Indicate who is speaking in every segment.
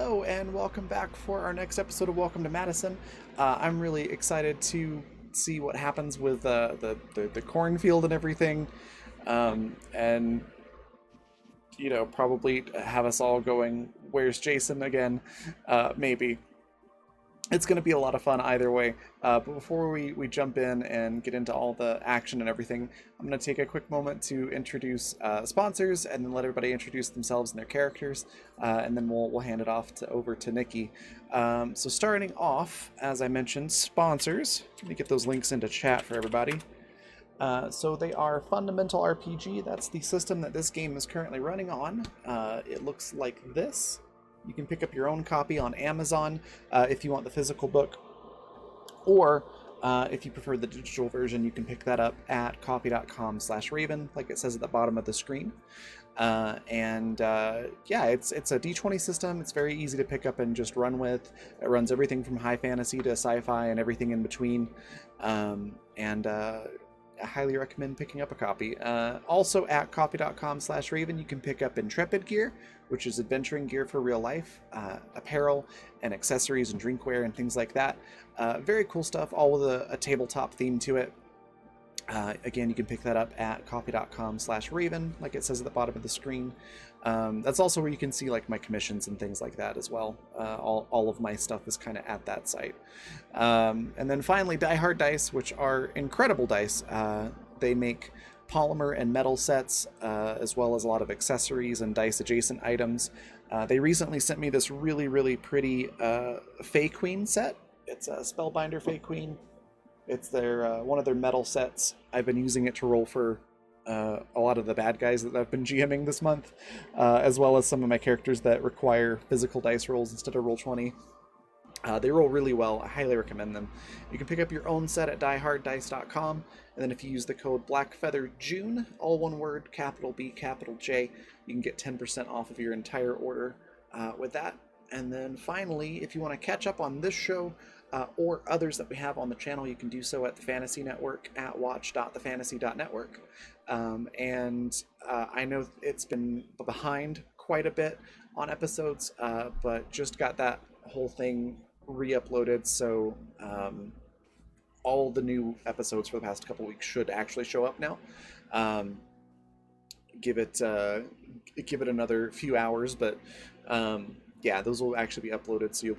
Speaker 1: Hello and welcome back for our next episode of Welcome to Madison. I'm really excited to see what happens with the cornfield and everything, and probably have us all going, "Where's Jason?" again, maybe. It's going to be a lot of fun either way. But before we jump in and get into all the action and everything, I'm going to take a quick moment to introduce sponsors and then let everybody introduce themselves and their characters. And then we'll hand it off over to Nikki. So starting off, as I mentioned, sponsors. Let me get those links into chat for everybody. So they are Fundamental RPG. That's the system that this game is currently running on. It looks like this. You can pick up your own copy on Amazon if you want the physical book, or if you prefer the digital version, you can pick that up at copy.com/Raven, like it says at the bottom of the screen. Yeah, it's a D20 system. It's very easy to pick up and just run with. It runs everything from high fantasy to sci-fi and everything in between. I highly recommend picking up a copy. Also at copy.com/Raven, you can pick up Intrepid gear, which is adventuring gear for real life, apparel and accessories and drinkware and things like that. Very cool stuff, all with a tabletop theme to it. Again, you can pick that up at copy.com/Raven, like it says at the bottom of the screen. That's also where you can see like my commissions and things like that as well. All of my stuff is kind of at that site. And then finally, Die Hard Dice, which are incredible dice. They make polymer and metal sets, as well as a lot of accessories and dice adjacent items. They recently sent me this really, really pretty Fey Queen set. It's a Spellbinder Fey Queen. It's their one of their metal sets. I've been using it to roll for a lot of the bad guys that I've been GMing this month, as well as some of my characters that require physical dice rolls instead of Roll20. They roll really well. I highly recommend them. You can pick up your own set at dieharddice.com, and then if you use the code BlackFeatherJune, all one word, capital B, capital J, you can get 10% off of your entire order with that. And then finally, if you want to catch up on this show, or others that we have on the channel, you can do so at the Fantasy Network at watch.thefantasy.network. I know it's been behind quite a bit on episodes, but just got that whole thing re-uploaded, so all the new episodes for the past couple weeks should actually show up now. Give it another few hours, but yeah, those will actually be uploaded, so you'll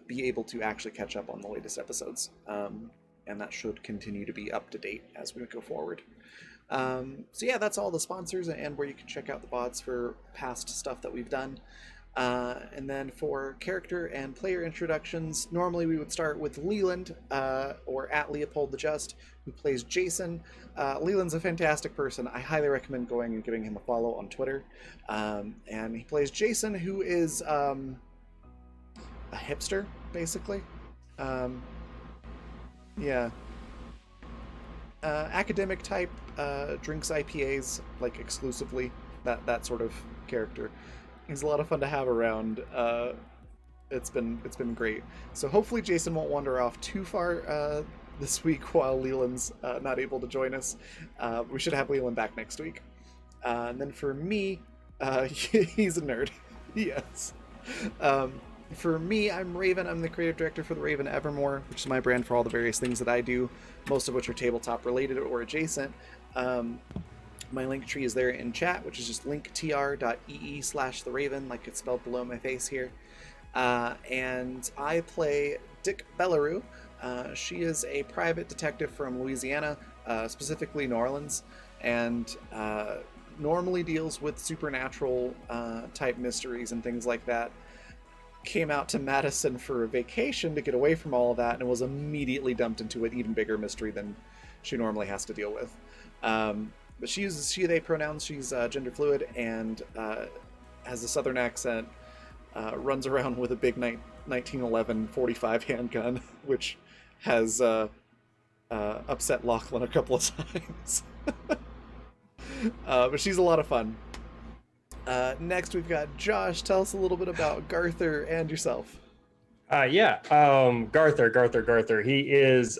Speaker 1: be able to actually catch up on the latest episodes, and that should continue to be up to date as we go forward. So yeah, that's all the sponsors and where you can check out the bots for past stuff that we've done. And then for character and player introductions, normally we would start with Leland, or at Leopold the Just, who plays Jason. Leland's a fantastic person. I highly recommend going and giving him a follow on Twitter. And he plays Jason, who is a hipster, basically. Yeah. Academic type, drinks IPAs, like exclusively, that sort of character. He's a lot of fun to have around. It's been great. So hopefully Jason won't wander off too far this week while Leland's not able to join us. We should have Leland back next week. And then for me, he's a nerd. Yes. For me, I'm Raven. I'm the creative director for the Raven Evermore, which is my brand for all the various things that I do, most of which are tabletop related or adjacent. My link tree is there in chat, which is just linktr.ee/theraven, like it's spelled below my face here. And I play Dick Bellarue. She is a private detective from Louisiana, specifically New Orleans, and normally deals with supernatural type mysteries and things like that. Came out to Madison for a vacation to get away from all of that, and was immediately dumped into an even bigger mystery than she normally has to deal with. But she uses she/they pronouns. She's gender fluid and has a southern accent. Runs around with a big 1911 45 handgun, which has upset Lachlan a couple of times. But she's a lot of fun. Next, we've got Josh. Tell us a little bit about Garther and yourself.
Speaker 2: Garther. He is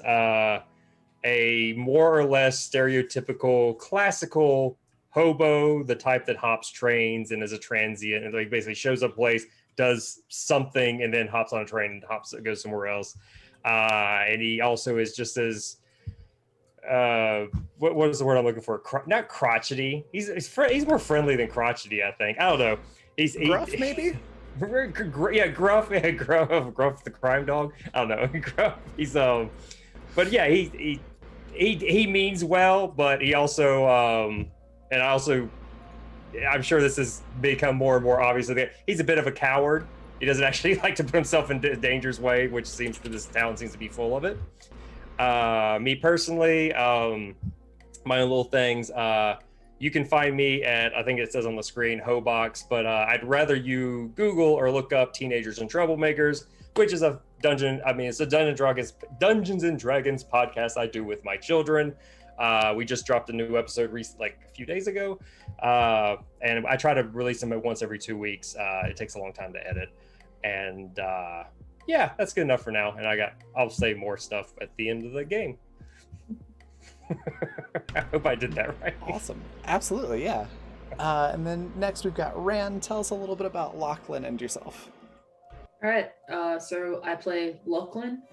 Speaker 2: a more or less stereotypical classical hobo, the type that hops trains and is a transient and like basically shows up place, does something and then hops on a train and goes somewhere else. And he also is just as what is the word I'm looking for? Not crotchety. He's more friendly than crotchety, I think. I don't know. He's
Speaker 1: Gruff, maybe.
Speaker 2: Yeah, Gruff. Yeah, Gruff the crime dog. I don't know. Gruff. He's but yeah, he means well, but he also and I also, I'm sure this has become more and more obvious that he's a bit of a coward. He doesn't actually like to put himself in danger's way, which seems to this town seems to be full of it. Me personally, my own little things. You can find me at, I think it says on the screen, Hobox, but I'd rather you Google or look up Teenagers and Troublemakers, which is a it's a Dungeons and Dragons podcast I do with my children. We just dropped a new episode like a few days ago, and I try to release them once every 2 weeks. It takes a long time to edit, and yeah, that's good enough for now. And I'll say more stuff at the end of the game. I hope I did that right.
Speaker 1: Awesome. Absolutely, yeah. And then next we've got Rand. Tell us a little bit about Lachlan and yourself.
Speaker 3: All right. So I play Lachlan,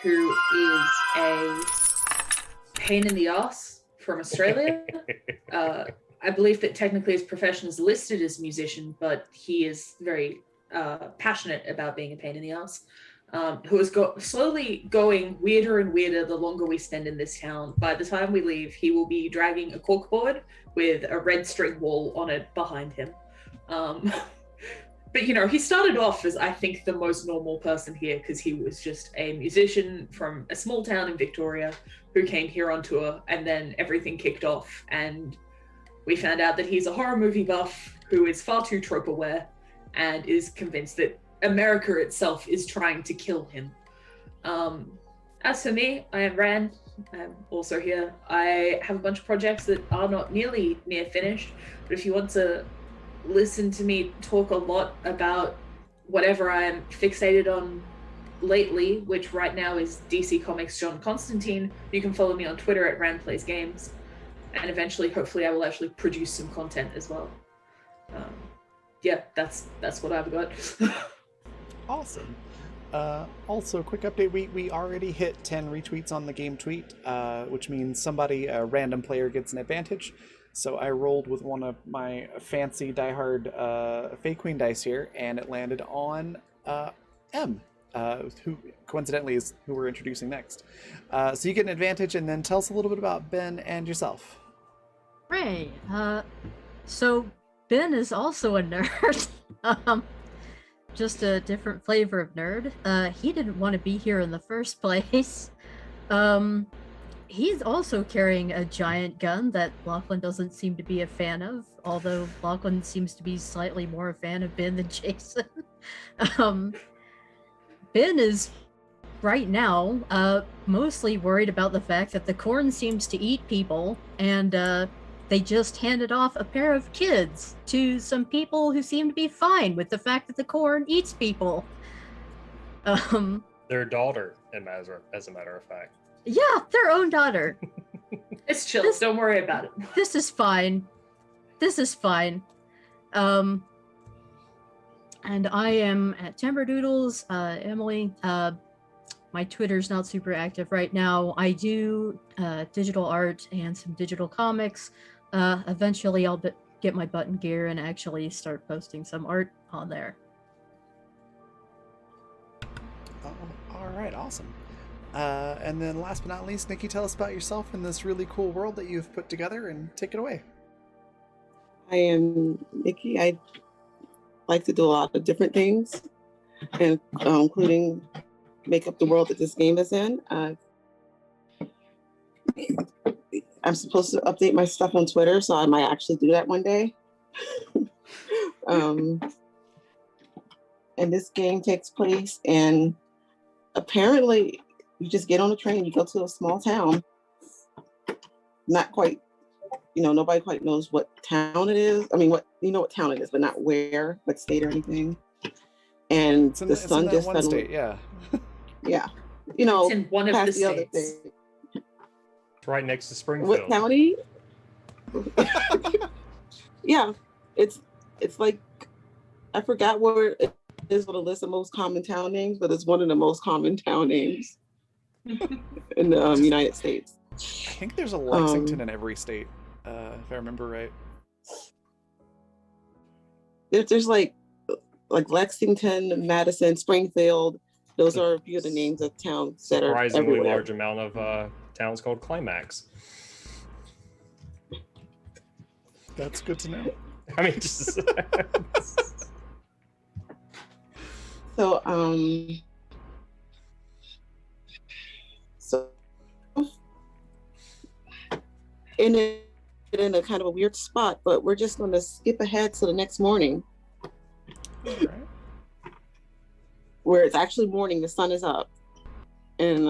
Speaker 3: who is a pain in the ass from Australia. I believe that technically his profession is listed as musician, but he is very passionate about being a pain in the ass. Who is slowly going weirder and weirder the longer we spend in this town. By the time we leave, he will be dragging a corkboard with a red string wall on it behind him. But, he started off as, I think, the most normal person here because he was just a musician from a small town in Victoria who came here on tour, and then everything kicked off, and we found out that he's a horror movie buff who is far too trope aware and is convinced that America itself is trying to kill him. As for me, I am Rand. I'm also here. I have a bunch of projects that are not nearly near finished, but if you want to listen to me talk a lot about whatever I'm fixated on lately, which right now is DC Comics John Constantine, you can follow me on Twitter at Rand Plays Games, and eventually, hopefully, I will actually produce some content as well. Yeah, that's what I've got.
Speaker 1: Awesome. Also, quick update, we already hit 10 retweets on the game tweet, which means a random player gets an advantage. So I rolled with one of my fancy diehard Fey Queen dice here, and it landed on M, who coincidentally is who we're introducing next. So you get an advantage, and then tell us a little bit about Ben and yourself.
Speaker 4: Right. So Ben is also a nerd. Just a different flavor of nerd. He didn't want to be here in the first place. He's also carrying a giant gun that Lachlan doesn't seem to be a fan of, although Lachlan seems to be slightly more a fan of Ben than Jason. Ben is, right now, mostly worried about the fact that the corn seems to eat people, and they just handed off a pair of kids to some people who seem to be fine with the fact that the corn eats people.
Speaker 2: Their daughter, as a matter of fact.
Speaker 4: Yeah, their own daughter.
Speaker 3: It's chill. Don't worry about it.
Speaker 4: This is fine. And I am at Timberdoodles. Emily, my Twitter's not super active right now. I do digital art and some digital comics. Eventually I'll get my button gear and actually start posting some art on there.
Speaker 1: All right, awesome. And then last but not least, Nikki, tell us about yourself in this really cool world that you've put together, and take it away.
Speaker 5: I am Nikki. I like to do a lot of different things, and including make up the world that this game is in. I'm supposed to update my stuff on Twitter, so I might actually do that one day. And this game takes place, and apparently you just get on a train, you go to a small town. Not quite, nobody quite knows what town it is. I mean, what town it is, but not where, what state or anything. And the sun just
Speaker 1: one state, yeah.
Speaker 5: Yeah.
Speaker 3: It's in one of the
Speaker 5: past other
Speaker 3: states.
Speaker 5: thing.
Speaker 2: It's right next to Springfield.
Speaker 5: What county? Yeah, it's like, I forgot where is on the list of most common town names, but it's one of the most common town names in the United States.
Speaker 1: I think there's a Lexington in every state, if I remember right.
Speaker 5: There's like Lexington, Madison, Springfield. Those are a few of the names of towns that are
Speaker 2: Surprisingly
Speaker 5: everywhere.
Speaker 2: large amount of towns called Climax.
Speaker 1: That's good to know.
Speaker 2: I mean, just
Speaker 5: So in a kind of a weird spot, but we're just going to skip ahead to the next morning,
Speaker 1: All right.
Speaker 5: where it's actually morning. The sun is up, and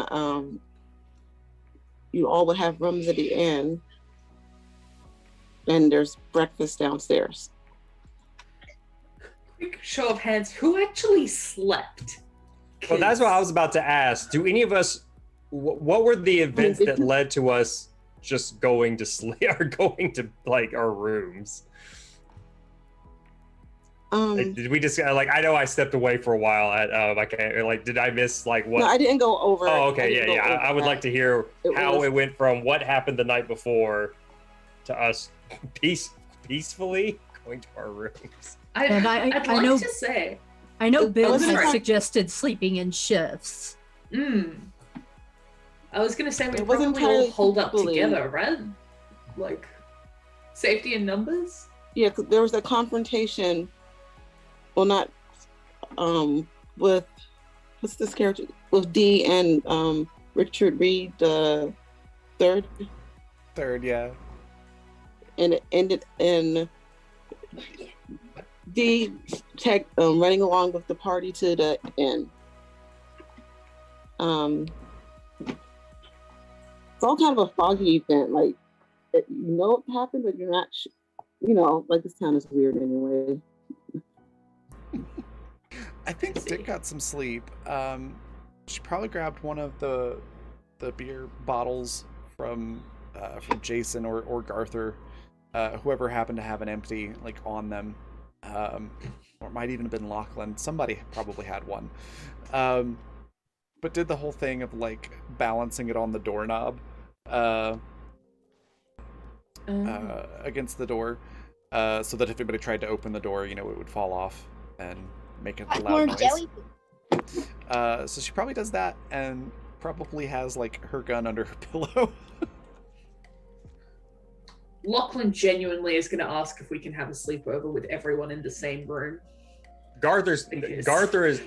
Speaker 5: you all would have rooms at the inn, and there's breakfast downstairs.
Speaker 3: Quick show of hands, who actually slept?
Speaker 2: well, that's what I was about to ask. Do any of us? What were the events that led to us just going to sleep or going to like our rooms? Like, did we just like? I know I stepped away for a while. At I can't like. Did I miss like what?
Speaker 5: No, I didn't go over.
Speaker 2: Oh, okay, yeah. I would like to hear how it went from what happened the night before to us peacefully going to our rooms.
Speaker 4: And
Speaker 3: I'd like
Speaker 4: know-
Speaker 3: to say,
Speaker 4: I know
Speaker 5: It
Speaker 4: Bill
Speaker 5: wasn't
Speaker 4: had
Speaker 5: like-
Speaker 4: suggested sleeping in shifts.
Speaker 3: I was gonna say we
Speaker 5: It wasn't
Speaker 3: probably all
Speaker 5: entirely
Speaker 3: hold up
Speaker 5: equally-
Speaker 3: together, right? Like safety in numbers.
Speaker 5: Yeah, 'cause there was a confrontation. Well, not with what's this character with Dee and Richard Reed the third,
Speaker 1: Yeah.
Speaker 5: and it ended in Dee running along with the party to the end. It's all kind of a foggy event. Like you know it happened, but you're not. Like this town is weird anyway.
Speaker 1: I think Dick got some sleep. She probably grabbed one of the beer bottles from Jason or Garther, whoever happened to have an empty like on them, or it might even have been Lachlan. Somebody probably had one, but did the whole thing of like balancing it on the doorknob against the door, so that if anybody tried to open the door, it would fall off and make a loud noise. So she probably does that and probably has like her gun under her pillow.
Speaker 3: Lachlan genuinely is going to ask if we can have a sleepover with everyone in the same room.
Speaker 2: Garther is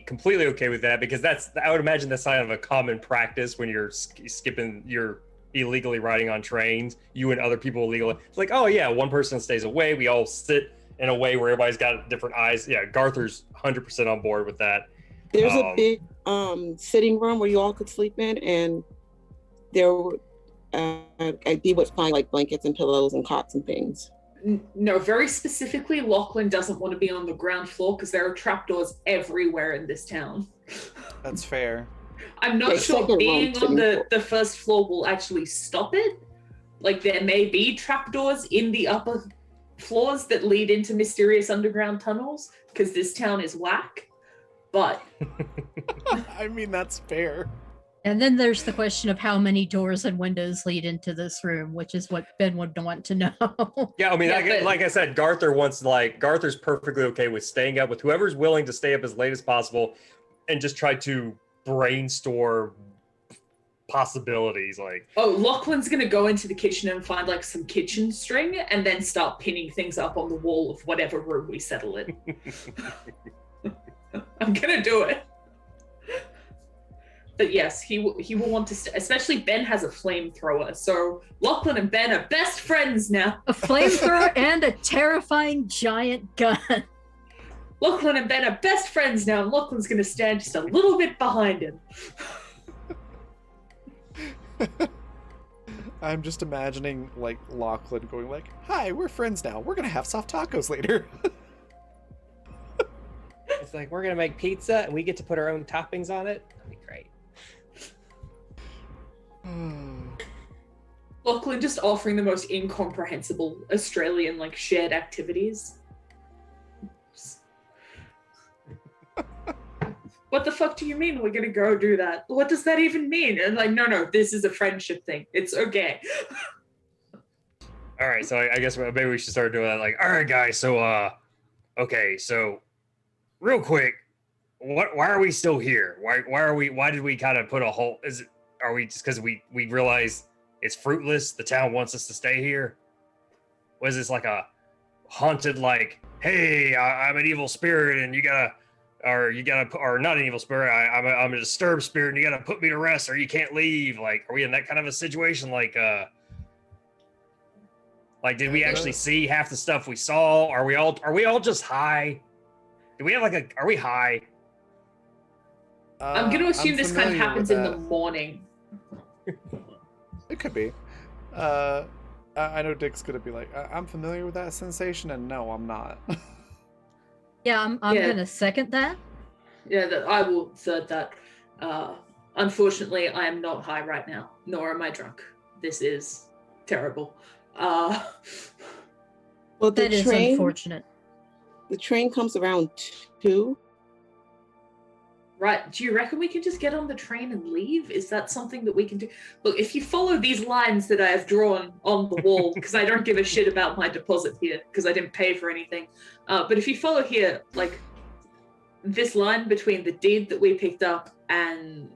Speaker 2: completely okay with that because I would imagine that's kind of a common practice when you're you're illegally riding on trains. You and other people illegally. It's like, oh yeah, one person stays away. We all sit in a way where everybody's got different eyes. Yeah, Garther's 100% on board with that.
Speaker 5: There's a big sitting room where you all could sleep in, and there would Dee would find like blankets and pillows and cots and things.
Speaker 3: No, very specifically, Lachlan doesn't want to be on the ground floor because there are trapdoors everywhere in this town.
Speaker 1: That's fair.
Speaker 3: I'm not sure
Speaker 5: second
Speaker 3: being
Speaker 5: room,
Speaker 3: on
Speaker 5: sitting
Speaker 3: the first floor will actually stop it. Like there may be trapdoors in the upper floors that lead into mysterious underground tunnels because this town is whack. But
Speaker 1: I mean, that's fair.
Speaker 4: And then there's the question of how many doors and windows lead into this room, which is what Ben would want to know.
Speaker 2: Yeah, I mean,
Speaker 3: Yeah,
Speaker 2: like I said, Garther's perfectly okay with staying up with whoever's willing to stay up as late as possible and just try to brainstorm possibilities. Like,
Speaker 3: oh, Lachlan's gonna go into the kitchen and find like some kitchen string and then start pinning things up on the wall of whatever room we settle in. I'm gonna do it. But yes, he will want to, especially Ben has a flamethrower. So Lachlan and Ben are best friends now.
Speaker 4: A flamethrower and a terrifying giant gun.
Speaker 3: Lachlan and Ben are best friends now, and Lachlan's going to stand just a little bit behind him.
Speaker 1: I'm just imagining like Lachlan going like, "Hi, we're friends now. We're gonna have soft tacos later."
Speaker 6: It's like, we're gonna make pizza and we get to put our own toppings on it. That'd be great.
Speaker 3: Lachlan just offering the most incomprehensible Australian like shared activities. what the fuck do you mean we're gonna go do that? What does that even mean? And like, no, this is a friendship thing. It's okay.
Speaker 2: All right, so I guess maybe we should start doing that. Like, all right, guys. So, okay, so real quick, why are we still here? Why did we kind of put a halt? Are we just because we realize it's fruitless? The town wants us to stay here. Was this like a haunted, like, hey, I'm an evil spirit and you gotta, or not an evil spirit, I'm a disturbed spirit and you gotta put me to rest or you can't leave. Like, are we in that kind of a situation? Like, did we actually see half the stuff we saw? Are we all just high? Do we have are we high?
Speaker 3: I'm gonna assume this kind of
Speaker 1: familiar
Speaker 3: happens
Speaker 1: with
Speaker 3: in the
Speaker 1: that.
Speaker 3: morning.
Speaker 1: It could be. I know Dick's gonna be like, I'm familiar with that sensation, and no, I'm not.
Speaker 4: Yeah, I'm
Speaker 3: Yeah.
Speaker 4: gonna second that.
Speaker 3: Yeah, I will third that. Unfortunately, I am not high right now, nor am I drunk. This is terrible.
Speaker 5: Well,
Speaker 4: That is unfortunate.
Speaker 5: the train comes around 2.
Speaker 3: Right. Do you reckon we can just get on the train and leave? Is that something that we can do? Look, if you follow these lines that I have drawn on the wall, because I don't give a shit about my deposit here, because I didn't pay for anything. But if you follow here, like this line between the deed that we picked up and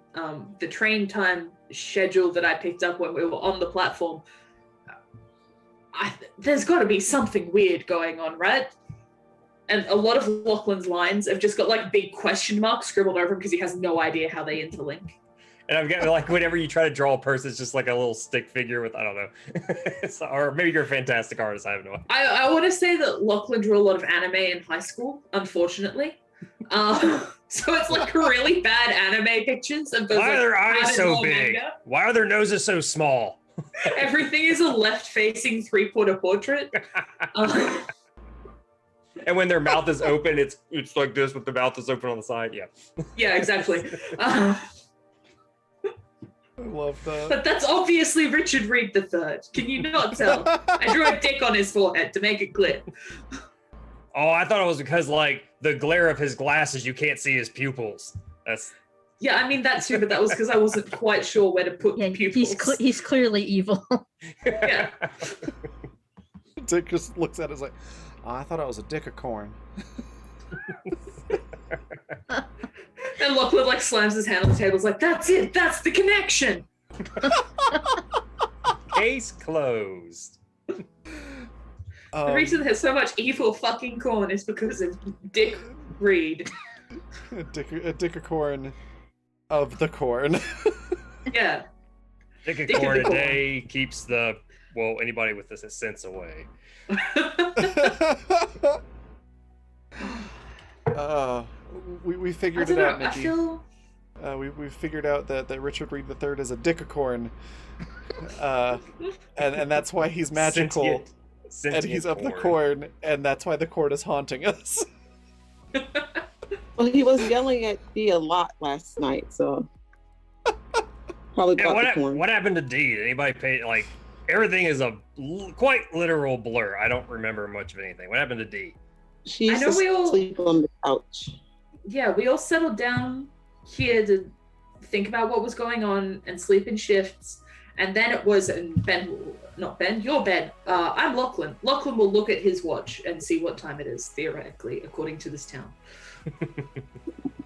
Speaker 3: the train time schedule that I picked up when we were on the platform, there's got to be something weird going on, right? And a lot of Lachlan's lines have just got like big question marks scribbled over him because he has no idea how they interlink.
Speaker 2: And I'm getting like whenever you try to draw a person, it's just like a little stick figure with I don't know, or maybe you're a fantastic artist. I have no idea.
Speaker 3: I want to say that Lachlan drew a lot of anime in high school, unfortunately. So it's like really bad anime pictures of those.
Speaker 2: Why are their
Speaker 3: like,
Speaker 2: eyes so
Speaker 3: anime
Speaker 2: big?
Speaker 3: manga.
Speaker 2: Why are their noses so small?
Speaker 3: Everything is a left-facing three-quarter portrait.
Speaker 2: And when their mouth is open, it's like this with the mouth is open on the side. Yeah.
Speaker 3: Yeah, exactly.
Speaker 1: I love that.
Speaker 3: But that's obviously Richard Reed III. Can you not tell? I drew a dick on his forehead to make it clear.
Speaker 2: Oh, I thought it was because like the glare of his glasses, you can't see his pupils. That's
Speaker 3: Yeah, I mean that too, but that was because I wasn't quite sure where to put
Speaker 4: Yeah,
Speaker 3: pupils.
Speaker 4: he's clearly evil.
Speaker 3: Yeah.
Speaker 1: Dick just looks at it like, oh, I thought it was a dick of corn.
Speaker 3: And Lachlan like slams his hand on the table. Is like, that's it. That's the connection.
Speaker 2: Case closed.
Speaker 3: The reason there's so much evil fucking corn is because of Dick Reed.
Speaker 1: a dick of corn of the corn.
Speaker 3: Yeah.
Speaker 2: Dick a
Speaker 3: Dick
Speaker 2: corn
Speaker 3: of the
Speaker 2: a
Speaker 3: corn.
Speaker 2: day keeps anybody with a sense away.
Speaker 1: We
Speaker 3: I
Speaker 1: figured
Speaker 3: don't
Speaker 1: it
Speaker 3: know.
Speaker 1: out,
Speaker 3: I
Speaker 1: Nikki.
Speaker 3: feel.
Speaker 1: We figured out that Richard Reed III is a dickicorn, and that's why he's magical, and he's of the corn, and that's why the corn is haunting us.
Speaker 5: Well, he was yelling at D a lot last night, so probably
Speaker 2: Yeah,
Speaker 5: about the corn.
Speaker 2: what happened to D? Did anybody pay like everything is a quite literal blur. I don't remember much of anything. What happened to D?
Speaker 5: She used
Speaker 3: I know
Speaker 5: to
Speaker 3: we all-
Speaker 5: sleep on the couch.
Speaker 3: Yeah, we all settled down here to think about what was going on and sleep in shifts. And then it was, and not Ben, your Ben. I'm Lachlan. Lachlan will look at his watch and see what time it is, theoretically, according to this town.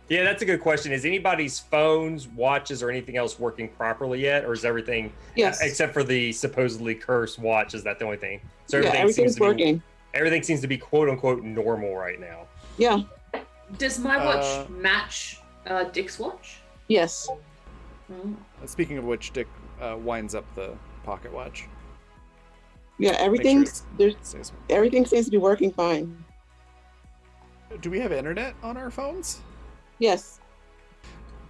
Speaker 2: Yeah, that's a good question. Is anybody's phones, watches, or anything else working properly yet, or is everything
Speaker 5: Yes.
Speaker 2: except for the supposedly cursed watch? Is that the only thing? So
Speaker 5: Yeah, everything's working.
Speaker 2: Everything seems to be quote unquote normal right now.
Speaker 5: Yeah.
Speaker 3: Does my watch match Dick's watch?
Speaker 5: Yes.
Speaker 3: Oh.
Speaker 1: Speaking of which, Dick winds up the pocket watch.
Speaker 5: Yeah.
Speaker 1: Make sure
Speaker 5: Everything's
Speaker 1: it stays.
Speaker 5: everything seems to be working fine.
Speaker 1: Do we have internet on our phones?
Speaker 5: Yes.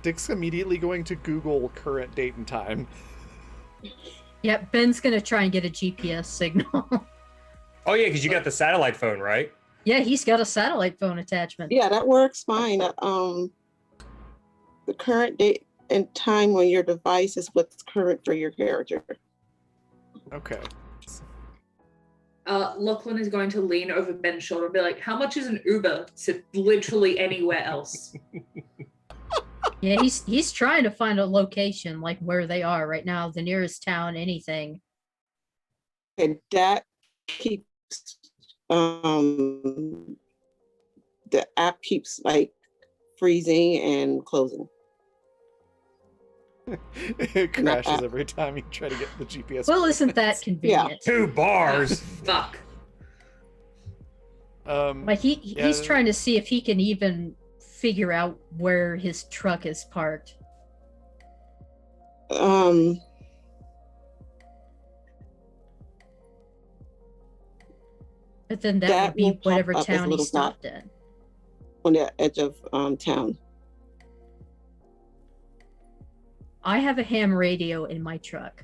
Speaker 1: Dick's immediately going to Google current date and time.
Speaker 4: Yep, Ben's gonna try and get a GPS signal.
Speaker 2: Oh yeah, because you got the satellite phone, right?
Speaker 4: Yeah, he's got a satellite phone attachment.
Speaker 5: Yeah, that works fine. The current date and time on your device is what's current for your character.
Speaker 1: Okay.
Speaker 3: Lachlan is going to lean over Ben's shoulder and be like, how much is an Uber to literally anywhere else?
Speaker 4: Yeah, he's trying to find a location like where they are right now, the nearest town, anything.
Speaker 5: And that keeps the app keeps like freezing and closing.
Speaker 1: It crashes every time you try to get the GPS.
Speaker 4: Well, isn't that
Speaker 1: coordinates.
Speaker 4: convenient?
Speaker 2: 2 bars.
Speaker 3: Fuck.
Speaker 4: Like he's trying to see if he can even figure out where his truck is parked.
Speaker 5: But
Speaker 4: then that
Speaker 5: That
Speaker 4: would be
Speaker 5: will pop
Speaker 4: whatever
Speaker 5: up as a
Speaker 4: town he
Speaker 5: little dot.
Speaker 4: stopped in.
Speaker 5: on the edge of town.
Speaker 4: I have a ham radio in my truck.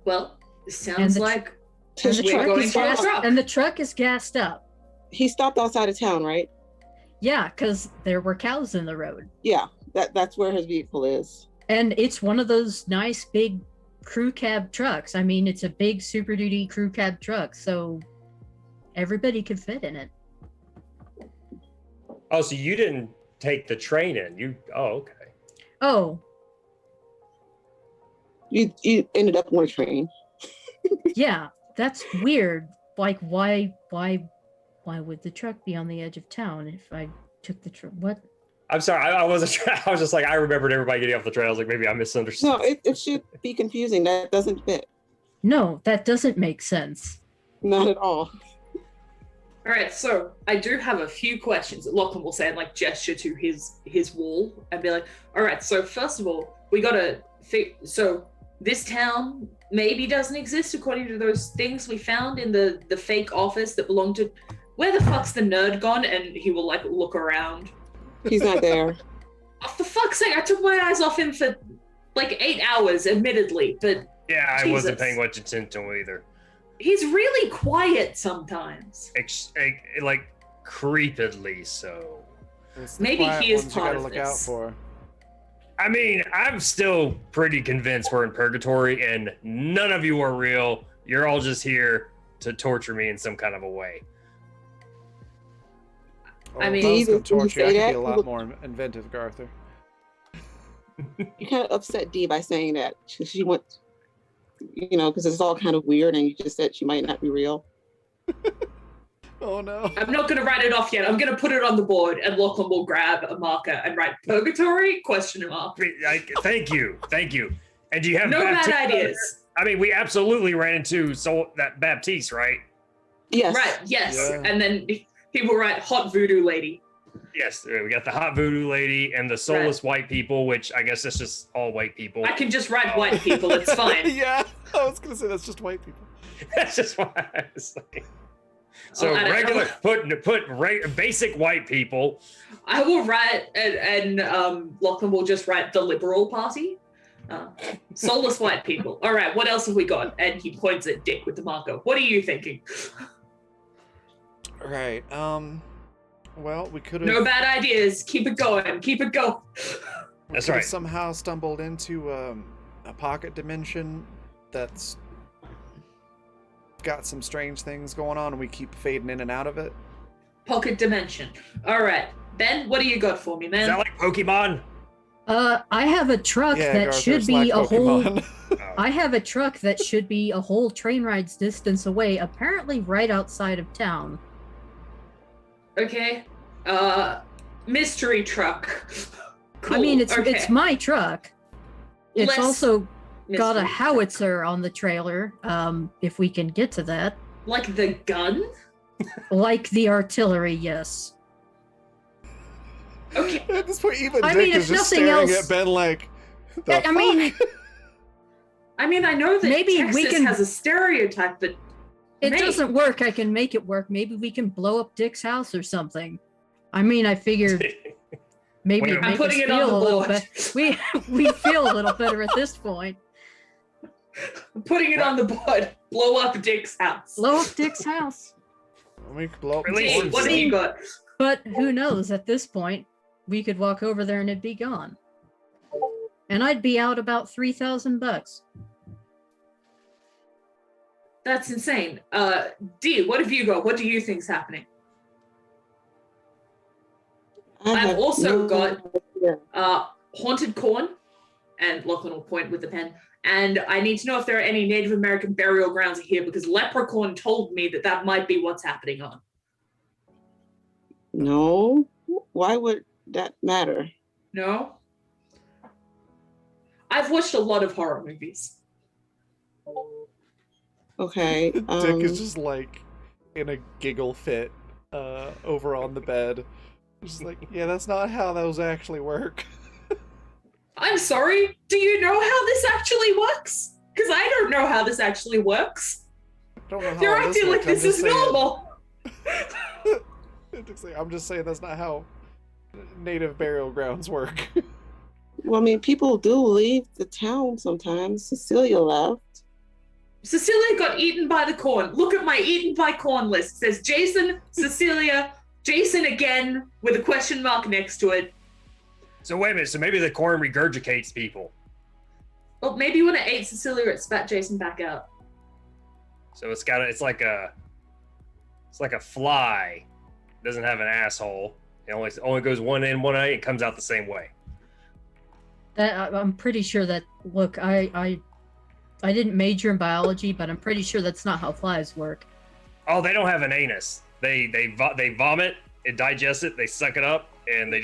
Speaker 3: Well, it sounds
Speaker 4: the tr-
Speaker 3: like
Speaker 5: His
Speaker 4: And the,
Speaker 3: We're
Speaker 5: truck
Speaker 4: truck
Speaker 3: going
Speaker 4: is
Speaker 3: to the
Speaker 4: gassed,
Speaker 3: truck.
Speaker 4: and the truck is gassed up.
Speaker 5: he stopped outside of town, right?
Speaker 4: Yeah, because there were cows in the road.
Speaker 5: Yeah, that's where his vehicle is.
Speaker 4: And it's one of those nice big crew cab trucks. I mean, it's a big Super Duty crew cab truck, so everybody could fit in it.
Speaker 2: Oh, so you didn't take the train in? Okay.
Speaker 4: Oh,
Speaker 5: You ended up on a train.
Speaker 4: yeah, that's weird. Like, why would the truck be on the edge of town if I took the truck? What?
Speaker 2: I'm sorry, I wasn't. I was just like, I remembered everybody getting off the train. I was like, maybe I misunderstood.
Speaker 5: No, it should be confusing. That doesn't fit.
Speaker 4: No, that doesn't make sense.
Speaker 5: Not at all.
Speaker 3: All right, so I do have a few questions that Lachlan will say and like gesture to his wall and be like, all right, so first of all, we gotta so this town maybe doesn't exist according to those things we found in the fake office that belonged to, where the fuck's the nerd gone? And he will like look around.
Speaker 5: He's not there.
Speaker 3: Oh, for fuck's sake, I took my eyes off him for like 8 hours, admittedly, but
Speaker 2: Yeah, I wasn't
Speaker 3: Jesus.
Speaker 2: paying much attention to him either.
Speaker 3: he's really quiet sometimes.
Speaker 2: Like creepily so.
Speaker 1: It's the
Speaker 3: Maybe
Speaker 1: quiet
Speaker 3: he is
Speaker 1: ones you
Speaker 3: part
Speaker 1: gotta
Speaker 3: of
Speaker 1: look out
Speaker 3: this.
Speaker 1: for.
Speaker 2: I mean, I'm still pretty convinced we're in purgatory and none of you are real. You're all just here to torture me in some kind of a way.
Speaker 3: I mean-
Speaker 1: if I was gonna
Speaker 5: Did you
Speaker 1: torture you, I
Speaker 5: say
Speaker 1: could
Speaker 5: that?
Speaker 1: be a lot more inventive, Garther.
Speaker 5: You kind of upset Dee by saying that. She went, because it's all kind of weird, and you just said she might not be real.
Speaker 1: Oh no.
Speaker 3: I'm not going to write it off yet. I'm going to put it on the board, and Lachlan will grab a marker and write purgatory ?
Speaker 2: Thank you. And do you have
Speaker 3: No bad
Speaker 2: Baptiste?
Speaker 3: ideas.
Speaker 2: I mean, we absolutely ran into that Baptiste, right?
Speaker 5: Yes.
Speaker 3: Right, yes.
Speaker 1: Yeah.
Speaker 3: And then he will write hot voodoo lady.
Speaker 2: Yes, we got the hot voodoo lady and the soulless white people, which I guess that's just all white people.
Speaker 3: I can just write white people. It's fine.
Speaker 1: Yeah, I was gonna say that's just white people.
Speaker 2: That's just why I was like. So
Speaker 3: Oh, and
Speaker 2: regular, put basic white people.
Speaker 3: I will write, and Lachlan will just write the Liberal Party. Soulless white people. All right, what else have we got? And he points at Dick with the marker. What are you thinking?
Speaker 1: Right. Well, we could have.
Speaker 3: No bad ideas. Keep it going. Keep it going.
Speaker 2: That's right.
Speaker 1: Somehow stumbled into a pocket dimension that's got some strange things going on, and we keep fading in and out of it.
Speaker 3: Pocket dimension. All right, Ben, what do you got for me,
Speaker 2: Is
Speaker 3: man?
Speaker 2: that like Pokemon?
Speaker 4: I have a truck that
Speaker 1: Garther's
Speaker 4: should be
Speaker 1: like
Speaker 4: a whole.
Speaker 1: Pokemon.
Speaker 4: I have a truck that should be a whole train ride's distance away, apparently right outside of town.
Speaker 3: Okay. Mystery truck. Cool.
Speaker 4: I mean, it's
Speaker 3: okay.
Speaker 4: my truck. It's
Speaker 3: Less
Speaker 4: also got a
Speaker 3: mystery
Speaker 4: howitzer on the trailer, if we can get to that.
Speaker 3: truck. Like the gun?
Speaker 4: Like the artillery, yes.
Speaker 3: Okay.
Speaker 1: At this point, even
Speaker 4: I
Speaker 1: Dick
Speaker 4: mean,
Speaker 1: is
Speaker 4: if
Speaker 1: just
Speaker 4: nothing
Speaker 1: staring
Speaker 4: else-
Speaker 1: at Ben like, the
Speaker 4: I
Speaker 1: fuck?
Speaker 4: mean,
Speaker 3: I mean, I know that
Speaker 4: Maybe we
Speaker 3: Texas
Speaker 4: can-
Speaker 3: has a stereotype, but
Speaker 4: it
Speaker 3: Mate.
Speaker 4: doesn't work. I can make it work. Maybe we can blow up Dick's house or something. I mean, I figured maybe
Speaker 2: Wait,
Speaker 4: it'd
Speaker 2: I'm
Speaker 4: make
Speaker 3: putting
Speaker 4: us
Speaker 3: it on
Speaker 4: feel
Speaker 3: the
Speaker 4: a little
Speaker 3: board.
Speaker 4: bit. We feel a little better at this point.
Speaker 3: I'm putting it on the board. Blow up Dick's house.
Speaker 4: Blow up Dick's house.
Speaker 1: We could blow up
Speaker 2: Release
Speaker 3: Dave,
Speaker 2: him.
Speaker 3: what do you got?
Speaker 4: But who knows? At this point, we could walk over there and it'd be gone. And I'd be out about $3,000.
Speaker 3: That's insane. Dee, what have you got? What do you think's happening? I've
Speaker 5: have
Speaker 3: also
Speaker 5: no
Speaker 3: got
Speaker 5: idea.
Speaker 3: haunted corn, and Lachlan will point with the pen. And I need to know if there are any Native American burial grounds here because Leprechaun told me that that might be what's happening on.
Speaker 5: No. Why would that matter?
Speaker 3: No? I've watched a lot of horror movies.
Speaker 5: Okay.
Speaker 1: Dick is just like in a giggle fit over on the bed. Just like, yeah, that's not how those actually work.
Speaker 3: I'm sorry, do you know how this actually works? Because I don't know how this actually works.
Speaker 1: I don't know how
Speaker 3: You're
Speaker 1: all this
Speaker 3: acting like
Speaker 1: works, I'm
Speaker 3: this
Speaker 1: just
Speaker 3: is
Speaker 1: saying-
Speaker 3: normal.
Speaker 1: Dick's like, I'm just saying that's not how native burial grounds work.
Speaker 5: Well, I mean, people do leave the town sometimes. Cecilia left.
Speaker 3: Cecilia got eaten by the corn. Look at my eaten by corn list. It says Jason, Cecilia, Jason again with a question mark next to it.
Speaker 2: So wait a minute. So maybe the corn regurgitates people.
Speaker 3: Well, maybe when it ate Cecilia, it spat Jason back out.
Speaker 2: So it's like a fly. It doesn't have an asshole. It only goes one in, one out, and comes out the same way.
Speaker 4: I'm pretty sure that. Look, I didn't major in biology, but I'm pretty sure that's not how flies work.
Speaker 2: Oh, they don't have an anus. They vomit, it digests it, they suck it up, and they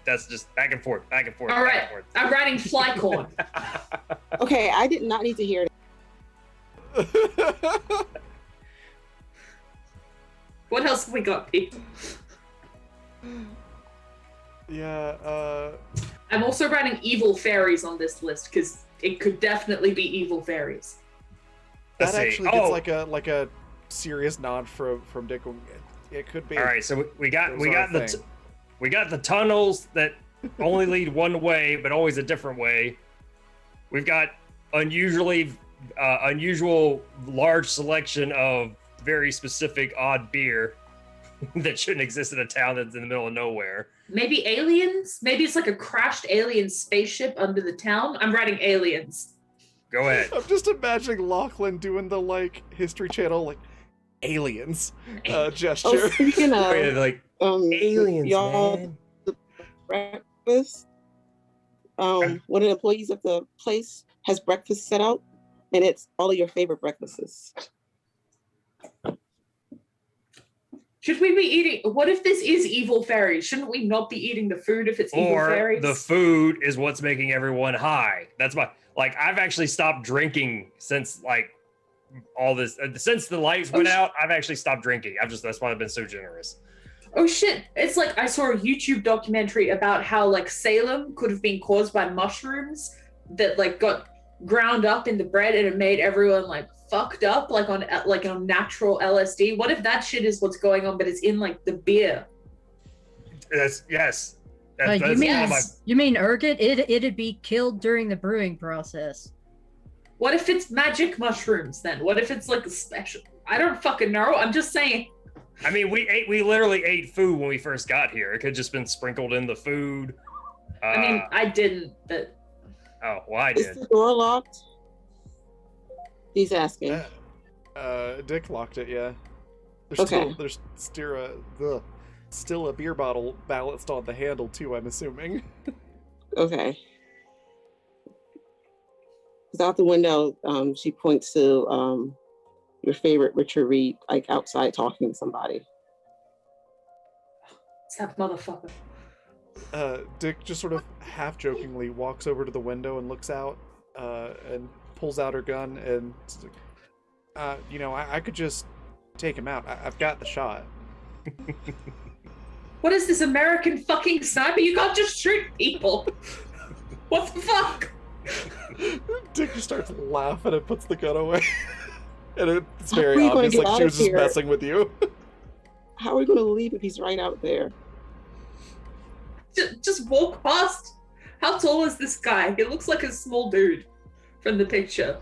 Speaker 2: that's just back and forth, back and forth.
Speaker 3: All
Speaker 2: back
Speaker 3: right,
Speaker 2: and forth.
Speaker 3: I'm writing fly corn.
Speaker 5: Okay, I did not need to hear that.
Speaker 3: What else have we got, Pete?
Speaker 1: Yeah,
Speaker 3: I'm also writing evil fairies on this list because it could definitely be evil fairies.
Speaker 1: that
Speaker 2: Let's see.
Speaker 1: actually gets like a serious nod from Dick. It could be.
Speaker 2: All right, so we got
Speaker 1: Those are a thing.
Speaker 2: we got the tunnels that only lead one way, but always a different way. We've got unusual large selection of very specific odd beer that shouldn't exist in a town that's in the middle of nowhere.
Speaker 3: Maybe aliens? Maybe it's like a crashed alien spaceship under the town. I'm writing aliens.
Speaker 2: Go ahead.
Speaker 1: I'm just imagining Lachlan doing the like History Channel like aliens gesture.
Speaker 5: Oh, speaking
Speaker 2: Oh, yeah,
Speaker 5: of
Speaker 2: like
Speaker 6: Aliens,
Speaker 5: y'all,
Speaker 6: man.
Speaker 5: breakfast. One of the employees of the place has breakfast set out, and it's all of your favorite breakfasts.
Speaker 3: Should we be eating? What if this is evil fairies? Shouldn't we not be eating the food if it's evil
Speaker 2: Or
Speaker 3: fairies?
Speaker 2: the food is what's making everyone high. That's my I've actually stopped drinking since all this since the lights went out. I've actually stopped drinking. That's why I've been so generous.
Speaker 3: Oh shit! It's like I saw a YouTube documentary about how like Salem could have been caused by mushrooms that like got ground up in the bread and it made everyone like fucked up like on natural LSD. What if that shit is what's going on, but it's in like the beer?
Speaker 2: That's yes.
Speaker 4: You mean ergot? It'd be killed during the brewing process.
Speaker 3: What if it's magic mushrooms then? What if it's like a special? I don't fucking know. I'm just saying.
Speaker 2: I mean, we literally ate food when we first got here. It could have just been sprinkled in the food.
Speaker 3: I mean, I didn't, but
Speaker 2: Oh, well, I
Speaker 5: Is
Speaker 2: did.
Speaker 5: the door locked? He's asking.
Speaker 1: Dick locked it. Yeah. There's
Speaker 5: Okay.
Speaker 1: still a beer bottle balanced on the handle too. I'm assuming.
Speaker 5: Okay. Because out the window, she points to your favorite Richard Reed, like outside talking to somebody.
Speaker 3: it's that motherfucker.
Speaker 1: Dick just sort of half jokingly walks over to the window and looks out, and pulls out her gun and, I could just take him out. I've got the shot.
Speaker 3: What is this American fucking sniper? You can't just shoot people. What the fuck?
Speaker 1: Dick just starts laughing and puts the gun away. And it's
Speaker 5: How are
Speaker 1: very
Speaker 5: you gonna
Speaker 1: obvious,
Speaker 5: get
Speaker 1: like
Speaker 5: out
Speaker 1: she
Speaker 5: of
Speaker 1: was just
Speaker 5: here?
Speaker 1: messing with you.
Speaker 5: How are we going to leave if he's right out there?
Speaker 3: Just walk past. How tall is this guy? He looks like a small dude from the picture.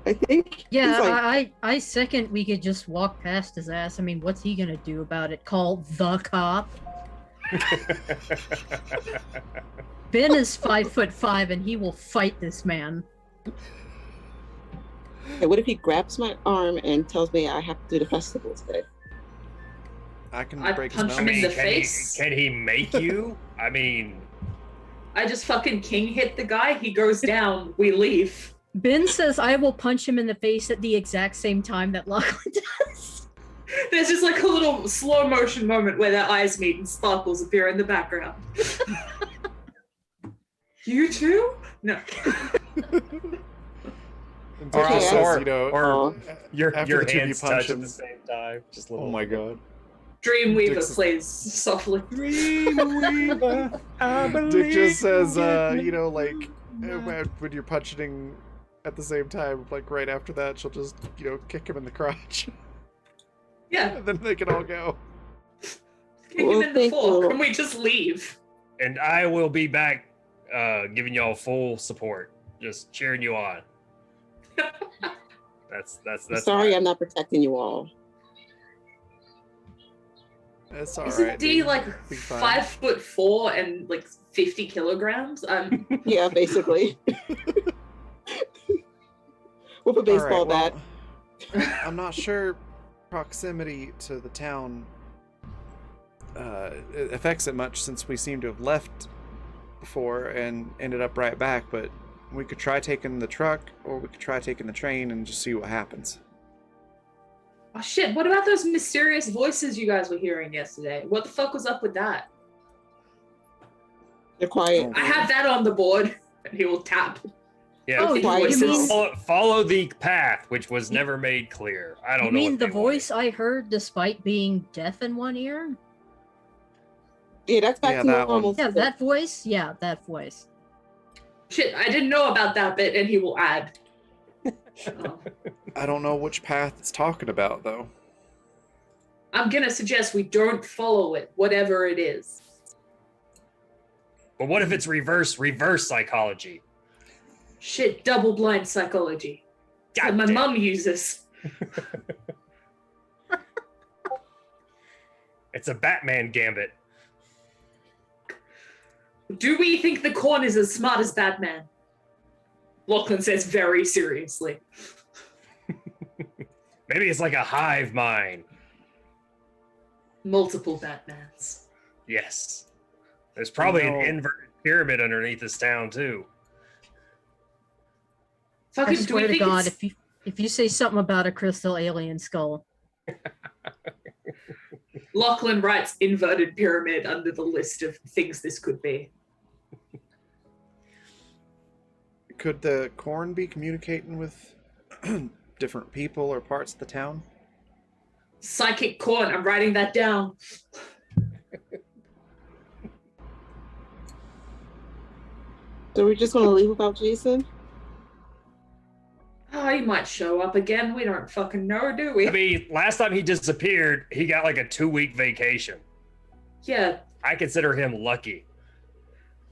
Speaker 5: I think.
Speaker 4: Yeah,
Speaker 5: he's like,
Speaker 4: I second we could just walk past his ass. I mean, what's he gonna do about it? Call the cop? Ben is 5'5" and he will fight this man.
Speaker 5: "Hey, what if he grabs my arm and tells me I have to do the festival today?"
Speaker 1: I can
Speaker 3: I'd
Speaker 1: break his
Speaker 3: punch
Speaker 1: nose.
Speaker 3: him in the
Speaker 2: can
Speaker 3: face.
Speaker 2: can he make you? I mean,
Speaker 3: I just fucking king hit the guy. He goes down. We leave.
Speaker 4: Ben says I will punch him in the face at the exact same time that Lachlan does.
Speaker 3: There's just like a little slow motion moment where their eyes meet and sparkles appear in the background. You too? No.
Speaker 1: And
Speaker 2: Or
Speaker 1: Dick just
Speaker 2: also-
Speaker 1: says, you know,
Speaker 2: or your
Speaker 1: after the two of you
Speaker 2: hands
Speaker 1: punch
Speaker 2: touch
Speaker 1: him.
Speaker 2: at the same time. Just a little.
Speaker 1: Oh my god.
Speaker 3: Dreamweaver
Speaker 1: Dick's-
Speaker 3: plays softly.
Speaker 2: Dreamweaver, I
Speaker 1: Dick just says,
Speaker 2: believe
Speaker 1: you know, like,
Speaker 2: in
Speaker 1: when you're punching at the same time, like right after that, she'll just, you know, kick him in the crotch.
Speaker 3: Yeah,
Speaker 1: And then they can all go.
Speaker 3: kick him
Speaker 5: Well,
Speaker 3: in the
Speaker 5: thank
Speaker 3: fork.
Speaker 5: you.
Speaker 3: Can we just leave?
Speaker 2: And I will be back, giving y'all full support, just cheering you on. That's
Speaker 5: Sorry,
Speaker 2: fine.
Speaker 5: I'm not protecting you all.
Speaker 1: It's
Speaker 3: Isn't
Speaker 1: alright.
Speaker 3: D like
Speaker 1: Be fine.
Speaker 3: 5'4" and like 50 kilograms?
Speaker 5: Yeah, basically. With a baseball
Speaker 1: Alright,
Speaker 5: bat.
Speaker 1: well, I'm not sure proximity to the town it affects it much, since we seem to have left before and ended up right back, but we could try taking the truck, or we could try taking the train and just see what happens.
Speaker 3: Oh shit, what about those mysterious voices you guys were hearing yesterday? What the fuck was up with that?
Speaker 5: They're quiet.
Speaker 3: I have that on the board. And he will tap.
Speaker 2: Yeah,
Speaker 4: Oh,
Speaker 5: Why
Speaker 4: you
Speaker 5: is
Speaker 4: mean
Speaker 5: this-
Speaker 2: follow the path, which was never made clear. I don't
Speaker 4: you
Speaker 2: know.
Speaker 4: mean
Speaker 2: what
Speaker 4: the
Speaker 2: they
Speaker 4: voice I heard despite being deaf in one ear?
Speaker 5: Yeah, that's back
Speaker 1: Yeah,
Speaker 5: to
Speaker 1: that
Speaker 5: normal.
Speaker 1: one.
Speaker 4: Yeah, that voice. Yeah, that voice.
Speaker 3: Shit, I didn't know about that bit, and he will add. Oh.
Speaker 1: I don't know which path it's talking about, though.
Speaker 3: I'm gonna suggest we don't follow it, whatever it is.
Speaker 2: But what if it's reverse psychology?
Speaker 3: Shit, double blind psychology. That
Speaker 2: God
Speaker 3: my
Speaker 2: damn.
Speaker 3: mum uses.
Speaker 2: It's a Batman gambit.
Speaker 3: Do we think the corn is as smart as Batman? Lachlan says very seriously.
Speaker 2: Maybe it's like a hive mind.
Speaker 3: Multiple Batmans.
Speaker 2: Yes. There's probably
Speaker 1: No.
Speaker 2: an inverted pyramid underneath this town too.
Speaker 4: I
Speaker 3: Fucking do we
Speaker 4: swear to
Speaker 3: think
Speaker 4: God,
Speaker 3: it's-
Speaker 4: if you say something about a crystal alien skull,
Speaker 3: Lachlan writes inverted pyramid under the list of things this could be.
Speaker 1: Could the corn be communicating with different people or parts of the town?
Speaker 3: Psychic corn, I'm writing that down.
Speaker 5: So we're just gonna leave without Jason?
Speaker 3: Oh, he might show up again. We don't fucking know, do we?
Speaker 2: I mean, last time he disappeared, he got like a 2-week vacation.
Speaker 3: Yeah,
Speaker 2: I consider him lucky.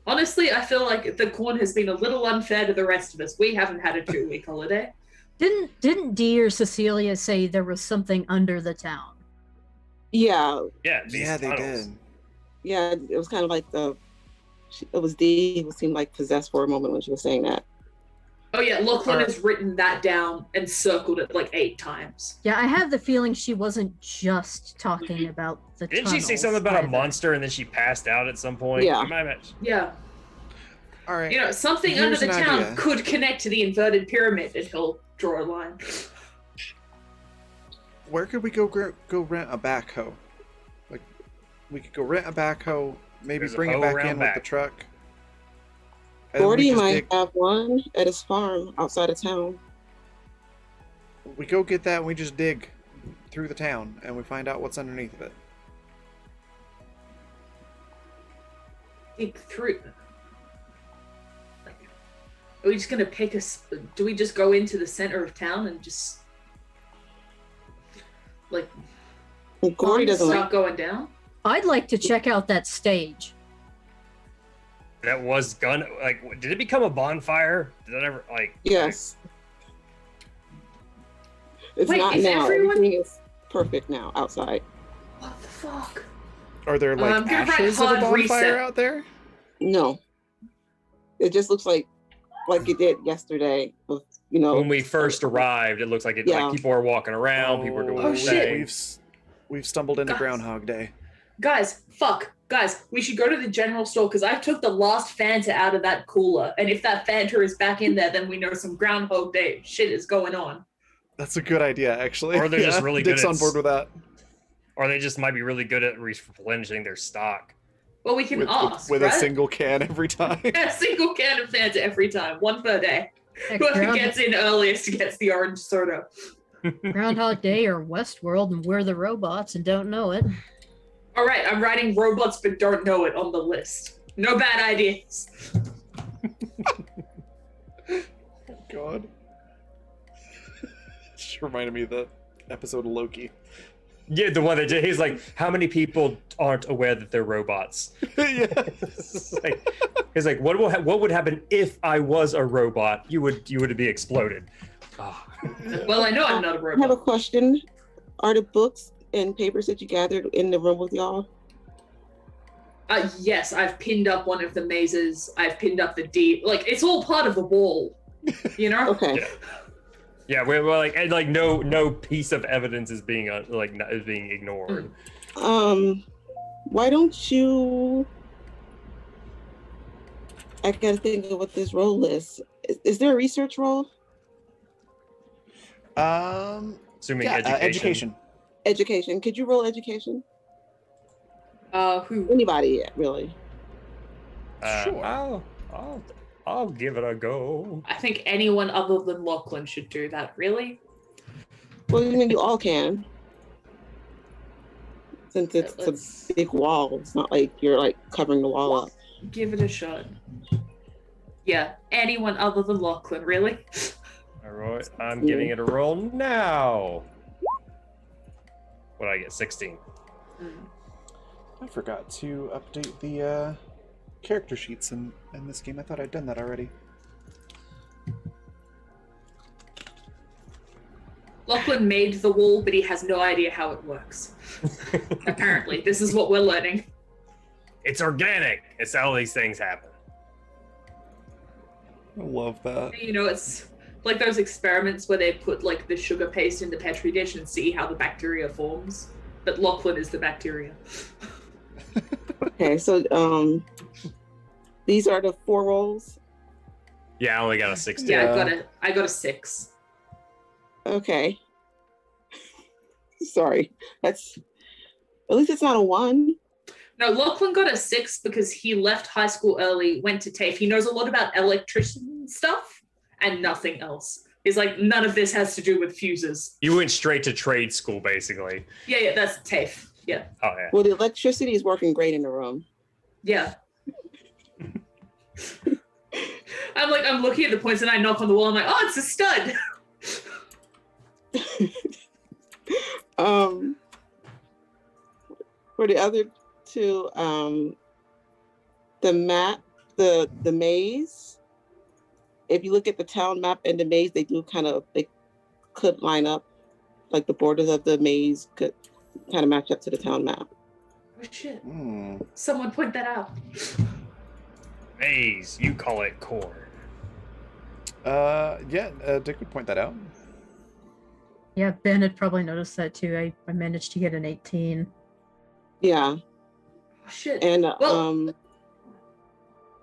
Speaker 3: honestly, I feel like the corn has been a little unfair to the rest of us. We haven't had a 2-week holiday.
Speaker 4: didn't Dee or Cecilia say there was something under the town?
Speaker 5: Yeah,
Speaker 2: Yeah, these
Speaker 1: Yeah, they
Speaker 2: tunnels.
Speaker 1: did.
Speaker 5: yeah. It was kind of like it was Dee who seemed like possessed for a moment when she was saying that.
Speaker 3: Oh yeah, Lachlan
Speaker 1: Alright.
Speaker 3: has written that down and circled it like 8 times.
Speaker 4: Yeah, I have the feeling she wasn't just talking about the
Speaker 2: Didn't she say
Speaker 4: tunnels
Speaker 2: something about a
Speaker 4: either.
Speaker 2: monster and then she passed out at some point?
Speaker 5: Yeah.
Speaker 2: You might have-
Speaker 3: Yeah.
Speaker 1: All right.
Speaker 3: You know, something
Speaker 1: Here's
Speaker 3: under the
Speaker 1: an
Speaker 3: town
Speaker 1: idea.
Speaker 3: could connect to the inverted pyramid, and he'll draw a line.
Speaker 1: Where could we go rent a backhoe? Like, we could go rent a backhoe, maybe
Speaker 2: There's a
Speaker 1: bring it
Speaker 2: hoe
Speaker 1: back
Speaker 2: around
Speaker 1: in
Speaker 2: back.
Speaker 1: with the truck. And then we
Speaker 5: Gordy
Speaker 1: just
Speaker 5: might
Speaker 1: dig-
Speaker 5: have one at his farm outside of town.
Speaker 1: we go get that and we just dig through the town and we find out what's underneath of it.
Speaker 3: Dig through. Like, are we just gonna pick do we just go into the center of town and just like
Speaker 5: And Gordy doesn't like.
Speaker 3: start going down?
Speaker 4: I'd like to check out that stage.
Speaker 2: That was gun. Like, did it become a bonfire? Did that ever like?
Speaker 5: Yes. It's
Speaker 3: Wait,
Speaker 5: not
Speaker 3: is
Speaker 5: now.
Speaker 3: everyone-
Speaker 5: Everything is perfect now outside.
Speaker 3: What the fuck?
Speaker 1: Are there
Speaker 3: I'm
Speaker 1: like
Speaker 3: gonna write
Speaker 1: ashes of a
Speaker 3: hard
Speaker 1: bonfire
Speaker 3: reset.
Speaker 1: out there?
Speaker 5: No. It just looks like it did yesterday. With,
Speaker 2: When we first arrived, it looks like it.
Speaker 5: Yeah.
Speaker 2: Like people are walking around. People are doing
Speaker 3: Oh,
Speaker 2: their
Speaker 3: shit.
Speaker 2: thing.
Speaker 1: We've stumbled into
Speaker 3: Guys.
Speaker 1: Groundhog Day.
Speaker 3: Guys, we should go to the general store because I took the last Fanta out of that cooler. And if that Fanta is back in there, then we know some Groundhog Day shit is going on.
Speaker 1: That's a good idea, actually.
Speaker 2: Or they're just really
Speaker 1: Dick's
Speaker 2: good
Speaker 1: on
Speaker 2: at
Speaker 1: board with that.
Speaker 2: Or they just might be really good at replenishing their stock.
Speaker 3: Well, we can ask,
Speaker 1: With
Speaker 3: right?
Speaker 1: a single can every time.
Speaker 3: A single can of Fanta every time, one per day.
Speaker 4: Heck,
Speaker 3: Whoever gets in earliest gets the orange soda.
Speaker 4: Groundhog Day or Westworld, and we're the robots and don't know it.
Speaker 3: All right, I'm writing robots but don't know it on the list. No bad ideas.
Speaker 1: God. Just reminded me of the episode of Loki.
Speaker 2: Yeah, the one that he's like, how many people aren't aware that they're robots?
Speaker 1: Yeah.
Speaker 2: He's like, what would happen if I was a robot? You would be exploded. Ah.
Speaker 3: Well, I know I'm not a
Speaker 5: I have a
Speaker 3: robot.
Speaker 5: question. Are the books and papers that you gathered in the room with y'all?
Speaker 3: Yes, I've pinned up one of the mazes. I've pinned up the deed. Like, it's all part of the wall, you know?
Speaker 5: Okay.
Speaker 2: Yeah. Yeah, we're like, and like no piece of evidence is being is being ignored.
Speaker 5: Why don't you? I gotta think of what this role is. Is there a research role?
Speaker 2: Assuming
Speaker 1: Yeah,
Speaker 2: education.
Speaker 1: education.
Speaker 5: Education. Could you roll education?
Speaker 3: Who?
Speaker 5: Anybody, really?
Speaker 1: Sure.
Speaker 2: I'll give it a go.
Speaker 3: I think anyone other than Lachlan should do that, really.
Speaker 5: Well, you mean you all can. Since it's
Speaker 3: Let's
Speaker 5: a big wall, it's not like you're like covering the wall up.
Speaker 3: give it a shot. Yeah, anyone other than Lachlan, really?
Speaker 2: All right, I'm giving it a roll now. What did I get? 16.
Speaker 1: I forgot to update the character sheets in this game. I thought I'd done that already.
Speaker 3: Lachlan made the wall, but he has no idea how it works. Apparently, this is what we're learning.
Speaker 2: It's organic. It's how these things happen.
Speaker 1: I love that.
Speaker 3: You know, it's like those experiments where they put like the sugar paste in the petri dish and see how the bacteria forms. But Lachlan is the bacteria.
Speaker 5: Okay, so these are the 4 roles.
Speaker 2: Yeah, I only got a 16.
Speaker 3: Yeah, I got a 6.
Speaker 5: Okay. Sorry, that's at least it's not a 1.
Speaker 3: No, Lachlan got a 6 because he left high school early, went to TAFE. He knows a lot about electrician stuff and nothing else. He's like, none of this has to do with fuses.
Speaker 2: You went straight to trade school, basically.
Speaker 3: Yeah, that's TAFE. Yeah.
Speaker 2: Oh yeah.
Speaker 5: Well, the electricity is working great in the room.
Speaker 3: Yeah. I'm looking at the points and I knock on the wall. I'm like, oh, it's a stud.
Speaker 5: For the other 2, the map, the maze. If you look at the town map and the maze, they could line up, like the borders of the maze could kind of match up to the town map.
Speaker 3: Oh shit!
Speaker 1: Hmm.
Speaker 3: Someone point that out.
Speaker 2: Maze, you call it corn.
Speaker 1: Yeah, Dick would point that out.
Speaker 4: Yeah, Ben had probably noticed that too. I managed to get an 18.
Speaker 5: Yeah,
Speaker 3: Oh shit!
Speaker 5: and
Speaker 3: Well-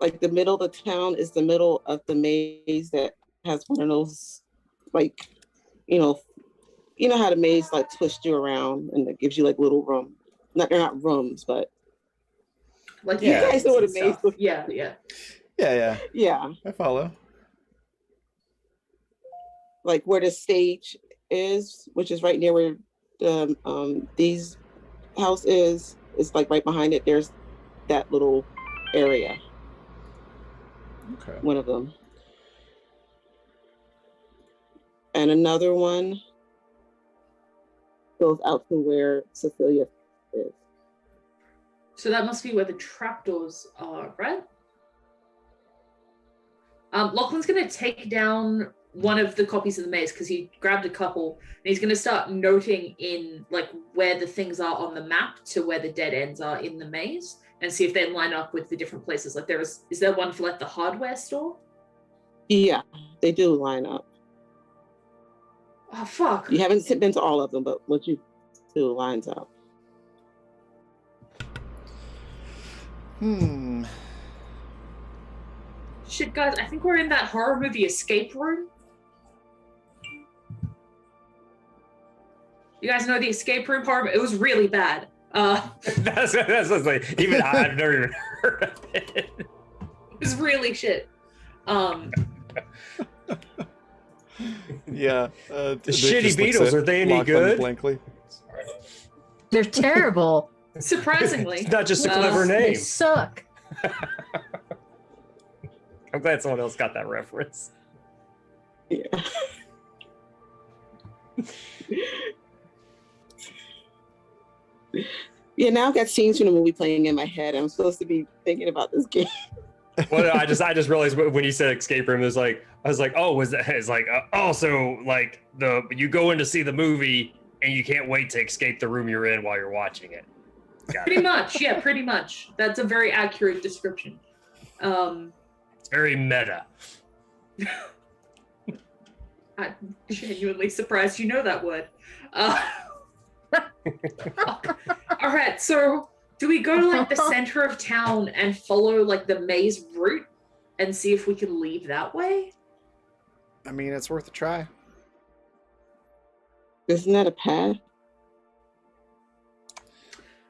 Speaker 5: like the middle of the town is the middle of the maze that has one of those, like, you know how the maze like twists you around and it gives you like little room. They're not rooms, but
Speaker 3: Like
Speaker 1: Yeah.
Speaker 5: you guys know what a
Speaker 3: and
Speaker 5: maze
Speaker 3: stuff.
Speaker 5: looks.
Speaker 3: Yeah.
Speaker 1: Yeah,
Speaker 5: Yeah,
Speaker 1: I follow.
Speaker 5: like where the stage is, which is right near where the these house is. It's like right behind it. There's that little area.
Speaker 1: Okay.
Speaker 5: One of them. And another one goes out to where Cecilia is.
Speaker 3: So that must be where the trapdoors are, right? Lachlan's gonna take down one of the copies of the maze because he grabbed a couple, and he's gonna start noting in like where the things are on the map to where the dead ends are in the maze, and see if they line up with the different places. Like is there one for like the hardware store?
Speaker 5: Yeah, they do line up.
Speaker 3: Oh fuck!
Speaker 5: You haven't been to all of them, but what you do lines up.
Speaker 3: Shit, guys, I think we're in that horror movie Escape Room. You guys know the Escape Room horror? It was really bad.
Speaker 2: That's like, even I've never even heard of it.
Speaker 3: It was really shit.
Speaker 1: Yeah.
Speaker 2: The shitty Beatles, are they any
Speaker 1: Lachlan
Speaker 2: good?
Speaker 1: Blankly.
Speaker 4: They're terrible.
Speaker 3: Surprisingly.
Speaker 2: It's not just a clever
Speaker 4: They
Speaker 2: name.
Speaker 4: suck.
Speaker 2: I'm glad someone else got that reference.
Speaker 5: Yeah. Yeah, now I've got scenes from the movie playing in my head. I'm supposed to be thinking about this game.
Speaker 2: Well, I just realized when you said escape room, I was like, oh, was that? It's like, so like you go in to see the movie and you can't wait to escape the room you're in while you're watching it. Got
Speaker 3: Pretty
Speaker 2: it.
Speaker 3: much, yeah, pretty much. That's a very accurate description.
Speaker 2: It's very meta.
Speaker 3: I'm genuinely surprised you know that word. All right, so do we go to like the center of town and follow like the maze route and see if we can leave that way?
Speaker 1: I mean, it's worth a try.
Speaker 5: Isn't that a path?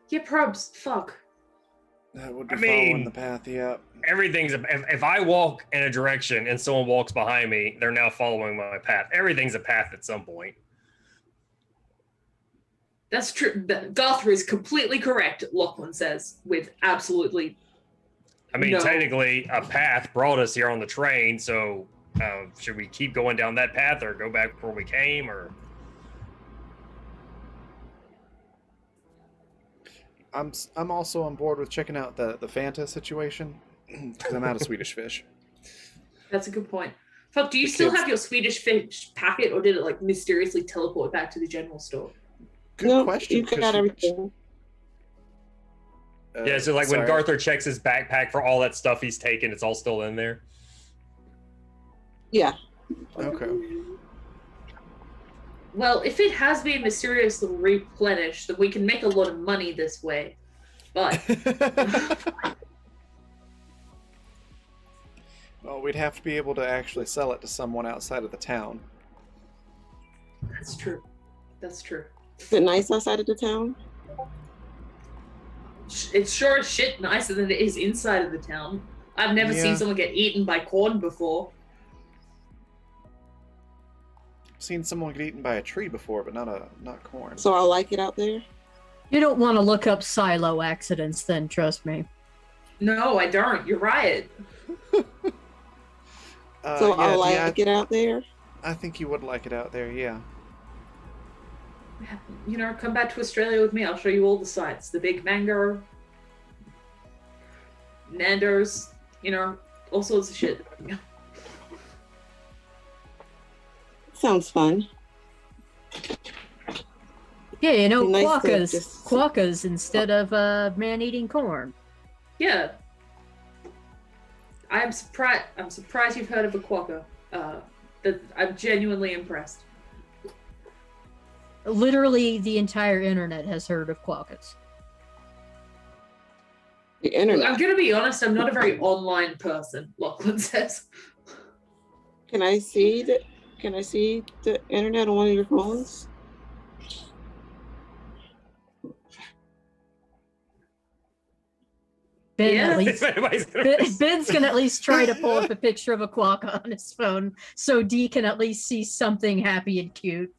Speaker 3: Yeah, probs. Fuck.
Speaker 1: That would be
Speaker 2: I mean-
Speaker 1: following the path, yeah.
Speaker 2: Everything's if I walk in a direction and someone walks behind me, they're now following my path. Everything's a path at some point.
Speaker 3: That's true. Gothra is completely correct, Lachlan says, with absolutely.
Speaker 2: I mean,
Speaker 3: No.
Speaker 2: technically, a path brought us here on the train, so should we keep going down that path or go back where we came, or?
Speaker 1: I'm also on board with checking out the Fanta situation because I'm out of Swedish fish.
Speaker 3: That's a good point. Fuck, do you
Speaker 1: The
Speaker 3: still
Speaker 1: kids-
Speaker 3: have your Swedish fish packet, or did it like mysteriously teleport back to the general store?
Speaker 1: Good
Speaker 5: No,
Speaker 1: question.
Speaker 5: you
Speaker 1: 'cause
Speaker 5: got everything.
Speaker 2: Yeah, so like when
Speaker 1: sorry.
Speaker 2: Garthur checks his backpack for all that stuff he's taken, it's all still in there.
Speaker 5: Yeah.
Speaker 1: Okay.
Speaker 3: Well, if it has been mysteriously replenished, then we can make a lot of money this way. But
Speaker 1: Well, we'd have to be able to actually sell it to someone outside of the town.
Speaker 3: that's true. That's true.
Speaker 5: Is it nice outside of the town?
Speaker 3: It's sure as shit nicer than it is inside of the town. I've never
Speaker 1: Yeah.
Speaker 3: seen someone get eaten by corn before.
Speaker 1: I've seen someone get eaten by a tree before, but not corn.
Speaker 5: So I like it out there.
Speaker 4: You don't want to look up silo accidents then, trust me.
Speaker 3: No, I don't. You're right.
Speaker 5: So I
Speaker 1: yeah,
Speaker 5: like it out there.
Speaker 1: I think you would like it out there, yeah.
Speaker 3: You know, come back to Australia with me. I'll show you all the sites. The Big Mango, Nando's, you know, all sorts of shit.
Speaker 5: Sounds fun.
Speaker 4: Yeah, you know,
Speaker 5: Be nice to
Speaker 4: quokkas.
Speaker 5: just-
Speaker 4: Quokkas instead of man-eating corn.
Speaker 3: Yeah. I'm surprised you've heard of a quokka. I'm genuinely impressed.
Speaker 4: Literally, the entire internet has heard of quokkas.
Speaker 5: The
Speaker 3: I'm
Speaker 5: internet.
Speaker 3: gonna be honest, I'm not a very online person, Lachlan says.
Speaker 5: Can I see the internet on one of your phones?
Speaker 4: Ben,
Speaker 3: Yeah.
Speaker 4: at least,
Speaker 2: Anybody's gonna
Speaker 4: Ben's gonna at least try to pull up a picture of a quokka on his phone so Dee can at least see something happy and cute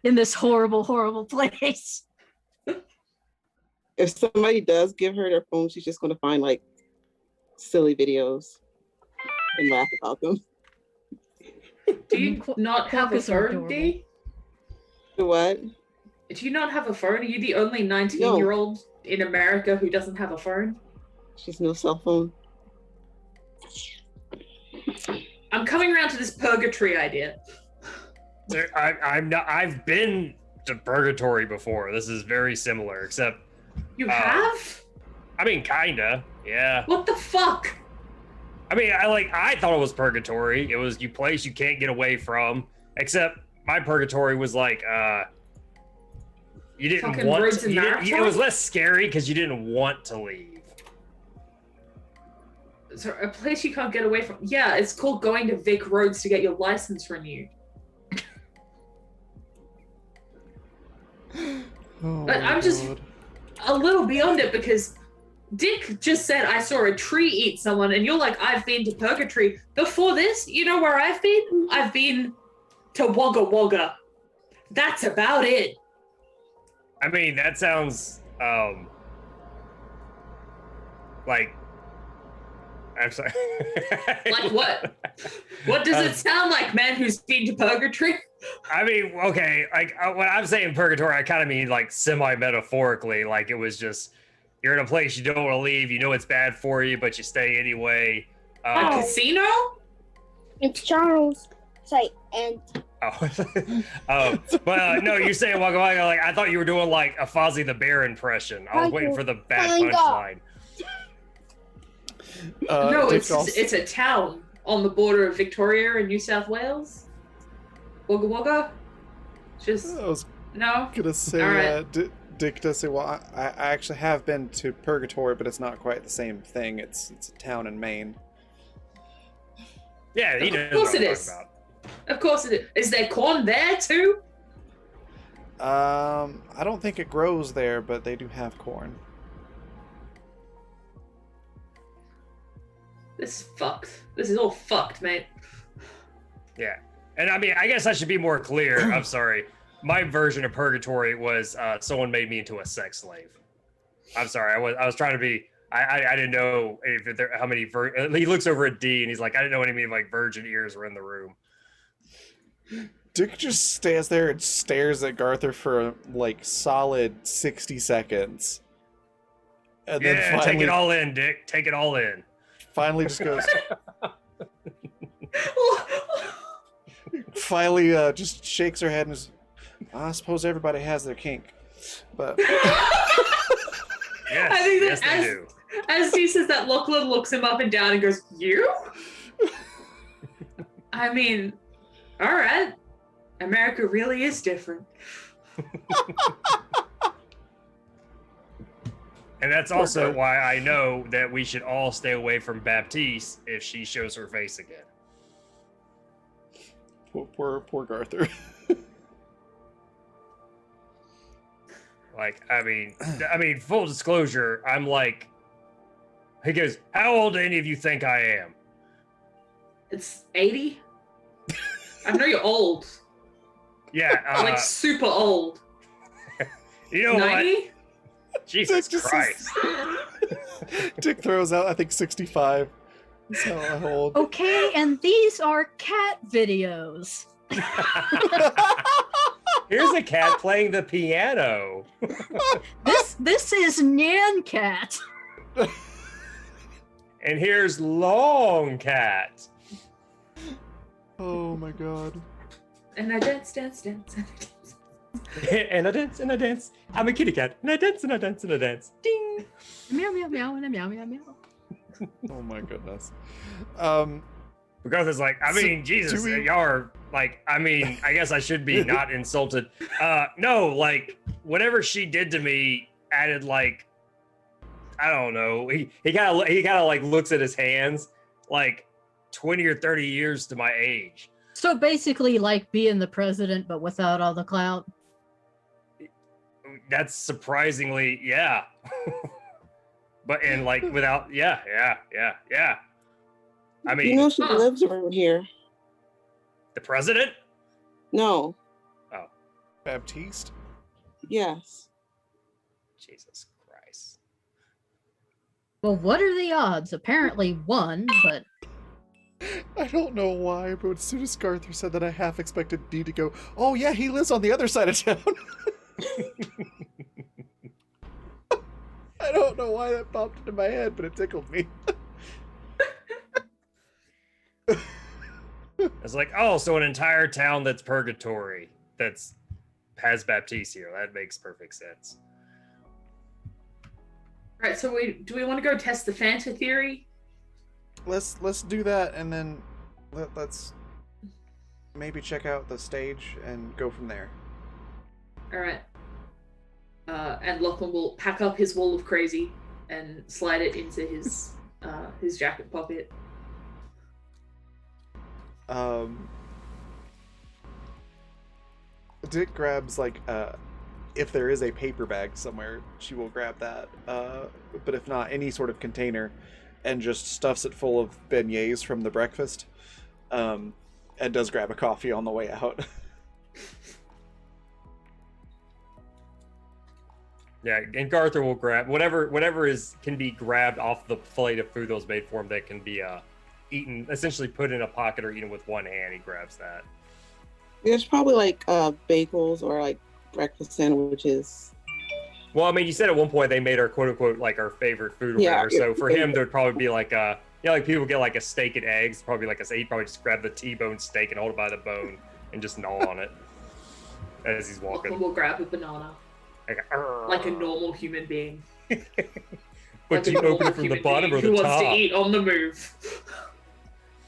Speaker 4: in this horrible, horrible place.
Speaker 5: If somebody does give her their phone, she's just going to find like silly videos and laugh about them.
Speaker 3: Do you not have a
Speaker 4: Quokkas are
Speaker 3: phone,
Speaker 4: adorable.
Speaker 3: D?
Speaker 5: The what?
Speaker 3: Do you not have a phone? Are you the only 19-year-old in America who doesn't have a phone?
Speaker 5: She's no cell phone.
Speaker 3: I'm coming around to this purgatory idea.
Speaker 2: I've been to purgatory before. This is very similar, except
Speaker 3: You have?
Speaker 2: I mean, kinda, yeah.
Speaker 3: What the fuck?
Speaker 2: I mean, I thought it was purgatory. It was you place you can't get away from. Except my purgatory was like, you didn't
Speaker 3: Fucking
Speaker 2: want.
Speaker 3: roads
Speaker 2: To,
Speaker 3: and
Speaker 2: you didn't, it
Speaker 3: marathon?
Speaker 2: was less scary because you didn't want to leave.
Speaker 3: So a place you can't get away from. Yeah, it's called going to Vic Roads to get your license renewed.
Speaker 1: Oh
Speaker 3: But
Speaker 1: my
Speaker 3: I'm just
Speaker 1: God.
Speaker 3: a little beyond it because Dick just said I saw a tree eat someone, and you're like, I've been to Purgatory. Before this, you know where I've been? I've been to Wagga Wagga. That's about it.
Speaker 2: I mean, that sounds like I'm sorry.
Speaker 3: Like what? What does it sound like, man who's been to Purgatory?
Speaker 2: I mean, okay, like when I'm saying purgatory, I kind of mean like semi-metaphorically. Like it was just you're in a place you don't want to leave. You know it's bad for you, but you stay anyway.
Speaker 3: A casino?
Speaker 7: It's Charles. Say, and
Speaker 2: But no, you're saying Wagga Wagga. Like I thought you were doing like a Fozzie the Bear impression. I was waiting for the bad punchline.
Speaker 3: No,
Speaker 1: Dick
Speaker 3: it's a town on the border of Victoria and New South Wales. Wagga Wagga? Just
Speaker 1: I was
Speaker 3: no.
Speaker 1: gonna say,
Speaker 3: All right.
Speaker 1: Dick does say, well, I actually have been to Purgatory, but it's not quite the same thing. It's a town in Maine.
Speaker 2: Yeah, he knows
Speaker 3: Of course
Speaker 2: what
Speaker 3: it
Speaker 2: I'm
Speaker 3: is.
Speaker 2: talking about.
Speaker 3: Of course it is. Is there corn there too?
Speaker 1: I don't think it grows there, but they do have corn.
Speaker 3: This is fucked. This is all fucked, mate.
Speaker 2: Yeah. And I mean, I guess I should be more clear. I'm sorry. My version of purgatory was someone made me into a sex slave. I'm sorry. I was trying to be. I didn't know if there how many. He looks over at D and he's like, I didn't know any like virgin ears were in the room.
Speaker 1: Dick just stands there and stares at Garther for like solid 60 seconds. And
Speaker 2: Yeah,
Speaker 1: then
Speaker 2: take it all in, Dick. Take it all in.
Speaker 1: finally just goes, finally just shakes her head and is, I suppose everybody has their kink. But
Speaker 2: Yes,
Speaker 3: I think that
Speaker 2: yes, they do.
Speaker 3: as he says that, Lachlan looks him up and down and goes, "You?" I mean, all right. America really is different.
Speaker 2: And that's also why I know that we should all stay away from Baptiste if she shows her face again.
Speaker 1: poor Garther.
Speaker 2: Like, I mean, full disclosure, I'm like, he goes, how old do any of you think I am?
Speaker 3: It's 80. I know you're old,
Speaker 2: Yeah,
Speaker 3: like super old.
Speaker 2: you know
Speaker 3: 90?
Speaker 2: what? Jesus
Speaker 1: Just-
Speaker 2: Christ.
Speaker 1: Dick throws out, I think, 65. That's how old.
Speaker 4: Okay, and these are cat videos.
Speaker 2: Here's a cat playing the piano.
Speaker 4: This is Nyan Cat.
Speaker 2: And here's Long Cat.
Speaker 1: Oh my god.
Speaker 3: And I dance, dance, dance.
Speaker 2: And I dance, and I dance. I'm a kitty cat. And I dance, and I dance, and I dance. Ding.
Speaker 4: Meow meow meow and a meow meow meow.
Speaker 1: Oh my goodness.
Speaker 2: Because it's like, I
Speaker 1: So,
Speaker 2: mean, Jesus,
Speaker 1: do we-
Speaker 2: y'all are like, I mean, I guess I should be not insulted. No, like, whatever she did to me added like, I don't know. He kind of like looks at his hands, like 20 or 30 years to my age.
Speaker 4: So basically, like being the president, but without all the clout.
Speaker 2: That's surprisingly, yeah. But and like without, yeah. I mean,
Speaker 5: You know she
Speaker 3: Huh.
Speaker 5: lives around here.
Speaker 2: the president.
Speaker 5: No.
Speaker 1: Baptiste?
Speaker 5: Yes.
Speaker 2: Jesus Christ.
Speaker 4: Well, what are the odds? Apparently one, but
Speaker 1: I don't know why, but as soon as Garther said that, I half expected Dee to go, oh yeah, he lives on the other side of town. I don't know why that popped into my head, but it tickled me.
Speaker 2: It's like, oh, so an entire town that's purgatory that's has Baptiste here. That makes perfect sense.
Speaker 3: Right, so do we want to go test the Fanta theory?
Speaker 1: Let's do that, and then let's maybe check out the stage and go from there.
Speaker 3: All right. And Lachlan will pack up his wall of crazy and slide it into his his jacket pocket.
Speaker 1: Dick grabs like if there is a paper bag somewhere, she will grab that. But if not, any sort of container, and just stuffs it full of beignets from the breakfast. And does grab a coffee on the way out.
Speaker 2: Yeah, and Garther will grab whatever can be grabbed off the plate of food that was made for him that can be eaten, essentially put in a pocket or eaten with one hand. He grabs that.
Speaker 5: There's probably like bagels or like breakfast sandwiches.
Speaker 2: Well, I mean, you said at one point they made our quote unquote like our favorite food or
Speaker 5: Yeah,
Speaker 2: whatever. So for him, there'd probably be like like people get like a steak and eggs, probably like he'd probably just grab the T-bone steak and hold it by the bone and just gnaw on it as he's walking.
Speaker 3: Lachlan will grab a banana like a normal human being.
Speaker 2: But
Speaker 3: Like
Speaker 2: do
Speaker 3: a
Speaker 2: you open
Speaker 3: normal
Speaker 2: it from the
Speaker 3: human
Speaker 2: bottom or
Speaker 3: being
Speaker 2: the
Speaker 3: who
Speaker 2: top?
Speaker 3: wants to eat on the move.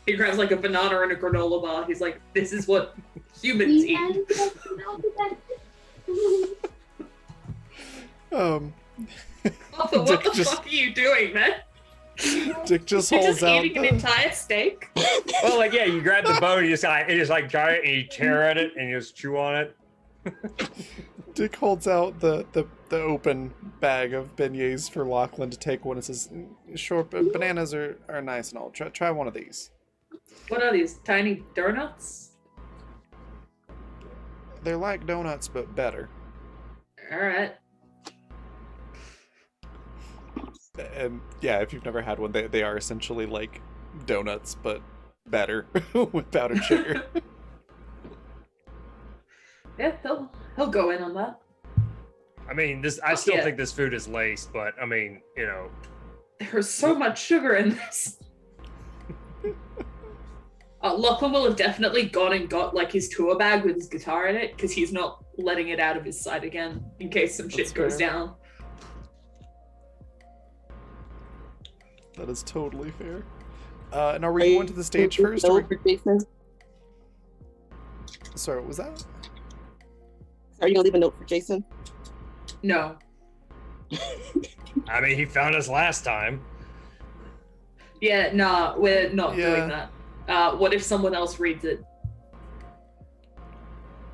Speaker 3: He grabs like a banana and a granola bar. He's like, "This is what humans eat." Arthur, what the fuck are you doing, man?
Speaker 1: Dick just
Speaker 3: You're
Speaker 1: holds
Speaker 3: just
Speaker 1: out
Speaker 3: eating an entire steak?
Speaker 2: Well, like yeah, you grab the bone, you just like try it and you tear at it and you just chew on it.
Speaker 1: Dick holds out the open bag of beignets for Lachlan to take one and says, "Sure, bananas are nice and all. Try one of these.
Speaker 3: What are these? Tiny donuts?
Speaker 1: They're like donuts, but better."
Speaker 3: Alright.
Speaker 1: And yeah, if you've never had one, they are essentially like donuts, but better with powdered sugar.
Speaker 3: Yeah, he'll go in on that.
Speaker 2: I mean, I still
Speaker 3: yeah.
Speaker 2: think this food is laced, but I mean, you know.
Speaker 3: There's so much sugar in this. Lachlan will have definitely gone and got like his tour bag with his guitar in it because he's not letting it out of his sight again in case some shit
Speaker 1: That's
Speaker 3: goes
Speaker 1: fair.
Speaker 3: down.
Speaker 1: That is totally fair. And are we going to the stage first? Or
Speaker 5: For Jason?
Speaker 1: Sorry, what was that?
Speaker 5: Are you gonna leave a note for Jason?
Speaker 3: No.
Speaker 2: I mean, he found us last time.
Speaker 3: Yeah, nah, we're not
Speaker 1: Yeah.
Speaker 3: doing that. What if someone else reads it?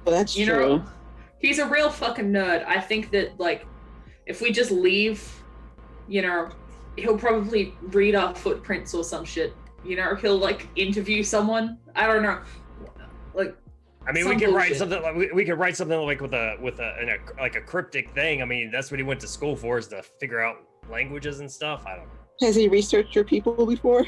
Speaker 5: Well, that's
Speaker 3: You
Speaker 5: true.
Speaker 3: know, he's a real fucking nerd. I think that, like, if we just leave, you know, he'll probably read our footprints or some shit. You know, he'll, like, interview someone. I don't know. Like,
Speaker 2: I mean,
Speaker 3: some
Speaker 2: we could write
Speaker 3: bullshit.
Speaker 2: something like we could write something like with a cryptic thing. I mean, that's what he went to school for, is to figure out languages and stuff. I don't know.
Speaker 5: Has he researched your people before?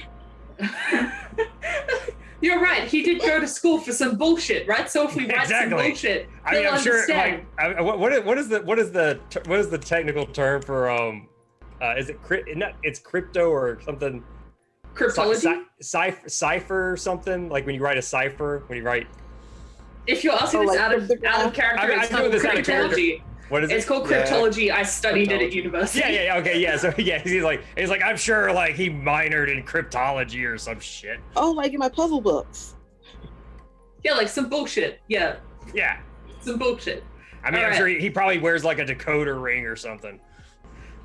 Speaker 3: You're right. He did go to school for some bullshit, right? So if we write some
Speaker 2: Exactly.
Speaker 3: bullshit,
Speaker 2: I mean,
Speaker 3: he'll
Speaker 2: I'm sure.
Speaker 3: understand.
Speaker 2: Like, what is the technical term for is it it's crypto or something?
Speaker 3: Cryptology.
Speaker 2: Cipher or something, like when you write a cipher, when you write.
Speaker 3: If you're asking
Speaker 5: Oh,
Speaker 3: this
Speaker 5: like
Speaker 3: out of character,
Speaker 2: I mean,
Speaker 3: it's
Speaker 2: I'm
Speaker 3: called
Speaker 2: doing this out of character.
Speaker 3: cryptology.
Speaker 2: What is it?
Speaker 3: It's called
Speaker 1: Yeah.
Speaker 3: cryptology. I studied it at
Speaker 1: Cryptology.
Speaker 3: university.
Speaker 2: Yeah, okay, yeah. So yeah, he's like I'm sure like he minored in cryptology or some shit.
Speaker 5: Oh, like in my puzzle books.
Speaker 3: Yeah, like some bullshit. Yeah,
Speaker 2: Yeah,
Speaker 3: some bullshit.
Speaker 2: I mean, I'm
Speaker 3: Alright.
Speaker 2: sure he probably wears like a decoder ring or something.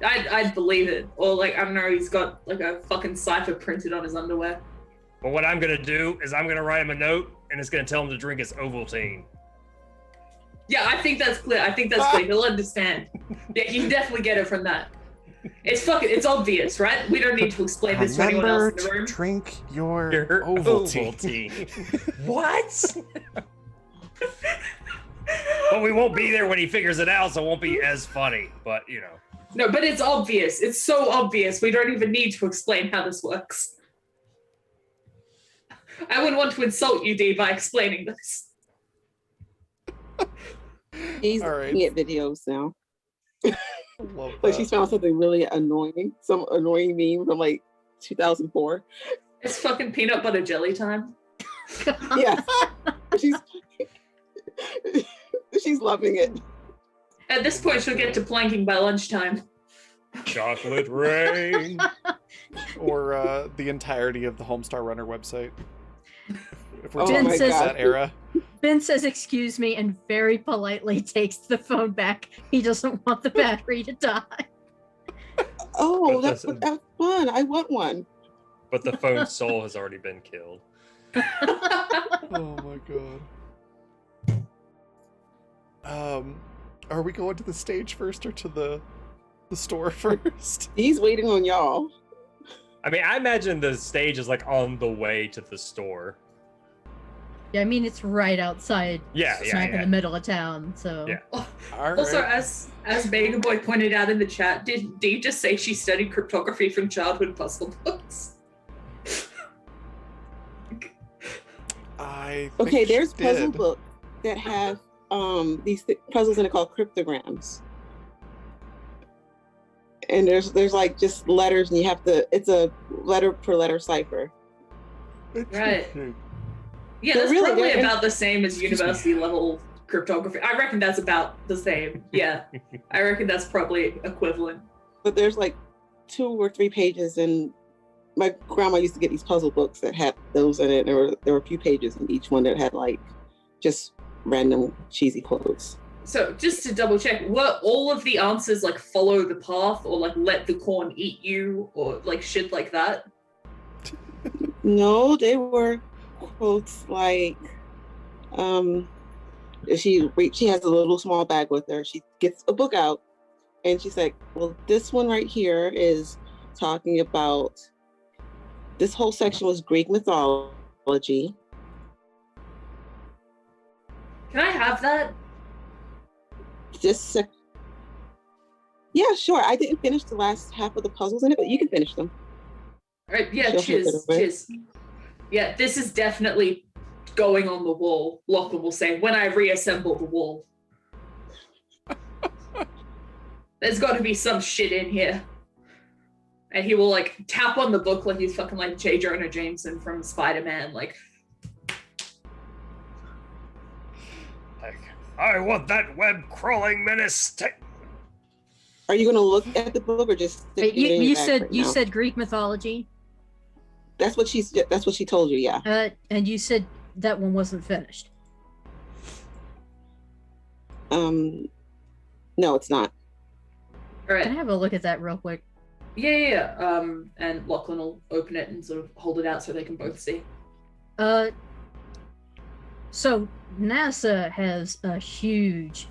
Speaker 3: I'd believe it. Or like, I don't know, he's got like a fucking cipher printed on his underwear.
Speaker 2: But what I'm gonna do is I'm gonna write him a note and it's gonna tell him to drink his Ovaltine.
Speaker 3: Yeah, I think that's clear. I think that's clear. He'll understand. Yeah, he can definitely get it from that. It's obvious, right? We don't need to explain this to anyone else
Speaker 1: Remember
Speaker 3: in the room.
Speaker 1: to drink your
Speaker 2: Your
Speaker 1: Ovaltine.
Speaker 2: Ovaltine. What? But we won't be there when he figures it out, so it won't be as funny. But you know.
Speaker 3: No, but it's obvious. It's so obvious. We don't even need to explain how this works. I wouldn't want to insult you, Dee, by explaining this.
Speaker 5: He's
Speaker 1: All right.
Speaker 5: looking at videos now.
Speaker 1: Love
Speaker 5: Like
Speaker 1: that.
Speaker 5: she's found something really annoying, some annoying meme from like 2004.
Speaker 3: It's fucking peanut butter jelly time.
Speaker 5: Yeah, she's she's loving it.
Speaker 3: At this point, she'll get to planking by lunchtime.
Speaker 2: Chocolate rain.
Speaker 1: Or the entirety of the Homestar Runner website. If we're
Speaker 5: Oh
Speaker 1: talking
Speaker 4: my
Speaker 1: about
Speaker 4: God.
Speaker 1: that era.
Speaker 4: Ben says, "Excuse me," and very politely takes the phone back. He doesn't want the battery to die.
Speaker 5: Oh,
Speaker 2: But
Speaker 5: that's fun. I want one.
Speaker 2: but the phone's soul has already been killed.
Speaker 1: Oh my god. Are we going to the stage first or to the store first?
Speaker 5: He's waiting on y'all.
Speaker 2: I mean, I imagine the stage is like on the way to the store.
Speaker 4: Yeah, I mean it's right outside,
Speaker 2: Yeah,
Speaker 4: smack in the middle of town. So
Speaker 2: Yeah.
Speaker 1: All
Speaker 3: Also,
Speaker 1: right.
Speaker 3: as Mega Boy pointed out in the chat, did you just say she studied cryptography from childhood puzzle books?
Speaker 1: I think
Speaker 5: Okay,
Speaker 1: she
Speaker 5: there's puzzle
Speaker 1: did.
Speaker 5: books that have these puzzles in it called cryptograms. And there's like just letters, and you have to. It's a letter per letter cipher.
Speaker 3: Right. Yeah,
Speaker 5: They're
Speaker 3: that's
Speaker 5: really-
Speaker 3: probably
Speaker 5: they're-
Speaker 3: about the same as
Speaker 1: Excuse me.
Speaker 3: university level cryptography. I reckon that's about the same. Yeah, I reckon that's probably equivalent.
Speaker 5: But there's like 2 or 3 pages, and my grandma used to get these puzzle books that had those in it. There were a few pages in each one that had like just random cheesy quotes.
Speaker 3: So just to double check, were all of the answers like follow the path or like let the corn eat you or like shit like that?
Speaker 5: No, they were quotes like, she has a little small bag with her. She gets a book out, and she's like, "Well, this one right here is talking about. This whole section was Greek mythology."
Speaker 3: Can I have that?
Speaker 5: Yeah, sure. I didn't finish the last half of the puzzles in it, but you can finish them.
Speaker 3: All right, yeah,
Speaker 5: She'll flip
Speaker 3: cheers,
Speaker 5: it away.
Speaker 3: cheers. Yeah, this is definitely going on the wall. Lachlan will say, when I reassemble the wall. There's got to be some shit in here. And he will like tap on the book like he's fucking like J. Jonah Jameson from Spider-Man, like,
Speaker 2: I want that web crawling menace.
Speaker 5: Are you going to look at the book or just stick
Speaker 4: Wait,
Speaker 5: it in
Speaker 4: you
Speaker 5: your bag
Speaker 4: said
Speaker 5: right
Speaker 4: you
Speaker 5: now?
Speaker 4: said Greek mythology,
Speaker 5: That's what she told you. Yeah.
Speaker 4: and you said that one wasn't finished.
Speaker 5: No, it's not.
Speaker 3: all right.
Speaker 4: Can I have a look at that real quick?
Speaker 3: Yeah. And Lachlan will open it and sort of hold it out so they can both see.
Speaker 4: So NASA has a huge,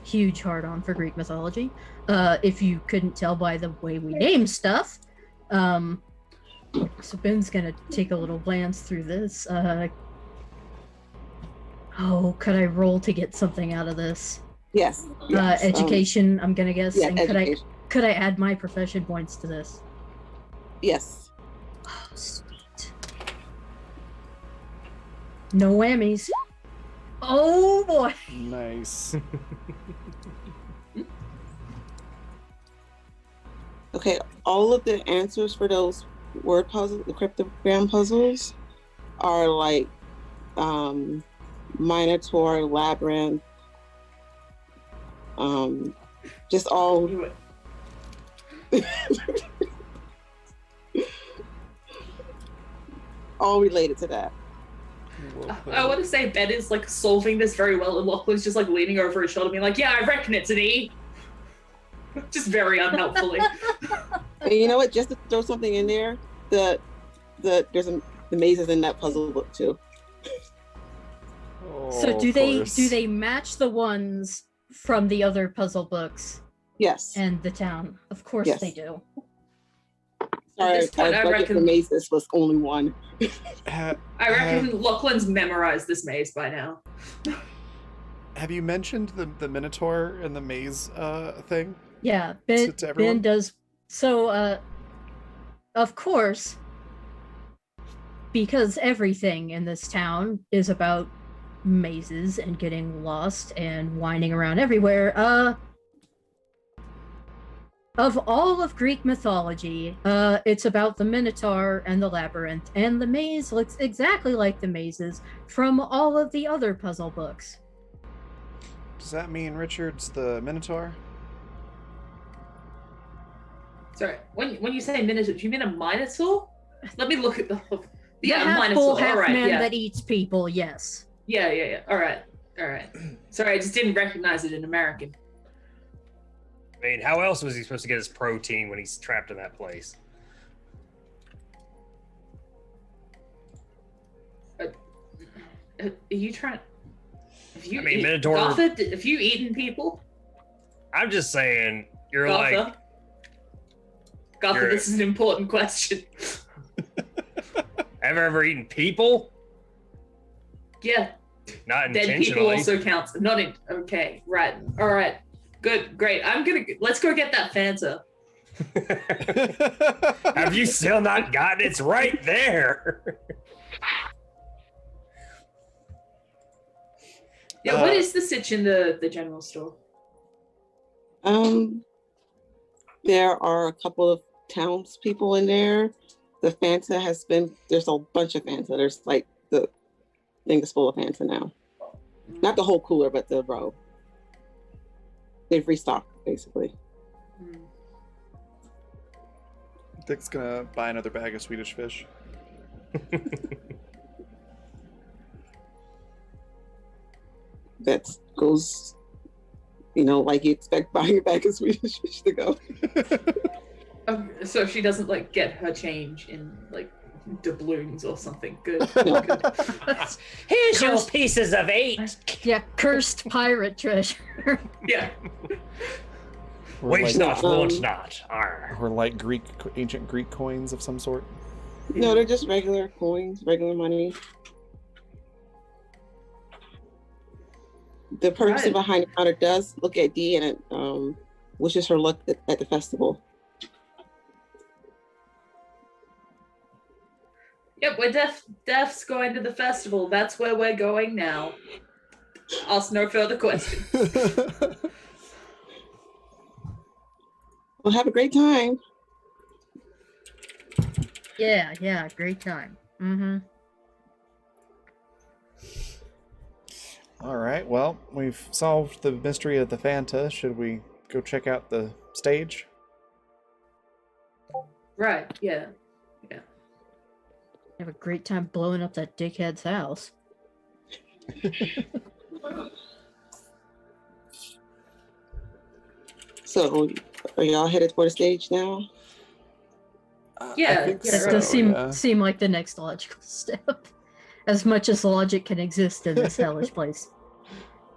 Speaker 4: huge hard-on for Greek mythology. If you couldn't tell by the way we name stuff. So Ben's gonna take a little glance through this. Could I roll to get something out of this?
Speaker 5: Yes.
Speaker 4: Education, I'm gonna guess.
Speaker 5: Yeah,
Speaker 4: And
Speaker 5: education.
Speaker 4: could I add my profession points to this?
Speaker 5: Yes.
Speaker 4: Oh, sweet. No whammies. Oh boy.
Speaker 1: Nice.
Speaker 5: Okay. All of the answers for those word puzzles, the cryptogram puzzles, are like Minotaur, Labyrinth, just all. All related to that.
Speaker 3: I want to say Ben is like solving this very well, and Lachlan's just like leaning over his shoulder, being like, "Yeah, I reckon it's an E." Just very unhelpfully.
Speaker 5: And you know what? Just to throw something in there, the mazes in that puzzle book too.
Speaker 4: So
Speaker 1: Oh,
Speaker 4: do
Speaker 1: of
Speaker 4: they
Speaker 1: course.
Speaker 4: match the ones from the other puzzle books
Speaker 5: Yes.
Speaker 4: and the town? Of course
Speaker 5: Yes.
Speaker 4: they do.
Speaker 5: Sorry,
Speaker 3: this point,
Speaker 5: our
Speaker 3: I
Speaker 5: budget for
Speaker 3: reckon-
Speaker 5: mazes was only one.
Speaker 1: Ha-
Speaker 3: I reckon Lachlan's memorized this maze by now.
Speaker 1: have you mentioned the Minotaur and the maze thing?
Speaker 4: Yeah,
Speaker 1: To everyone?
Speaker 4: Ben does. So, of course, because everything in this town is about mazes and getting lost and winding around everywhere, of all of Greek mythology, it's about the Minotaur and the Labyrinth, and the maze looks exactly like the mazes from all of the other puzzle books.
Speaker 1: Does that mean Richard's the Minotaur?
Speaker 3: Sorry, when you say Minotaur, do you mean a Minotaur? Let me look at the. Yeah,
Speaker 4: the
Speaker 3: a
Speaker 4: half bull,
Speaker 3: Minotaur.
Speaker 4: half
Speaker 3: All right,
Speaker 4: man
Speaker 3: yeah.
Speaker 4: that eats people. Yes.
Speaker 3: Yeah. All right. Sorry, I just didn't recognize it in American.
Speaker 2: I mean, how else was he supposed to get his protein when he's trapped in that place?
Speaker 3: Are you trying?
Speaker 2: I mean, Minotaur.
Speaker 3: Gotha, have you eaten people?
Speaker 2: I'm just saying, you're
Speaker 3: Gotha. Gotha,
Speaker 2: you're-
Speaker 3: this is an important question.
Speaker 2: have you ever eaten people?
Speaker 3: Yeah,
Speaker 2: Not
Speaker 3: dead
Speaker 2: intentionally.
Speaker 3: people also counts. Not in. Okay, right. All right. Good. Great. Let's go get that Fanta.
Speaker 2: Have you still not gotten it? It's right there.
Speaker 3: Yeah. What is the sitch in the general store?
Speaker 5: There are a couple of townspeople in there. The Fanta there's a bunch of Fanta. There's like the thing is full of Fanta now. Not the whole cooler, but the row. They've restocked, basically.
Speaker 3: Hmm.
Speaker 1: Dick's gonna buy another bag of Swedish fish.
Speaker 5: That goes, like you expect buying a bag of Swedish fish to go.
Speaker 3: So she doesn't like get her change in like doubloons or something. Good.
Speaker 5: No.
Speaker 3: Good.
Speaker 6: Here's your pieces of 8.
Speaker 4: Yeah, cursed pirate treasure.
Speaker 3: Yeah.
Speaker 2: Wage not, won't not. Arr.
Speaker 1: Or like ancient Greek coins of some sort.
Speaker 5: No, they're just regular coins, regular money. The person
Speaker 3: Right.
Speaker 5: behind the counter does look at Dee and it wishes her luck at the festival.
Speaker 3: Yep, we're Def's going to the festival. That's where we're going now. Ask no further questions.
Speaker 5: Well, have a great time.
Speaker 4: Yeah, great time. Mm-hmm.
Speaker 1: All right. Well, we've solved the mystery of the Fanta. Should we go check out the stage?
Speaker 3: Right, yeah.
Speaker 4: Have a great time blowing up that dickhead's house.
Speaker 5: So, are y'all headed for the stage now?
Speaker 3: Yeah,
Speaker 1: I think
Speaker 3: yeah,
Speaker 4: That
Speaker 1: so,
Speaker 4: does seem
Speaker 1: yeah.
Speaker 4: seem like the next logical step. As much as logic can exist in this hellish place.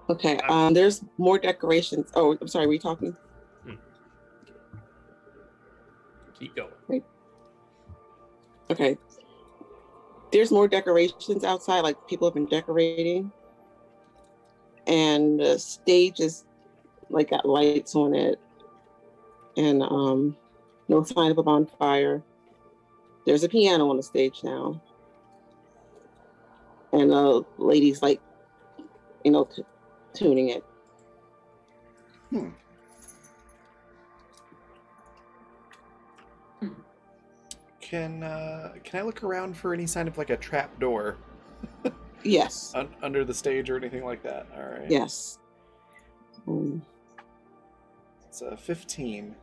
Speaker 5: Okay. There's more decorations. Oh, I'm sorry. Were you talking?
Speaker 2: Keep going.
Speaker 5: Okay. There's more decorations outside. Like people have been decorating, and the stage is like got lights on it, and no sign of a bonfire. There's a piano on the stage now, and the lady's like, tuning it.
Speaker 1: Can I look around for any sign of like a trap door
Speaker 5: Yes.
Speaker 1: under the stage or anything like that? All right.
Speaker 5: Yes.
Speaker 1: It's a 15.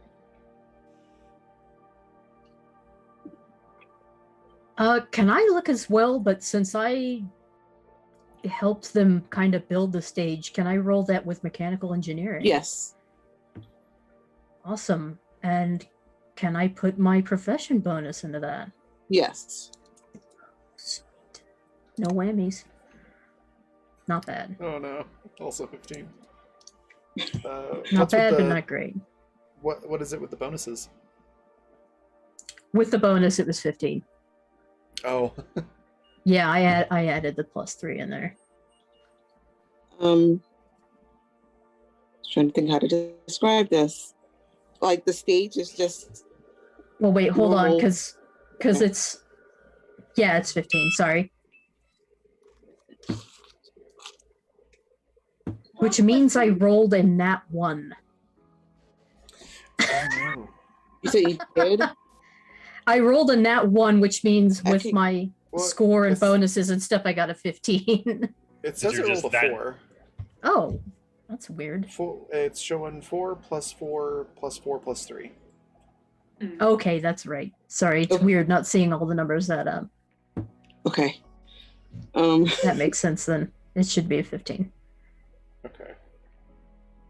Speaker 4: Can I look as well? But since I helped them kind of build the stage, can I roll that with mechanical engineering?
Speaker 5: Yes.
Speaker 4: Awesome. And can I put my profession bonus into that?
Speaker 5: Yes.
Speaker 4: Sweet. No whammies. Not bad.
Speaker 1: Oh no. Also 15.
Speaker 4: Not
Speaker 1: what's with
Speaker 4: bad, but
Speaker 1: the-
Speaker 4: not great.
Speaker 1: What is it with the bonuses?
Speaker 4: With the bonus, it was 15.
Speaker 1: Oh.
Speaker 4: Yeah, I added the +3 in there.
Speaker 5: Trying to think how to describe this. Like the stage is just
Speaker 4: Well, wait, hold on,
Speaker 5: normal-
Speaker 4: because it's 15. Sorry. Which means I rolled a nat 1.
Speaker 1: Oh no.
Speaker 5: You say you did?
Speaker 4: I rolled a nat 1, which means with
Speaker 5: Actually,
Speaker 4: my
Speaker 1: Well,
Speaker 4: score and
Speaker 1: it's-
Speaker 4: bonuses and stuff, I got a 15.
Speaker 1: It says
Speaker 2: you're
Speaker 1: it rolled
Speaker 2: just
Speaker 1: a
Speaker 2: that-
Speaker 1: 4.
Speaker 4: Oh, that's weird.
Speaker 1: It's showing 4 plus 4 plus 4 plus 3.
Speaker 4: Okay, that's right. Sorry, it's
Speaker 5: Okay.
Speaker 4: weird not seeing all the numbers that up.
Speaker 5: Okay.
Speaker 4: That makes sense then. It should be a 15.
Speaker 1: Okay.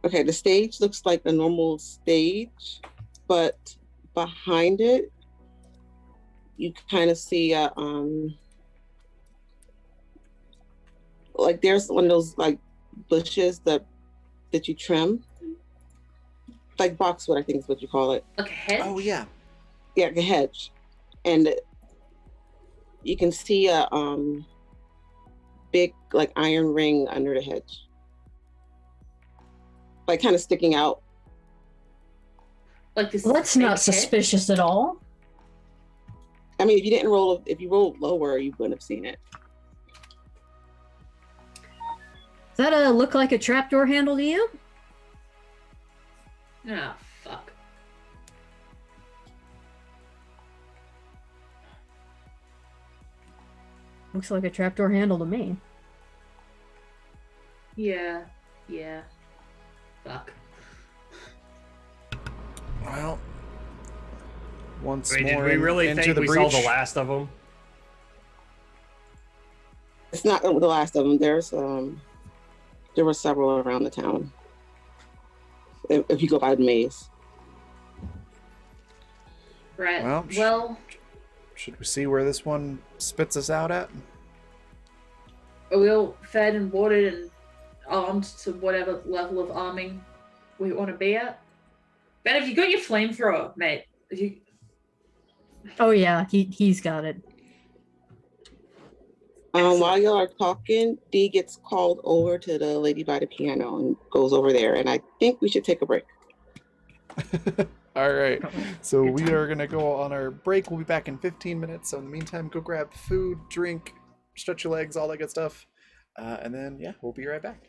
Speaker 5: Okay, the stage looks like a normal stage, but behind it, you kind of see like there's one of those like bushes that you trim, like boxwood, I think is what you call it.
Speaker 3: Like a hedge?
Speaker 1: Oh yeah.
Speaker 5: Yeah, like a hedge, and you can see a big like iron ring under the hedge, like kind of sticking out.
Speaker 3: Like this.
Speaker 4: Well, that's
Speaker 3: fake
Speaker 4: not
Speaker 3: hedge?
Speaker 4: suspicious at all.
Speaker 5: I mean, if you rolled lower, you wouldn't have seen it.
Speaker 4: Does that look like a trapdoor handle to you?
Speaker 3: Ah, fuck.
Speaker 4: Looks like a trapdoor handle to me.
Speaker 3: Yeah. Fuck.
Speaker 1: Well, once
Speaker 2: I mean,
Speaker 1: more
Speaker 2: did we really
Speaker 1: into
Speaker 2: think
Speaker 1: the
Speaker 2: we
Speaker 1: breach.
Speaker 2: saw the last of them?
Speaker 5: It's not the last of them. There were several around the town. If you go by the maze.
Speaker 3: Right.
Speaker 1: Well,
Speaker 3: Well,
Speaker 1: should we see where this one spits us out at?
Speaker 3: are we all fed and watered and armed to whatever level of arming we want to be at? Ben, have you got your flamethrower, mate? Have you...
Speaker 4: Oh yeah, he's got it.
Speaker 5: While y'all are talking, Dee gets called over to the lady by the piano and goes over there. And I think we should take a break.
Speaker 1: All right. So
Speaker 4: Good
Speaker 1: we
Speaker 4: time.
Speaker 1: are going to go on our break. We'll be back in 15 minutes. So in the meantime, go grab food, drink, stretch your legs, all that good stuff. And then, yeah, we'll be right back.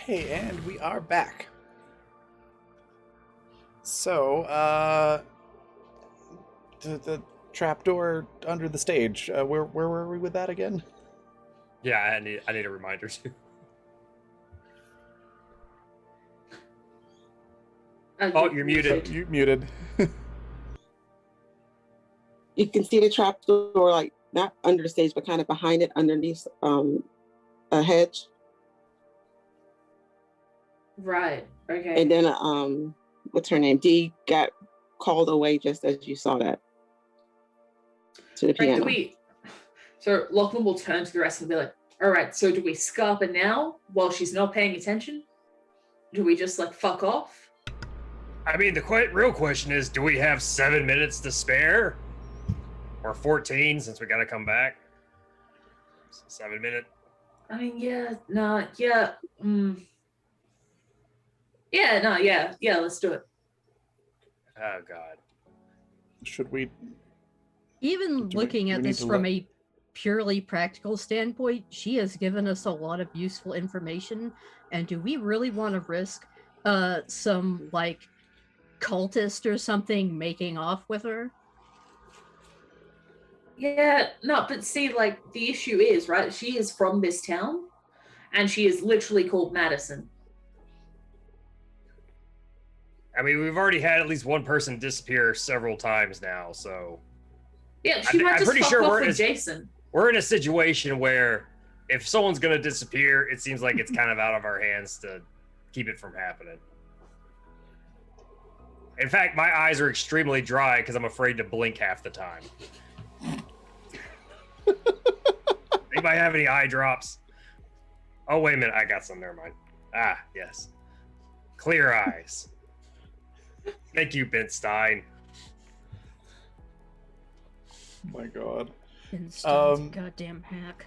Speaker 1: Okay, and we are back. So, the trapdoor under the stage. Where were we with that again?
Speaker 2: Yeah, I need a reminder too. Oh, you're muted.
Speaker 1: You muted.
Speaker 5: You can see the trap door, like not under the stage, but kind of behind it, underneath a hedge.
Speaker 3: Right. Okay.
Speaker 5: And then what's her name? Dee got called away just as you saw that to the
Speaker 3: Right,
Speaker 5: piano.
Speaker 3: So Lachlan will turn to the rest and be like, all right, so do we scarp her now while she's not paying attention? Do we just like fuck off?
Speaker 2: I mean, the real question is, do we have 7 minutes to spare? Or 14, since we gotta come back? 7 minute.
Speaker 3: I mean, yeah, let's do it.
Speaker 2: Oh, God.
Speaker 1: Should we?
Speaker 4: Even
Speaker 1: Do
Speaker 4: looking
Speaker 1: we
Speaker 4: at
Speaker 1: need
Speaker 4: this
Speaker 1: to
Speaker 4: from
Speaker 1: look-
Speaker 4: a purely practical standpoint, she has given us a lot of useful information. And do we really want to risk some like cultist or something making off with her?
Speaker 3: Yeah, no, but see, like, the issue is, right, she is from this town, and she is literally called Madison.
Speaker 2: I mean, we've already had at least one person disappear several times now, so
Speaker 3: Yeah, she might
Speaker 2: I'm
Speaker 3: just
Speaker 2: pretty
Speaker 3: fuck
Speaker 2: sure
Speaker 3: off
Speaker 2: we're
Speaker 3: with Jason.
Speaker 2: we're in a situation where if someone's gonna disappear, it seems like it's kind of out of our hands to keep it from happening. In fact, my eyes are extremely dry because I'm afraid to blink half the time. Anybody have any eye drops? Oh, wait a minute. I got some. Never mind. Ah, yes. Clear eyes. Thank you, Ben Stein.
Speaker 1: Oh my God.
Speaker 4: Instead, goddamn hack.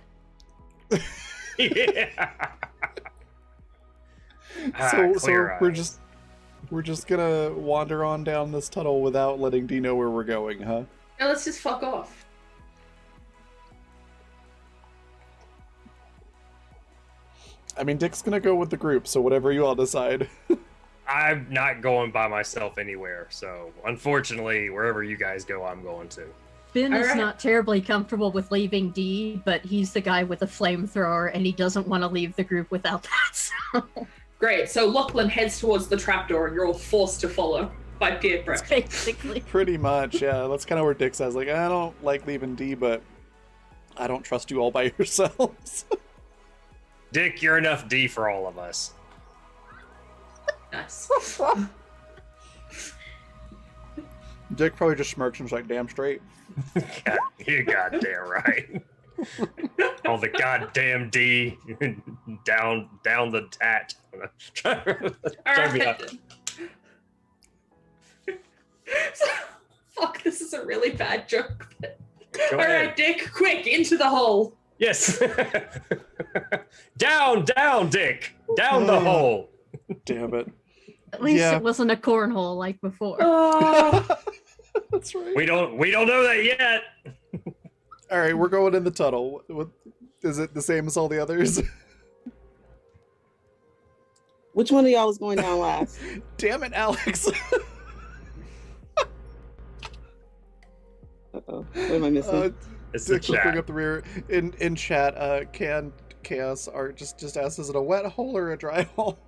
Speaker 2: Yeah.
Speaker 1: So
Speaker 2: clear
Speaker 1: we're just gonna wander on down this tunnel without letting Dee know where we're going, huh?
Speaker 3: No, let's just fuck off.
Speaker 1: I mean, Dick's gonna go with the group, so whatever you all decide.
Speaker 2: I'm not going by myself anywhere, so unfortunately, wherever you guys go, I'm going to.
Speaker 4: Ben is
Speaker 3: Alright.
Speaker 4: not terribly comfortable with leaving D, but he's the guy with a flamethrower, and he doesn't want to leave the group without that. So
Speaker 3: Great, so Lachlan heads towards the trapdoor, and you're all forced to follow by peer pressure.
Speaker 4: basically,
Speaker 1: Pretty much, yeah. That's kind of where Dick says, like, I don't like leaving D, but I don't trust you all by yourselves.
Speaker 2: Dick, you're enough D for all of us.
Speaker 3: Nice.
Speaker 1: Dick probably just smirks and is like, damn straight.
Speaker 2: God, you goddamn right. All the goddamn D down the tat. Trying to be up.
Speaker 3: Fuck, this is a really bad joke.
Speaker 2: Go
Speaker 3: All
Speaker 2: ahead.
Speaker 3: right, Dick, quick, into the hole.
Speaker 2: Yes. down, Dick. Down the hole.
Speaker 1: Damn it.
Speaker 4: at least
Speaker 1: Yeah.
Speaker 4: it wasn't a cornhole like before.
Speaker 3: Oh,
Speaker 1: That's right.
Speaker 2: We don't know that yet.
Speaker 1: All right, we're going in the tunnel. What, is it the same as all the others?
Speaker 5: Which one of y'all is going down last?
Speaker 1: Damn it, Alex.
Speaker 5: Uh-oh. What am I missing?
Speaker 2: It's the
Speaker 1: Dick will bring
Speaker 2: chat.
Speaker 1: up the rear in chat. Can Chaos Art just asked, is it a wet hole or a dry hole?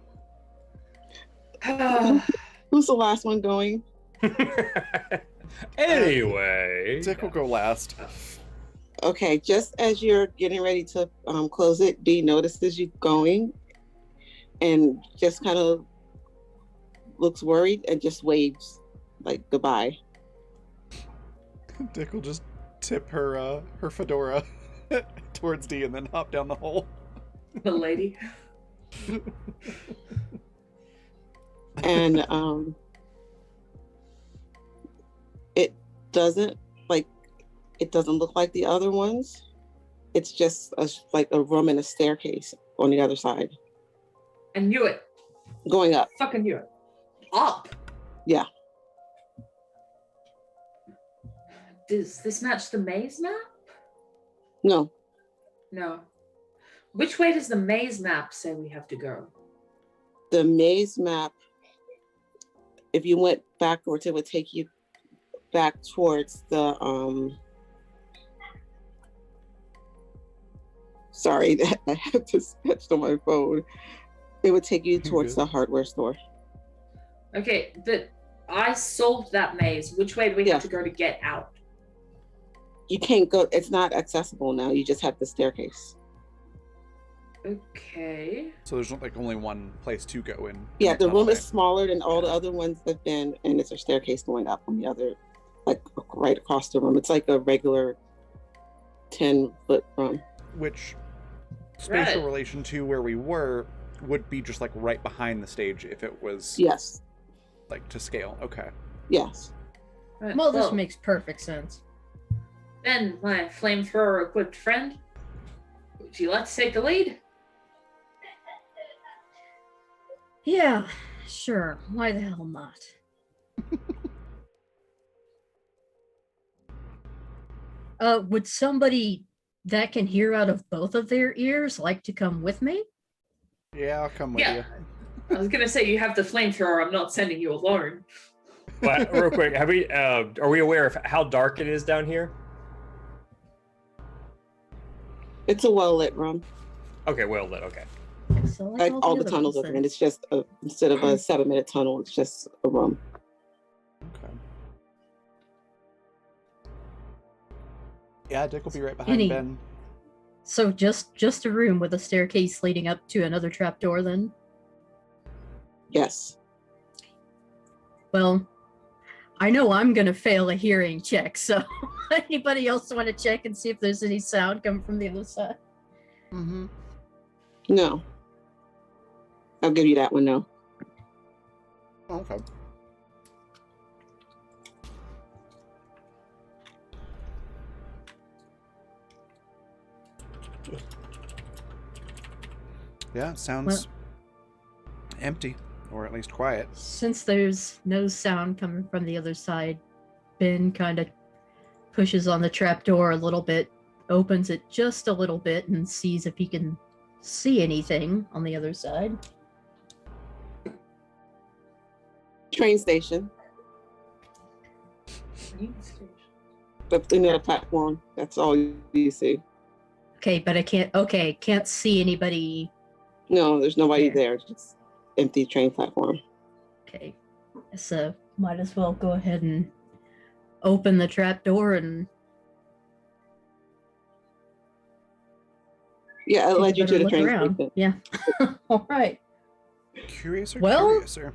Speaker 5: Who's the last one going?
Speaker 2: Anyway.
Speaker 1: Dick will go last.
Speaker 5: Okay, just as you're getting ready to close it, Dee notices you going and just kind of looks worried and just waves like goodbye.
Speaker 1: Dick will just tip her her fedora towards D and then hop down the hole.
Speaker 3: the lady.
Speaker 5: And it doesn't look like the other ones. It's just like a room and a staircase on the other side
Speaker 3: I knew it.
Speaker 5: going up.
Speaker 3: Fucking knew it. Up.
Speaker 5: Yeah.
Speaker 3: Does this match the maze map?
Speaker 5: No,
Speaker 3: No. Which way does the maze map say we have to go?
Speaker 5: The maze map, if you went backwards, it would take you back towards the sorry, I have this sketched on my phone. It would take you towards the hardware store.
Speaker 3: Okay, I solved that maze. Which way do we have to go to get out?
Speaker 5: You can't go, it's not accessible now. You just have the staircase.
Speaker 3: Okay.
Speaker 1: So there's like only one place to go in.
Speaker 5: Yeah, the room is smaller than all the other ones have been, and it's a staircase going up on the other, like right across the room. It's like a regular 10-foot room.
Speaker 1: Which spatial relation to where we were would be just like right behind the stage if it was
Speaker 5: Yes.
Speaker 1: like to scale. Okay.
Speaker 5: Yes.
Speaker 3: Right,
Speaker 4: Well, this makes perfect sense.
Speaker 3: Then, my flamethrower equipped friend, would you like to take the lead?
Speaker 4: Yeah, sure. Why the hell not? Would somebody that can hear out of both of their ears like to come with me?
Speaker 1: Yeah, I'll come with you.
Speaker 3: I was gonna say you have the flamethrower. I'm not sending you alone.
Speaker 2: But real quick, are we aware of how dark it is down here?
Speaker 5: It's a well-lit room.
Speaker 2: Okay, well lit. Okay.
Speaker 4: So
Speaker 5: Like all the tunnels are in. It's just instead of a 7-minute tunnel, it's just a room.
Speaker 1: Okay. Yeah, Dick will be right behind Ben.
Speaker 4: So just a room with a staircase leading up to another trapdoor then?
Speaker 5: Yes.
Speaker 4: Well, I know I'm gonna fail a hearing check, so anybody else want to check and see if there's any sound coming from the other side?
Speaker 1: Mm-hmm.
Speaker 5: No. I'll give you that one, no.
Speaker 1: Okay. Yeah, sounds empty, or at least quiet.
Speaker 4: Since there's no sound coming from the other side, Ben kind of pushes on the trapdoor a little bit, opens it just a little bit, and sees if he can see anything on the other side.
Speaker 5: Train station.
Speaker 3: Train station.
Speaker 5: But in the platform, that's all you see.
Speaker 4: Okay, but I can't see anybody.
Speaker 5: No, there's nobody there. Just empty train platform.
Speaker 4: Okay, so might as well go ahead and open the trapdoor and.
Speaker 5: Yeah, it led you to the train station.
Speaker 4: Yeah. All right.
Speaker 1: Curiouser,
Speaker 4: Well,
Speaker 1: curiouser.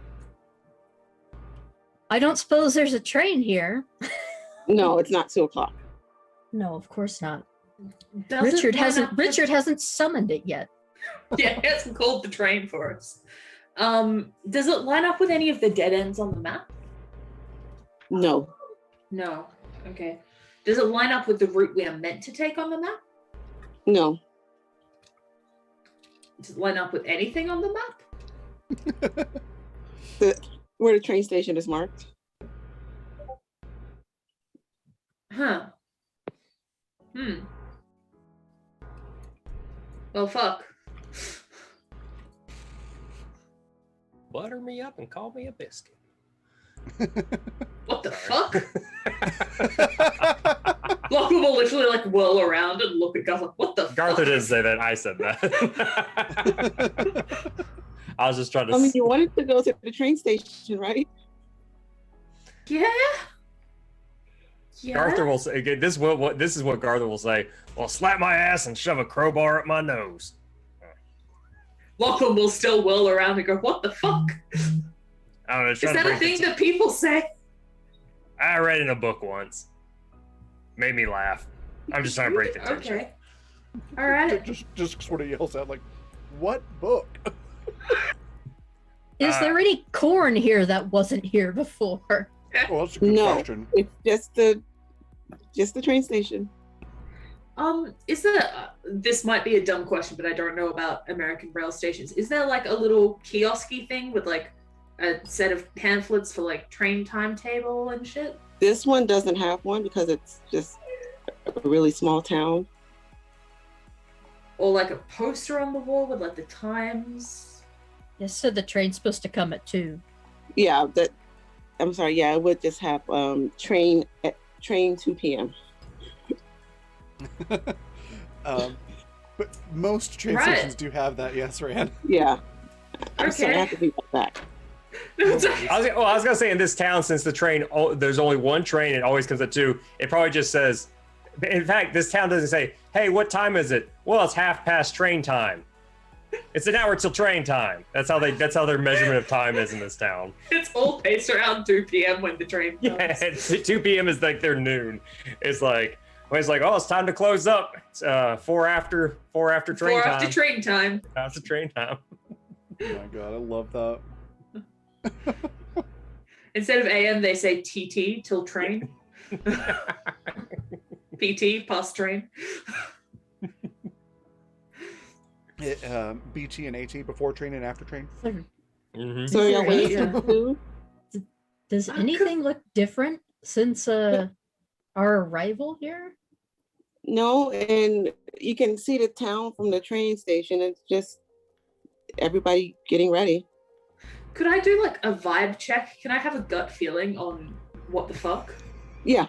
Speaker 4: I don't suppose there's a train here.
Speaker 5: No, it's not 2:00.
Speaker 4: No, of course not.
Speaker 3: Does it
Speaker 4: Richard hasn't summoned it yet.
Speaker 3: Yeah, he hasn't called the train for us. Does it line up with any of the dead ends on the map?
Speaker 5: No.
Speaker 3: No. Okay. Does it line up with the route we are meant to take on the map?
Speaker 5: No.
Speaker 3: Does it line up with anything on the map?
Speaker 5: Where the train station is marked.
Speaker 3: Huh. Well, fuck.
Speaker 6: Butter me up and call me a biscuit.
Speaker 3: What the fuck? Lachlan will literally like whirl around and look at Garth like, what the
Speaker 2: Garther
Speaker 3: fuck?
Speaker 2: didn't say that. I said that. I was just trying to.
Speaker 5: I mean, you wanted to go to the train station, right?
Speaker 3: Yeah. Yeah.
Speaker 2: Garther will say, okay, this is what Garther will say. Well, slap my ass and shove a crowbar up my nose.
Speaker 3: Lachlan will still whirl around and go, what the fuck?
Speaker 2: I don't know.
Speaker 3: Is that a thing that people say?
Speaker 2: I read in a book once. Made me laugh. I'm just trying to break the tension.
Speaker 3: Okay. All right.
Speaker 1: Just sort of yells out like, "What book?"
Speaker 4: Is there any corn here that wasn't here before?
Speaker 1: Well, that's a good question.
Speaker 5: It's just the train station.
Speaker 3: Is there, this might be a dumb question, but I don't know about American rail stations. Is there like a little kiosky thing with like a set of pamphlets for like train timetable and shit?
Speaker 5: This one doesn't have one because it's just a really small town.
Speaker 3: Or like a poster on the wall with like the times?
Speaker 4: Yes, so the train's supposed to come at 2.
Speaker 5: Yeah, that. I'm sorry. Yeah, it would just have train 2 p.m.
Speaker 1: But most train
Speaker 3: Right.
Speaker 1: stations do have that. Yes, Rand.
Speaker 5: Yeah. I'm sorry, I have to be back.
Speaker 3: No, it's okay.
Speaker 2: I was gonna say in this town, since the train, there's only one train, it always comes at 2. It probably just says. In fact, this town doesn't say, "Hey, what time is it?" Well, it's 1/2 train time. It's an hour till train time. That's how their measurement of time is in this town.
Speaker 3: It's all based around 2 p.m. when the train comes.
Speaker 2: Yeah, 2 p.m. is like their noon. It's like when it's like, oh, it's time to close up. It's 4 after train
Speaker 3: Four
Speaker 2: time.
Speaker 3: after train time.
Speaker 2: After train time.
Speaker 1: Oh my god, I love that.
Speaker 3: Instead of AM, they say TT till train. PT past train.
Speaker 1: BT and AT before train and after train.
Speaker 2: Mm-hmm.
Speaker 5: So y'all waiting
Speaker 3: Yeah.
Speaker 5: for food?
Speaker 4: Does anything look different since our arrival here?
Speaker 5: No, and you can see the town from the train station. It's just everybody getting ready.
Speaker 3: Could I do like a vibe check? Can I have a gut feeling on what the fuck?
Speaker 5: Yeah,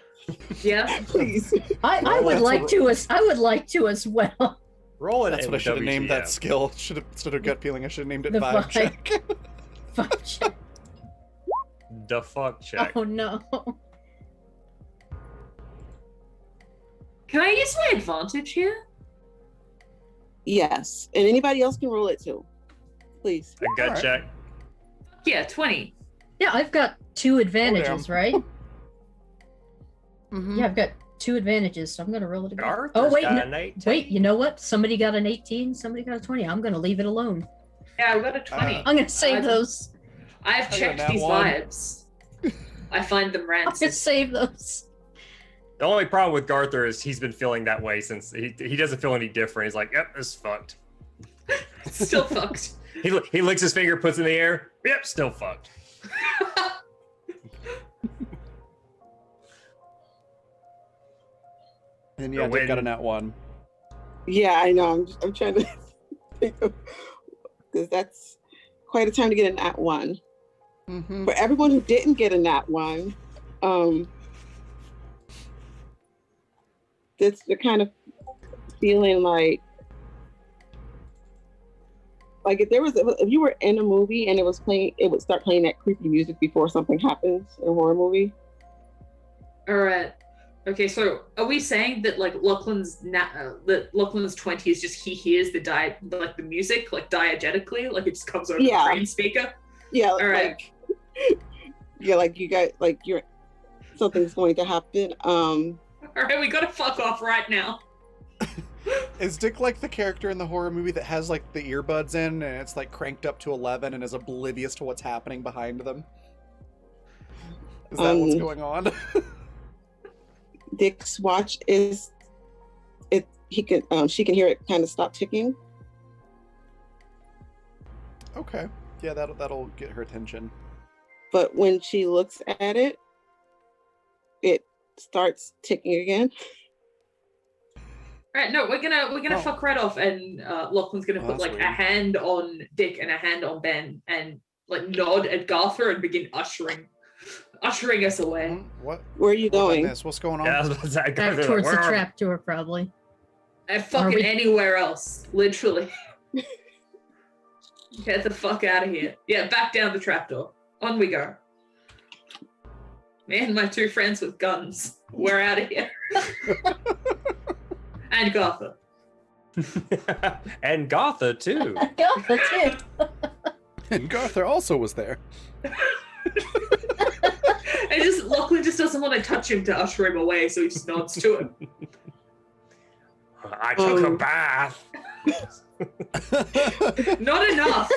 Speaker 3: Yeah.
Speaker 5: please.
Speaker 4: I
Speaker 1: Well,
Speaker 4: would
Speaker 1: that's
Speaker 4: like
Speaker 1: what-
Speaker 4: to as I would like to as well.
Speaker 2: Roll it.
Speaker 1: That's
Speaker 2: in
Speaker 1: what I should have named that
Speaker 2: WTF.
Speaker 1: skill. Should have instead of gut feeling, I should have named it
Speaker 4: The
Speaker 1: vibe
Speaker 4: vibe.
Speaker 1: check.
Speaker 4: Vibe check.
Speaker 2: The fuck check.
Speaker 4: Oh no.
Speaker 3: Can I use my advantage here?
Speaker 5: Yes, and anybody else can roll it too. Please.
Speaker 2: A gut
Speaker 1: Alright.
Speaker 2: check.
Speaker 3: Yeah, 20.
Speaker 4: Yeah, I've got 2 advantages, right?
Speaker 1: Mhm.
Speaker 4: Yeah, I've got 2 advantages, so I'm gonna roll it again.
Speaker 2: Arthur's
Speaker 4: Oh wait,
Speaker 2: got
Speaker 4: no,
Speaker 2: an 18.
Speaker 4: wait. You know what? Somebody got an 18. Somebody got a 20. I'm gonna leave it alone.
Speaker 3: Yeah, I got a 20.
Speaker 4: I'm gonna save
Speaker 3: I-
Speaker 4: those.
Speaker 3: I've
Speaker 1: I got
Speaker 3: checked
Speaker 1: that
Speaker 3: these
Speaker 1: one.
Speaker 3: vibes. I find them
Speaker 4: I'm
Speaker 3: rancid.
Speaker 4: gonna save those.
Speaker 2: The only problem with Garther is he's been feeling that way since he doesn't feel any different. He's like, yep, this is fucked.
Speaker 3: Still fucked.
Speaker 2: He licks his finger, puts it in the air. Yep, still fucked.
Speaker 1: And
Speaker 2: Go
Speaker 1: yeah, Dick got a
Speaker 2: win.
Speaker 1: nat 1.
Speaker 5: Yeah, I know. I'm trying to think of, because that's quite a time to get a nat 1.
Speaker 1: Mm-hmm.
Speaker 5: For everyone who didn't get a nat 1, it's the kind of feeling like if you were in a movie and it was playing, it would start playing that creepy music before something happens in a horror movie.
Speaker 3: All right. Okay, so are we saying that like Lachlan's 20 is just he hears the music like diegetically, like it just comes over
Speaker 5: Yeah.
Speaker 3: the train speaker?
Speaker 5: Yeah,
Speaker 3: All right.
Speaker 5: like you got like you're something's going to happen.
Speaker 3: All right, we gotta fuck off right now.
Speaker 1: Is Dick like the character in the horror movie that has like the earbuds in and it's like cranked up to 11 and is oblivious to what's happening behind them? Is that what's going on?
Speaker 5: Dick's watch is it. He can she can hear it kind of stop ticking.
Speaker 1: Okay. Yeah, that'll get her attention.
Speaker 5: But when she looks at it, it starts ticking again.
Speaker 3: All right, no, we're gonna
Speaker 1: Oh.
Speaker 3: fuck right off, and Lachlan's gonna
Speaker 1: Oh,
Speaker 3: put
Speaker 1: that's
Speaker 3: like a
Speaker 1: weird.
Speaker 3: hand on Dick and a hand on Ben, and like nod at Garther and begin ushering us away.
Speaker 1: What?
Speaker 5: Where are you
Speaker 1: What about
Speaker 5: going?
Speaker 1: this? What's going on?
Speaker 2: Yeah, I was about to say,
Speaker 4: Back
Speaker 2: Garther's like,
Speaker 4: towards the
Speaker 2: "Where are-"
Speaker 4: trap door, probably.
Speaker 3: And fucking
Speaker 4: we-
Speaker 3: anywhere else, literally. Get the fuck out of here. Yeah, back down the trapdoor. On we go. Me and my 2 friends with guns. We're out of here. And Garther.
Speaker 2: And Gotha too.
Speaker 4: God, that's it.
Speaker 1: And Garther also was there.
Speaker 3: And just Lachlan just doesn't want to touch him to usher him away, so he just nods to him.
Speaker 2: I took a bath.
Speaker 3: Not enough.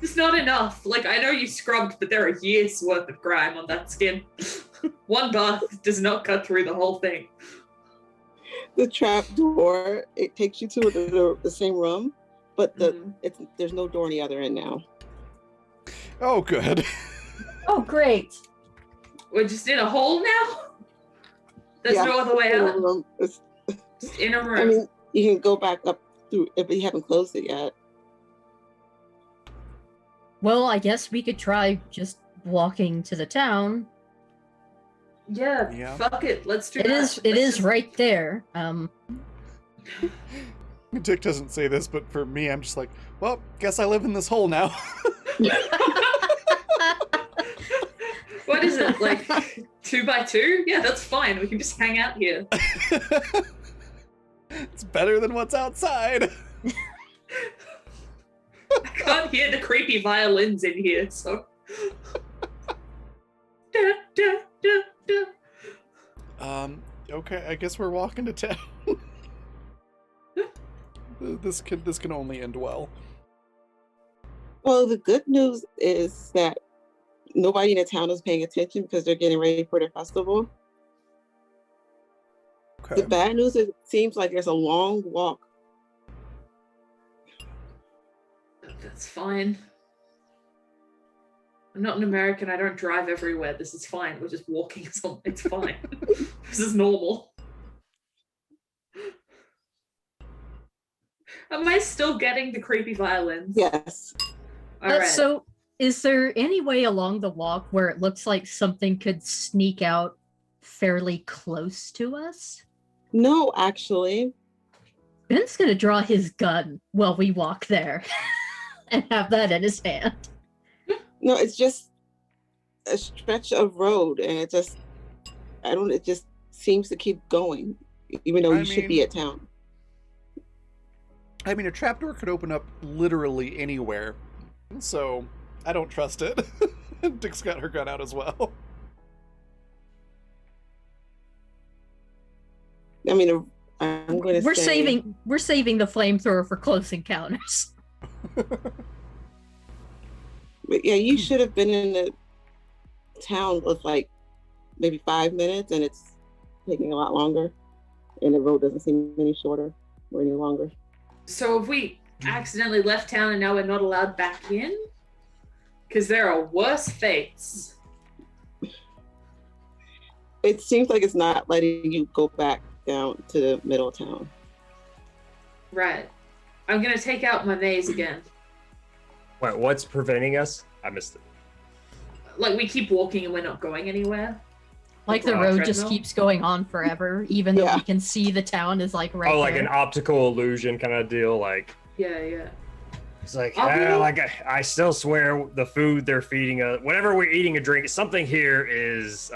Speaker 3: It's not enough. Like, I know you scrubbed, but there are years worth of grime on that skin. One bath does not cut through the whole thing.
Speaker 5: The trap door, it takes you to the same room, but
Speaker 3: Mhm.
Speaker 5: there's no door on the other end now.
Speaker 1: Oh, good.
Speaker 4: Oh, great.
Speaker 3: We're just in a hole now? There's
Speaker 5: Yeah.
Speaker 3: no other way out.
Speaker 5: Room.
Speaker 3: Just in a room.
Speaker 5: I mean, you can go back up through if you haven't closed it yet.
Speaker 4: Well, I guess we could try just walking to the town.
Speaker 3: Yeah, fuck it. Let's do
Speaker 4: It
Speaker 3: that.
Speaker 4: is. It is right there.
Speaker 1: Dick doesn't say this, but for me, I'm just like, well, guess I live in this hole now.
Speaker 3: What is it, like 2x2? Yeah, that's fine. We can just hang out here.
Speaker 1: It's better than what's outside.
Speaker 3: I can't hear the creepy violins in here, so. Da, da, da, da.
Speaker 1: Okay, I guess we're walking to town. This can only end well.
Speaker 5: Well, the good news is that nobody in the town is paying attention because they're getting ready for the festival.
Speaker 1: Okay.
Speaker 5: The bad news is it seems like there's a long walk.
Speaker 3: That's fine. I'm not an American. I don't drive everywhere. This is fine. We're just walking. It's fine. This is normal. Am I still getting the creepy violins?
Speaker 5: Yes.
Speaker 3: All right.
Speaker 4: So, is there any way along the walk where it looks like something could sneak out fairly close to us?
Speaker 5: No, actually.
Speaker 4: Ben's gonna draw his gun while we walk there and have that in his hand.
Speaker 5: No, it's just a stretch of road, and it just seems to keep going, even though you should be at town.
Speaker 1: I mean, a trapdoor could open up literally anywhere, so I don't trust it. Dick's got her gun out as well.
Speaker 5: I mean, I'm going to
Speaker 4: We're
Speaker 5: say
Speaker 4: saving the flamethrower for close encounters.
Speaker 5: But yeah, you should have been in the town with like maybe 5 minutes, and it's taking a lot longer, and the road doesn't seem any shorter or any longer.
Speaker 3: So have we accidentally left town and now we're not allowed back in? Because there are worse fates.
Speaker 5: It seems like it's not letting you go back down to the middle of town.
Speaker 3: Right. I'm going to take out my maze again.
Speaker 2: Wait, what's preventing us? I missed it.
Speaker 3: Like, we keep walking and we're not going anywhere.
Speaker 4: Like the road just keeps going on forever, even though we can see the town is like right there.
Speaker 2: Oh, like an optical illusion kind of deal, like.
Speaker 3: Yeah.
Speaker 2: It's like, I still swear the food they're feeding us, whenever we're eating a drink, something here is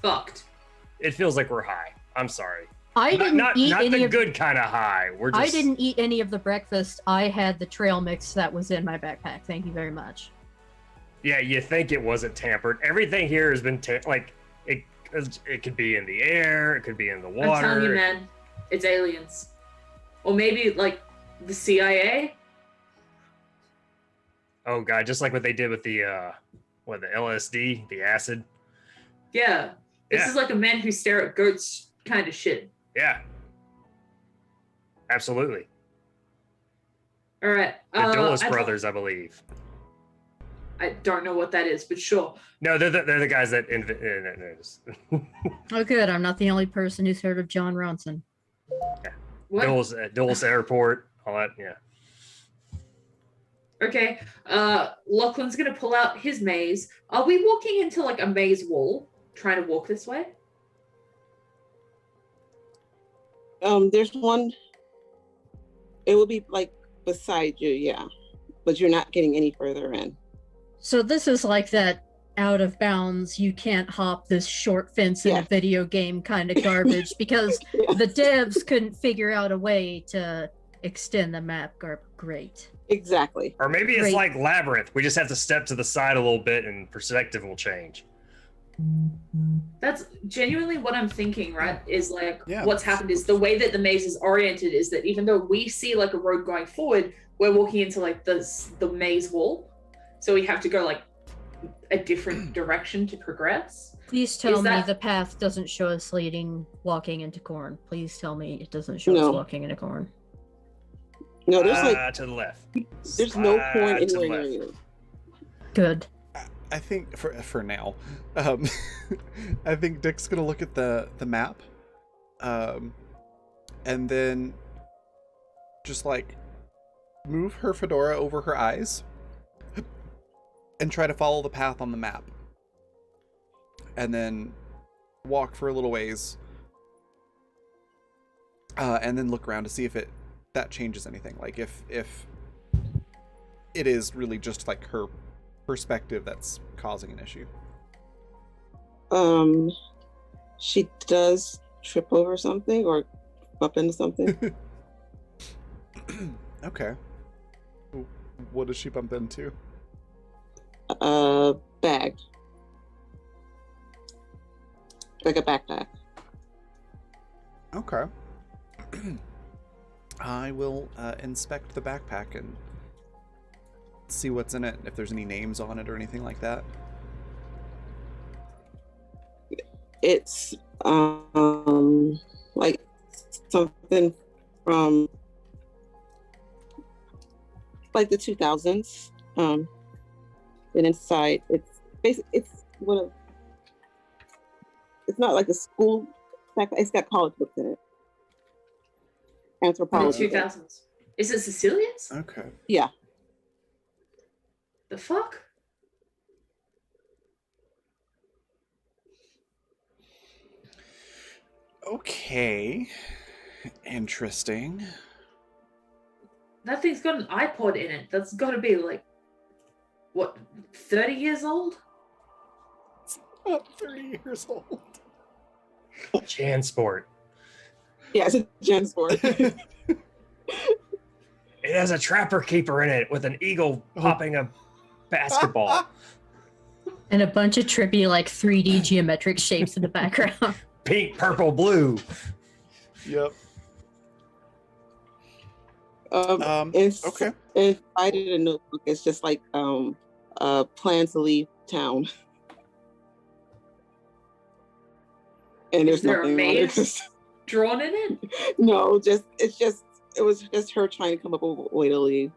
Speaker 3: fucked.
Speaker 2: It feels like we're high. I'm sorry.
Speaker 4: I didn't eat
Speaker 2: not
Speaker 4: any
Speaker 2: the
Speaker 4: of
Speaker 2: good kind of high.
Speaker 4: I didn't eat any of the breakfast. I had the trail mix that was in my backpack. Thank you very much.
Speaker 2: Yeah, you think it wasn't tampered. Everything here has been it could be in the air, it could be in the water.
Speaker 3: I'm telling you, man, it's aliens. Or maybe, like, the CIA?
Speaker 2: Oh, God, just like what they did with the LSD, the acid.
Speaker 3: Yeah. This is like a men who stare at goats kind of shit.
Speaker 2: Yeah. Absolutely.
Speaker 3: All right.
Speaker 2: The Dulles brothers, I believe.
Speaker 3: I don't know what that is, but sure.
Speaker 2: No, they're the guys that
Speaker 4: Oh, good. I'm not the only person who's heard of John Ronson.
Speaker 2: Yeah. Dulles Airport, all that. Yeah.
Speaker 3: Okay. Lachlan's gonna pull out his maze. Are we walking into like a maze wall? Trying to walk this way?
Speaker 5: There's one. It will be like beside you, yeah, but you're not getting any further in.
Speaker 4: So this is like that out of bounds, you can't hop this short fence in a video game kind of garbage because the devs couldn't figure out a way to extend the map. Great.
Speaker 5: Exactly.
Speaker 2: Or maybe it's like Labyrinth. We just have to step to the side a little bit and perspective will change.
Speaker 3: That's genuinely what I'm thinking, right? Is like what's happened is the way that the maze is oriented is that even though we see like a road going forward, we're walking into like the maze wall. So we have to go like a different direction to progress.
Speaker 4: Please tell me the path doesn't show us walking into corn. Please tell me it doesn't show us walking into corn.
Speaker 5: No, there's like
Speaker 2: to the left.
Speaker 5: There's no corn anywhere near you.
Speaker 4: Good.
Speaker 1: I think for now, I think Dick's gonna look at the map, and then just like move her fedora over her eyes, and try to follow the path on the map. And then walk for a little ways. And then look around to see if that changes anything. Like if it is really just like her perspective that's causing an issue.
Speaker 5: She does trip over something or bump into something.
Speaker 1: Okay. What does she bump into?
Speaker 5: Bag. Like a backpack.
Speaker 1: Okay. I will inspect the backpack and see what's in it, if there's any names on it or anything like that.
Speaker 5: It's like something from like the 2000s. And inside it's basically it's not like a school backpack. It's got college books in it.
Speaker 3: In the
Speaker 5: Anthropology.
Speaker 3: 2000s. Is it Sicilian's?
Speaker 1: Okay.
Speaker 5: Yeah.
Speaker 3: The fuck?
Speaker 1: Okay. Interesting.
Speaker 3: That thing's got an iPod in it. That's got to be like, what, 30 years old?
Speaker 1: Not 30 years old.
Speaker 2: Jansport.
Speaker 5: Yeah, it's a gen sport.
Speaker 2: It has a trapper keeper in it with an eagle popping a basketball.
Speaker 4: And a bunch of trippy, like 3D geometric shapes in the background.
Speaker 2: Pink, purple, blue.
Speaker 1: Yep.
Speaker 5: It's
Speaker 1: Okay.
Speaker 5: inside of the notebook. It's just like plans to leave town. And there's
Speaker 3: Is there a
Speaker 5: nothing on it.
Speaker 3: maze drawn in it?
Speaker 5: No, it was just her trying to come up with a way to leave.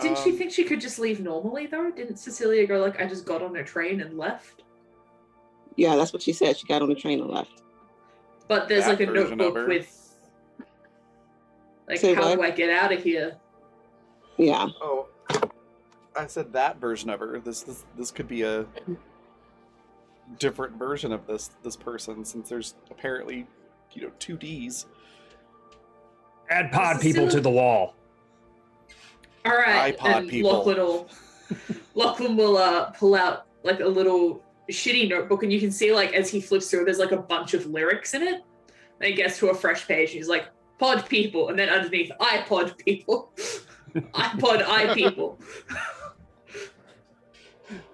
Speaker 3: Didn't she think she could just leave normally, though? Didn't Cecilia go like, I just got on a train and left?
Speaker 5: Yeah, that's what she said. She got on the train and left.
Speaker 3: But there's
Speaker 1: That
Speaker 3: like a
Speaker 1: version of
Speaker 3: notebook
Speaker 1: her.
Speaker 3: with, like,
Speaker 5: Say
Speaker 3: how
Speaker 5: what?
Speaker 3: do I get out of here?
Speaker 5: Yeah.
Speaker 1: Oh, I said that version of her. This could be a different version of this person, since there's apparently, 2 Ds.
Speaker 2: Add pod
Speaker 3: This is
Speaker 2: people
Speaker 3: still-
Speaker 2: to the wall.
Speaker 3: All right,
Speaker 1: iPod
Speaker 3: and
Speaker 1: people.
Speaker 3: Lachlan will pull out like a little shitty notebook, and you can see like as he flips through, there's like a bunch of lyrics in it. And he gets to a fresh page, and he's like, "Pod people," and then underneath, "iPod people, iPod I people."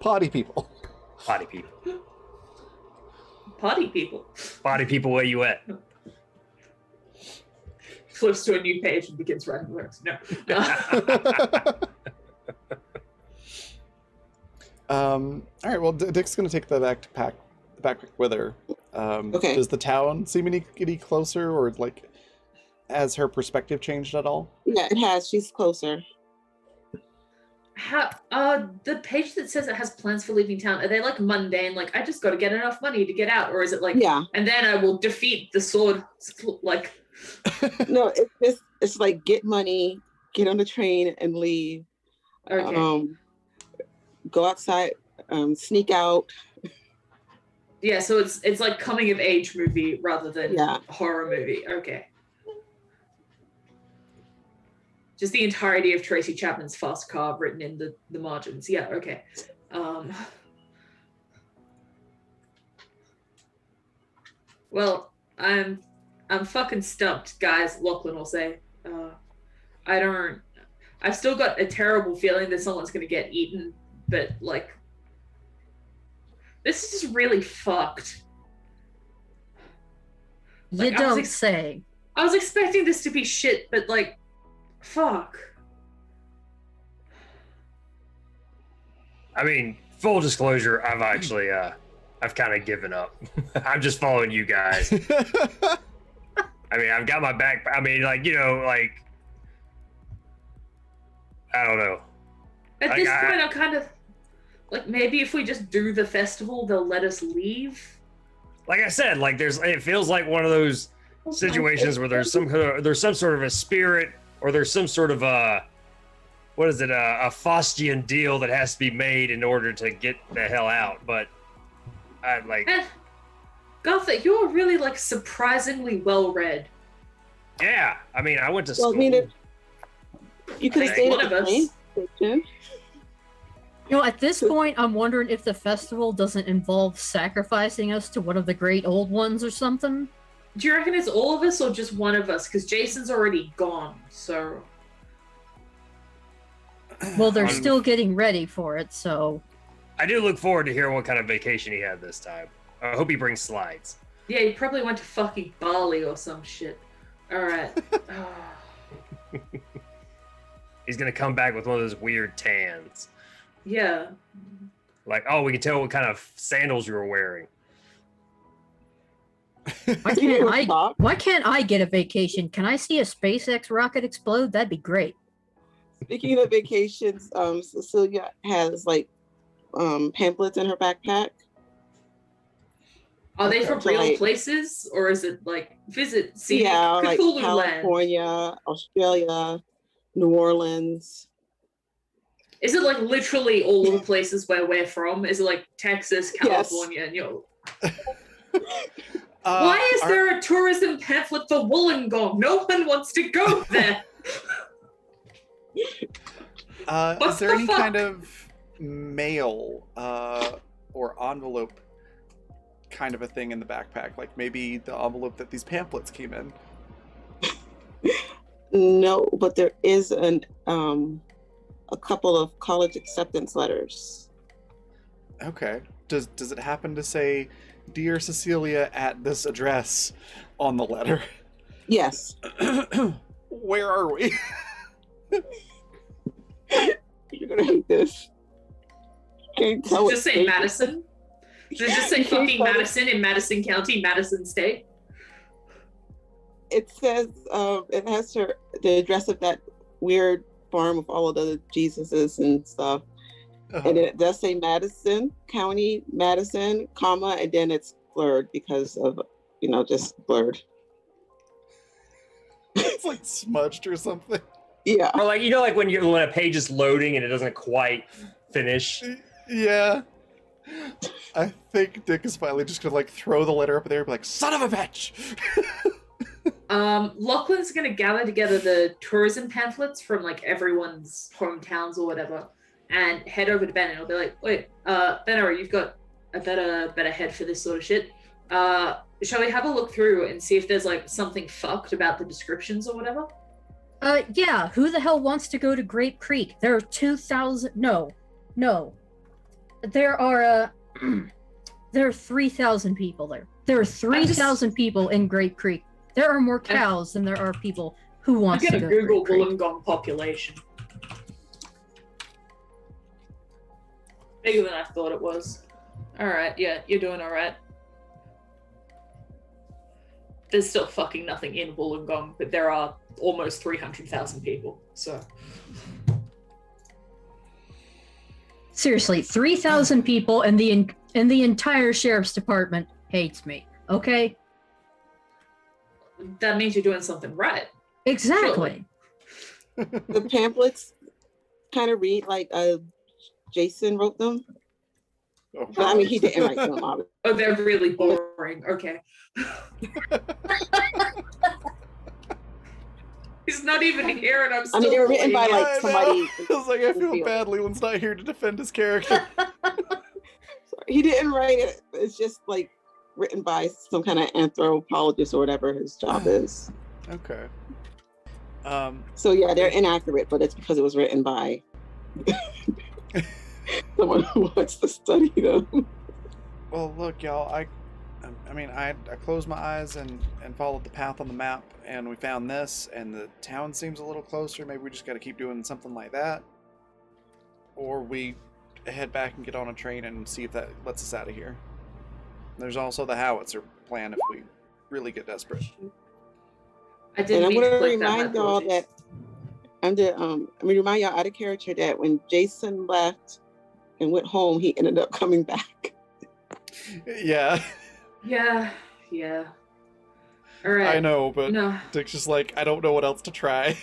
Speaker 1: Potty people.
Speaker 2: Body people.
Speaker 3: Potty people.
Speaker 2: Body people, where you at?
Speaker 3: Flips to a new page and begins writing lyrics. No.
Speaker 1: All right. Well, Dick's gonna take the backpack with her.
Speaker 5: Okay.
Speaker 1: Does the town seem any closer, or like, has her perspective changed at all?
Speaker 5: Yeah, it has. She's closer.
Speaker 3: How the page that says it has plans for leaving town, are they like mundane, like I just got to get enough money to get out, or is it like,
Speaker 5: Yeah.
Speaker 3: and then I will defeat the sword, like,
Speaker 5: No, it's like get money, get on the train and leave.
Speaker 3: okay.
Speaker 5: Go outside, sneak out.
Speaker 3: Yeah, so it's like coming of age movie rather than
Speaker 5: Yeah.
Speaker 3: horror movie. Okay. Just the entirety of Tracy Chapman's Fast Car written in the margins. Yeah, okay. Well, I'm fucking stumped, guys, Lachlan will say. I've still got a terrible feeling that someone's gonna get eaten, but like, this is just really fucked.
Speaker 4: You
Speaker 3: Like, I was
Speaker 4: don't say.
Speaker 3: I was expecting this to be shit, but like, fuck.
Speaker 2: I mean, full disclosure, I've actually, I've kind of given up. I'm just following you guys. I mean, I've got my back. I mean, like, like, I don't know.
Speaker 3: At
Speaker 2: Like,
Speaker 3: this
Speaker 2: I-
Speaker 3: point, I'm kind of like, maybe if we just do the festival, they'll let us leave.
Speaker 2: Like I said, like, it feels like one of those situations where there's some sort of a spirit, or there's some sort of what is it, a Faustian deal that has to be made in order to get the hell out. But I like,
Speaker 3: Gotha, you're really like surprisingly well read.
Speaker 2: yeah. I mean, I went to
Speaker 5: Well,
Speaker 2: school.
Speaker 5: I mean, you could
Speaker 3: Thanks,
Speaker 5: stay
Speaker 3: one
Speaker 5: at
Speaker 3: of
Speaker 5: the
Speaker 3: us.
Speaker 5: train station.
Speaker 4: You know, at this point, I'm wondering if the festival doesn't involve sacrificing us to one of the great old ones or something.
Speaker 3: Do you reckon it's all of us or just one of us? Because Jason's already gone, so.
Speaker 4: Well, they're
Speaker 2: Um,
Speaker 4: still getting ready for it, so.
Speaker 2: I do look forward to hearing what kind of vacation he had this time. I hope he brings slides.
Speaker 3: Yeah, he probably went to fucking Bali or some shit. Alright.
Speaker 2: He's gonna come back with one of those weird tans.
Speaker 3: Yeah.
Speaker 2: Like, oh, we can tell what kind of sandals you were wearing.
Speaker 4: Why can't I get a vacation? Can I see a SpaceX rocket explode? That'd be great.
Speaker 5: Speaking of vacations, Cecilia has like pamphlets in her backpack.
Speaker 3: Are they from
Speaker 5: So,
Speaker 3: real
Speaker 5: like-
Speaker 3: places? Or is it like visit scenic
Speaker 5: Yeah, like
Speaker 3: Cthulhu land?
Speaker 5: California, Australia, New Orleans.
Speaker 3: Is it like literally all the places where we're from? Is it like Texas, California, and why is there a tourism pamphlet for Wollongong? No one wants to go there.
Speaker 1: Is there
Speaker 3: the
Speaker 1: any
Speaker 3: fuck?
Speaker 1: kind of mail or envelope kind of a thing in the backpack? Like maybe the envelope that these pamphlets came in?
Speaker 5: No, but there is a couple of college acceptance letters.
Speaker 1: Okay. Does it happen to say, "Dear Cecilia," at this address on the letter?
Speaker 5: Yes.
Speaker 1: Where are we?
Speaker 5: You're gonna hate this. Can't tell
Speaker 3: Does it
Speaker 5: what
Speaker 3: just say
Speaker 5: state-
Speaker 3: Madison? Does it just say
Speaker 5: You can't
Speaker 3: fucking
Speaker 5: tell it.
Speaker 3: Madison in Madison County, Madison State?
Speaker 5: It says it has the address of that weird farm with all of the Jesuses and stuff. And it does say Madison County, Madison, comma, and then it's blurred because of, just blurred.
Speaker 1: It's like smudged or something.
Speaker 5: Yeah.
Speaker 2: Or like, like when a page is loading and it doesn't quite finish.
Speaker 1: Yeah. I think Dick is finally just gonna like throw the letter up there and be like, "Son of a bitch!"
Speaker 3: Lachlan's gonna gather together the tourism pamphlets from like everyone's hometowns or whatever, and head over to Ben, and he'll be like, "Wait, Benner, you've got a better head for this sort of shit. Shall we have a look through and see if there's like something fucked about the descriptions or whatever?"
Speaker 4: Yeah, who the hell wants to go to Grape Creek? There are 2,000. No. There are, there are 3,000 people there. There are 3,000 people in Grape Creek. There are more cows than there are people who
Speaker 3: I'm
Speaker 4: want to
Speaker 3: gonna
Speaker 4: go to
Speaker 3: Google
Speaker 4: Grape Creek.
Speaker 3: Wollongong population. Bigger than I thought it was. Alright, yeah, you're doing alright. There's still fucking nothing in Wollongong, but there are almost 300,000 people, so.
Speaker 4: Seriously, 3,000 people and the entire sheriff's department hates me. Okay?
Speaker 3: That means you're doing something right.
Speaker 4: Exactly.
Speaker 5: The pamphlets kind of read like Jason wrote them.
Speaker 1: Oh,
Speaker 5: But I mean, he didn't write them, obviously.
Speaker 3: Oh, they're really boring. Okay. He's not even here, and I'm still.
Speaker 5: I mean, they were written by
Speaker 3: believing
Speaker 5: like
Speaker 1: I know.
Speaker 5: somebody.
Speaker 1: I was like, I feel
Speaker 5: Field.
Speaker 1: bad. Leland's not here to defend his character.
Speaker 5: He didn't write it. It's just like written by some kind of anthropologist or whatever his job is.
Speaker 1: Okay.
Speaker 5: So yeah, they're inaccurate, but it's because it was written by someone who wants to study them.
Speaker 1: Well, look, y'all. I closed my eyes and followed the path on the map, and we found this, and the town seems a little closer. Maybe we just got to keep doing something like that, or we head back and get on a train and see if that lets us out of here. There's also the howitzer plan if we really get desperate.
Speaker 3: I
Speaker 5: And
Speaker 3: didn't
Speaker 5: I'm
Speaker 3: mean to
Speaker 5: gonna
Speaker 3: click that.
Speaker 5: remind y'all that remind y'all out of character that when Jason left and went home, he ended up coming back.
Speaker 1: Yeah,
Speaker 3: Yeah. All right.
Speaker 1: I know, but
Speaker 3: No.
Speaker 1: Dick's just like, I don't know what else to try,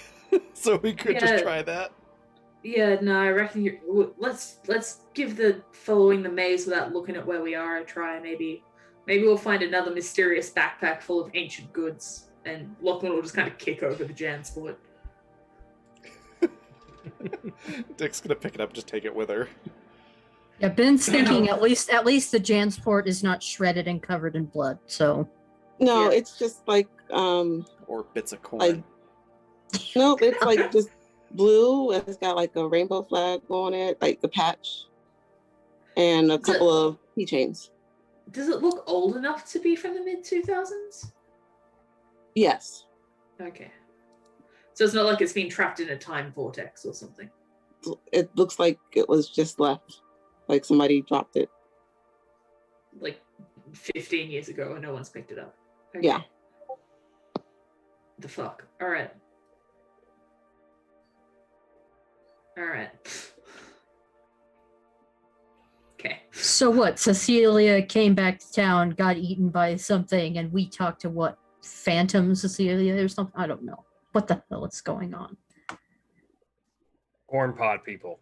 Speaker 1: so we could
Speaker 3: Yeah.
Speaker 1: just try that.
Speaker 3: Yeah, no, I reckon let's give the following the maze without looking at where we are a try. Maybe we'll find another mysterious backpack full of ancient goods, and Lachlan will just kind of kick over the Jansport.
Speaker 1: Dick's gonna pick it up and just take it with her.
Speaker 4: Yeah, Ben's thinking at least the Jansport is not shredded and covered in blood. So
Speaker 5: No,
Speaker 3: Yeah.
Speaker 5: it's just like
Speaker 1: Or bits of corn.
Speaker 5: Like- no, it's like just blue and it's got like a rainbow flag on it, like a patch, and a couple of keychains.
Speaker 3: Does it look old enough to be from the mid 2000s?
Speaker 5: Yes.
Speaker 3: Okay. So it's not like it's been trapped in a time vortex or something.
Speaker 5: It looks like it was just left, like somebody dropped it.
Speaker 3: Like 15 years ago and no one's picked it up. Okay.
Speaker 5: Yeah.
Speaker 3: The fuck? Alright. Alright. Okay.
Speaker 4: so what? Cecilia came back to town, got eaten by something, and we talked to what? Phantom Cecilia or something? I don't know. What the hell is going on?
Speaker 2: Corn pod people.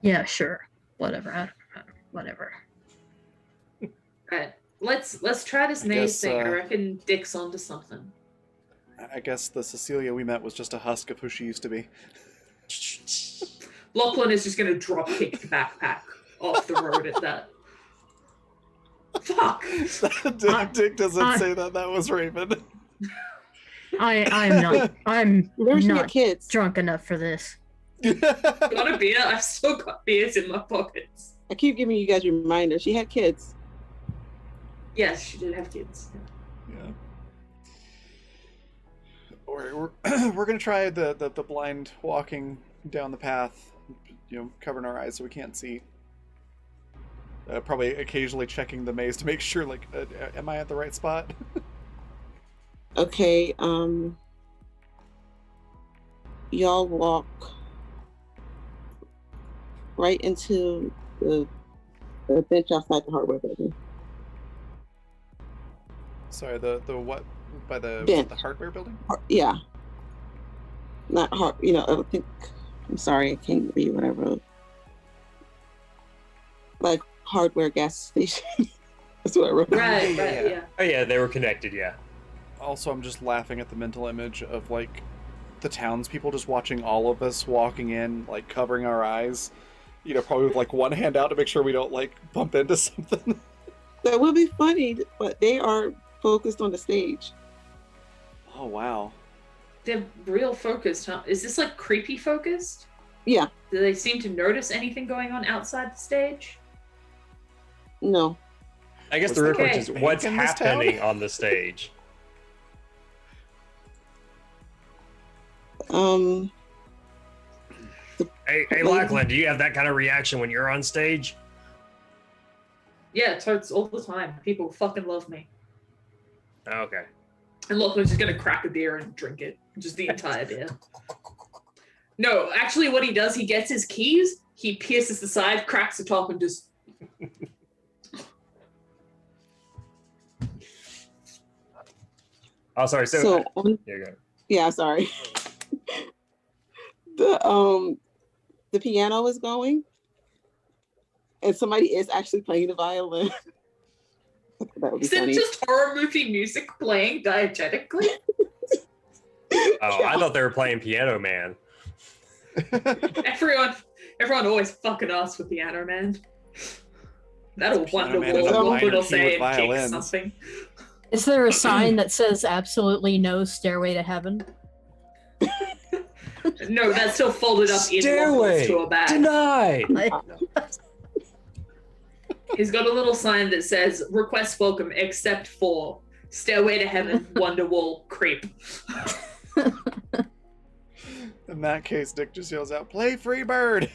Speaker 4: Yeah, sure. Whatever. I don't know. Whatever.
Speaker 3: Alright. Let's try this
Speaker 1: I
Speaker 3: maze
Speaker 1: guess,
Speaker 3: thing. I reckon Dick's onto something.
Speaker 1: I guess the Cecilia we met was just a husk of who she used to be.
Speaker 3: Lachlan is just gonna drop kick the backpack off the road at that. Fuck!
Speaker 1: Dick doesn't
Speaker 4: I-
Speaker 1: say that. That was Raven.
Speaker 4: I'm not. I'm
Speaker 5: Where's your
Speaker 4: not
Speaker 5: kids?
Speaker 4: drunk enough for this.
Speaker 3: Got a beer? I've still got beers in my pockets.
Speaker 5: I keep giving you guys reminders. She had kids.
Speaker 3: Yes, she did have kids.
Speaker 1: Yeah. We're gonna try the blind walking down the path, covering our eyes so we can't see. Probably occasionally checking the maze to make sure, like, am I at the right spot?
Speaker 5: Okay, y'all walk right into the bench outside the hardware building.
Speaker 1: Sorry, the what? By the
Speaker 5: Bench.
Speaker 1: the hardware building?
Speaker 5: Yeah. Not hard, I think, I'm sorry, I can't read what I wrote. Like hardware gas station. That's what I wrote.
Speaker 3: Right,
Speaker 1: Yeah,
Speaker 3: right,
Speaker 1: yeah.
Speaker 3: yeah.
Speaker 2: Oh yeah, they were connected. Yeah.
Speaker 1: Also, I'm just laughing at the mental image of, like, the townspeople just watching all of us walking in, like, covering our eyes. Probably with, like, one hand out to make sure we don't, like, bump into something.
Speaker 5: That would be funny, but they are focused on the stage.
Speaker 1: Oh, wow.
Speaker 3: They're real focused, huh? Is this like creepy focused?
Speaker 5: Yeah,
Speaker 3: Do they seem to notice anything going on outside the stage?
Speaker 5: no.
Speaker 2: I guess
Speaker 1: Was
Speaker 2: the real
Speaker 3: there
Speaker 2: question is
Speaker 1: bank
Speaker 2: what's
Speaker 1: in this town?
Speaker 2: happening on the stage. Hey, Lachlan, do you have that kind of reaction when you're on stage?
Speaker 3: Yeah, totes all the time. People fucking love me.
Speaker 2: Okay.
Speaker 3: And Lachlan's just gonna crack a beer and drink it. Just the entire beer. No, actually what he does, he gets his keys, he pierces the side, cracks the top, and just
Speaker 2: Oh, sorry. So,
Speaker 5: So,
Speaker 2: here you go.
Speaker 5: yeah, sorry. The piano is going, and somebody is actually playing the violin. That would be
Speaker 3: is it
Speaker 5: funny.
Speaker 3: just horror movie music playing diegetically?
Speaker 2: Oh, I thought they were playing Piano Man.
Speaker 3: Everyone always fucking asks for Piano Man. That'll
Speaker 1: Piano
Speaker 3: wonder
Speaker 1: Man
Speaker 5: is a
Speaker 3: what
Speaker 1: minor
Speaker 3: will
Speaker 1: key
Speaker 3: say
Speaker 1: with
Speaker 3: and kick
Speaker 1: violins.
Speaker 3: something.
Speaker 4: Is there a sign that says absolutely no stairway to heaven?
Speaker 3: No, that's still folded up in
Speaker 2: Stairway
Speaker 3: to a bag.
Speaker 2: denied.
Speaker 4: Like,
Speaker 3: He's got a little sign that says "Request welcome except for Stairway to Heaven, Wonderwall, Creep."
Speaker 1: In that case, Dick just yells out, "Play Free Bird!"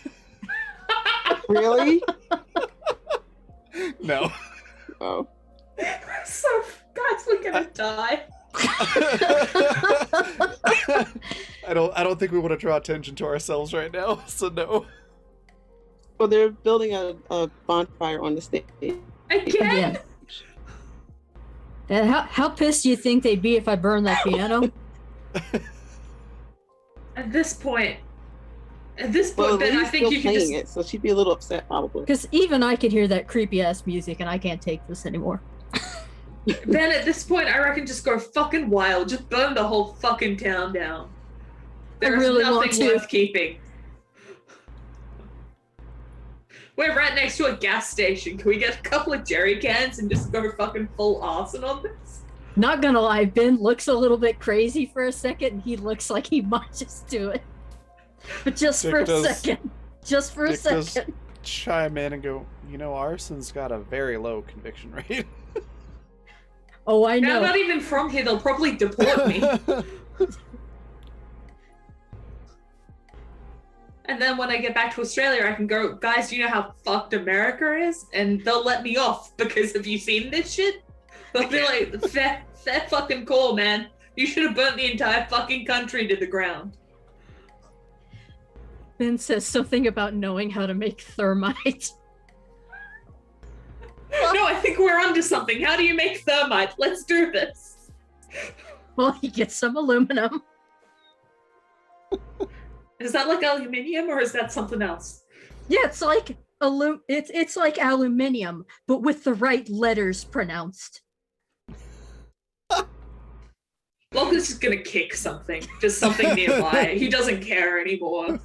Speaker 5: Really?
Speaker 1: No.
Speaker 5: Oh.
Speaker 3: So, guys, we're gonna die.
Speaker 1: I don't think we want to draw attention to ourselves right now, so no.
Speaker 5: Well, they're building a bonfire on the stage.
Speaker 3: Again?
Speaker 4: And how pissed do you think they'd be if I burned that piano?
Speaker 3: At this point, At this
Speaker 5: Well,
Speaker 3: point, Ben, I
Speaker 5: Lee's
Speaker 3: think
Speaker 5: still
Speaker 3: you can
Speaker 5: playing
Speaker 3: just.
Speaker 5: it, so she'd be a little upset probably.
Speaker 4: Because even I can hear that creepy ass music, and I can't take this anymore.
Speaker 3: Ben, at this point, I reckon just go fucking wild. Just burn the whole fucking town down. There's
Speaker 4: really want
Speaker 3: nothing
Speaker 4: to.
Speaker 3: worth keeping. We're right next to a gas station. Can we get a couple of jerry cans and just go fucking full arson on this?
Speaker 4: Not gonna lie, Ben looks a little bit crazy for a second, and he looks like he might just do it. But just
Speaker 1: Dick
Speaker 4: for a
Speaker 1: does-
Speaker 4: second. Just for a
Speaker 1: Dick does-
Speaker 4: second.
Speaker 1: Chime in and go, arson's got a very low conviction rate.
Speaker 4: Oh, I
Speaker 3: Now, I'm
Speaker 4: know.
Speaker 3: not even from here. They'll probably deport me. And then when I get back to Australia, I can go, guys, do you know how fucked America is? And they'll let me off because have you seen this shit? They'll be like, fair fucking call, man. You should have burnt the entire fucking country to the ground.
Speaker 4: Ben says something about knowing how to make thermite.
Speaker 3: No, I think we're onto something. How do you make thermite? Let's do this.
Speaker 4: Well, he gets some aluminum.
Speaker 3: Is that like aluminium or is that something else?
Speaker 4: Yeah, it's like it's like aluminium, but with the right letters pronounced.
Speaker 3: Locke's just gonna kick something. Just something nearby. He doesn't care anymore.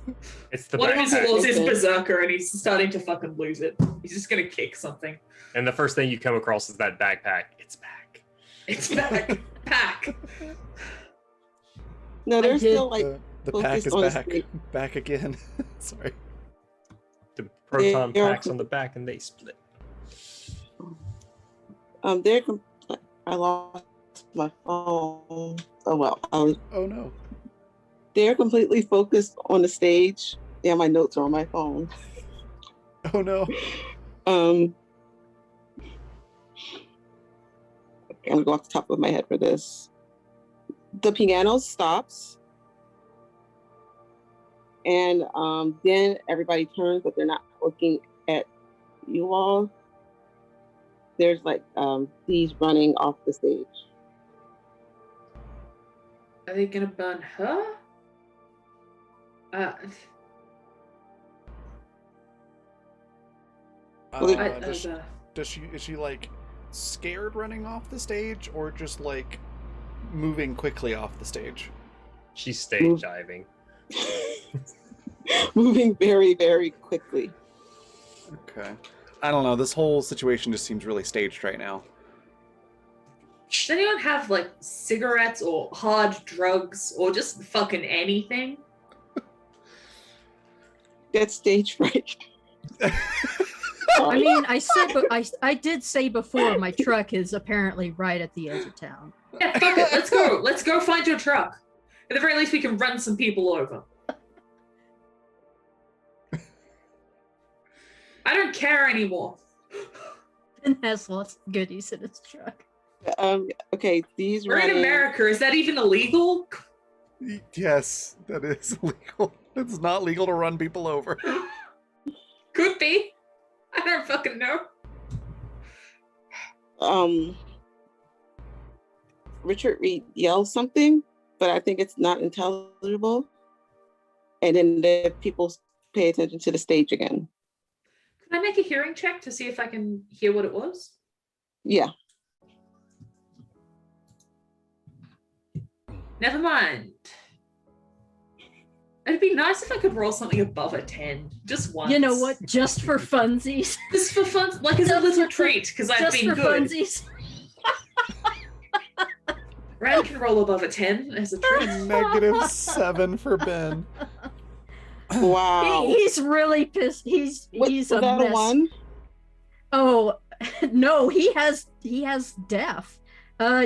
Speaker 2: It's the
Speaker 3: One of his
Speaker 2: backpack.
Speaker 3: wolves is berserker and he's starting to fucking lose it. He's just gonna kick something.
Speaker 2: And the first thing you come across is that backpack. It's back.
Speaker 3: It's back. Pack.
Speaker 5: No, they're
Speaker 4: did-
Speaker 5: still like
Speaker 1: The pack
Speaker 5: focused
Speaker 1: is
Speaker 5: on the
Speaker 1: back.
Speaker 5: state.
Speaker 1: Back again. Sorry.
Speaker 2: The proton
Speaker 5: They're-
Speaker 2: packs on the back and they split.
Speaker 5: they're I lost my phone. Oh well,
Speaker 1: Oh no.
Speaker 5: they're completely focused on the stage. Yeah, my notes are on my phone.
Speaker 1: Oh no.
Speaker 5: I'm gonna go off the top of my head for this. The piano stops, and then everybody turns, but they're not looking at you all. There's like thieves running off the stage.
Speaker 3: Are they gonna burn her?
Speaker 5: Well,
Speaker 1: Is she like scared running off the stage or just like moving quickly off the stage?
Speaker 2: She's stage diving.
Speaker 5: Moving very, very quickly.
Speaker 1: Okay. I don't know. This whole situation just seems really staged right now.
Speaker 3: Does anyone have like cigarettes or hard drugs or just fucking anything?
Speaker 5: That's stage fright.
Speaker 4: I mean, I did say before my truck is apparently right at the edge of town.
Speaker 3: Yeah, fuck it. Let's go. Let's go find your truck. At the very least, we can run some people over. I don't care anymore.
Speaker 4: Ben has lots of goodies in his truck.
Speaker 5: Okay, these
Speaker 3: We're in America. Is that even illegal?
Speaker 1: Yes, that is illegal. It's not legal to run people over.
Speaker 3: Could be. I don't fucking know.
Speaker 5: Richard Reed yells something, but I think it's not intelligible. And then the people pay attention to the stage again.
Speaker 3: Can I make a hearing check to see if I can hear what it was?
Speaker 5: Yeah.
Speaker 3: Never mind. It'd be nice if I could roll something above a 10. Just once.
Speaker 4: You know what? Just for funsies.
Speaker 3: Just for fun, like as a little treat, because I've
Speaker 4: Just
Speaker 3: been
Speaker 4: for
Speaker 3: good.
Speaker 4: funsies.
Speaker 3: Ran can roll above a 10 as a treat.
Speaker 1: -7 for Ben.
Speaker 5: Wow.
Speaker 4: He's really pissed. He's
Speaker 5: Was
Speaker 4: a
Speaker 5: that
Speaker 4: mess.
Speaker 5: a 1?
Speaker 4: Oh no, he has deaf.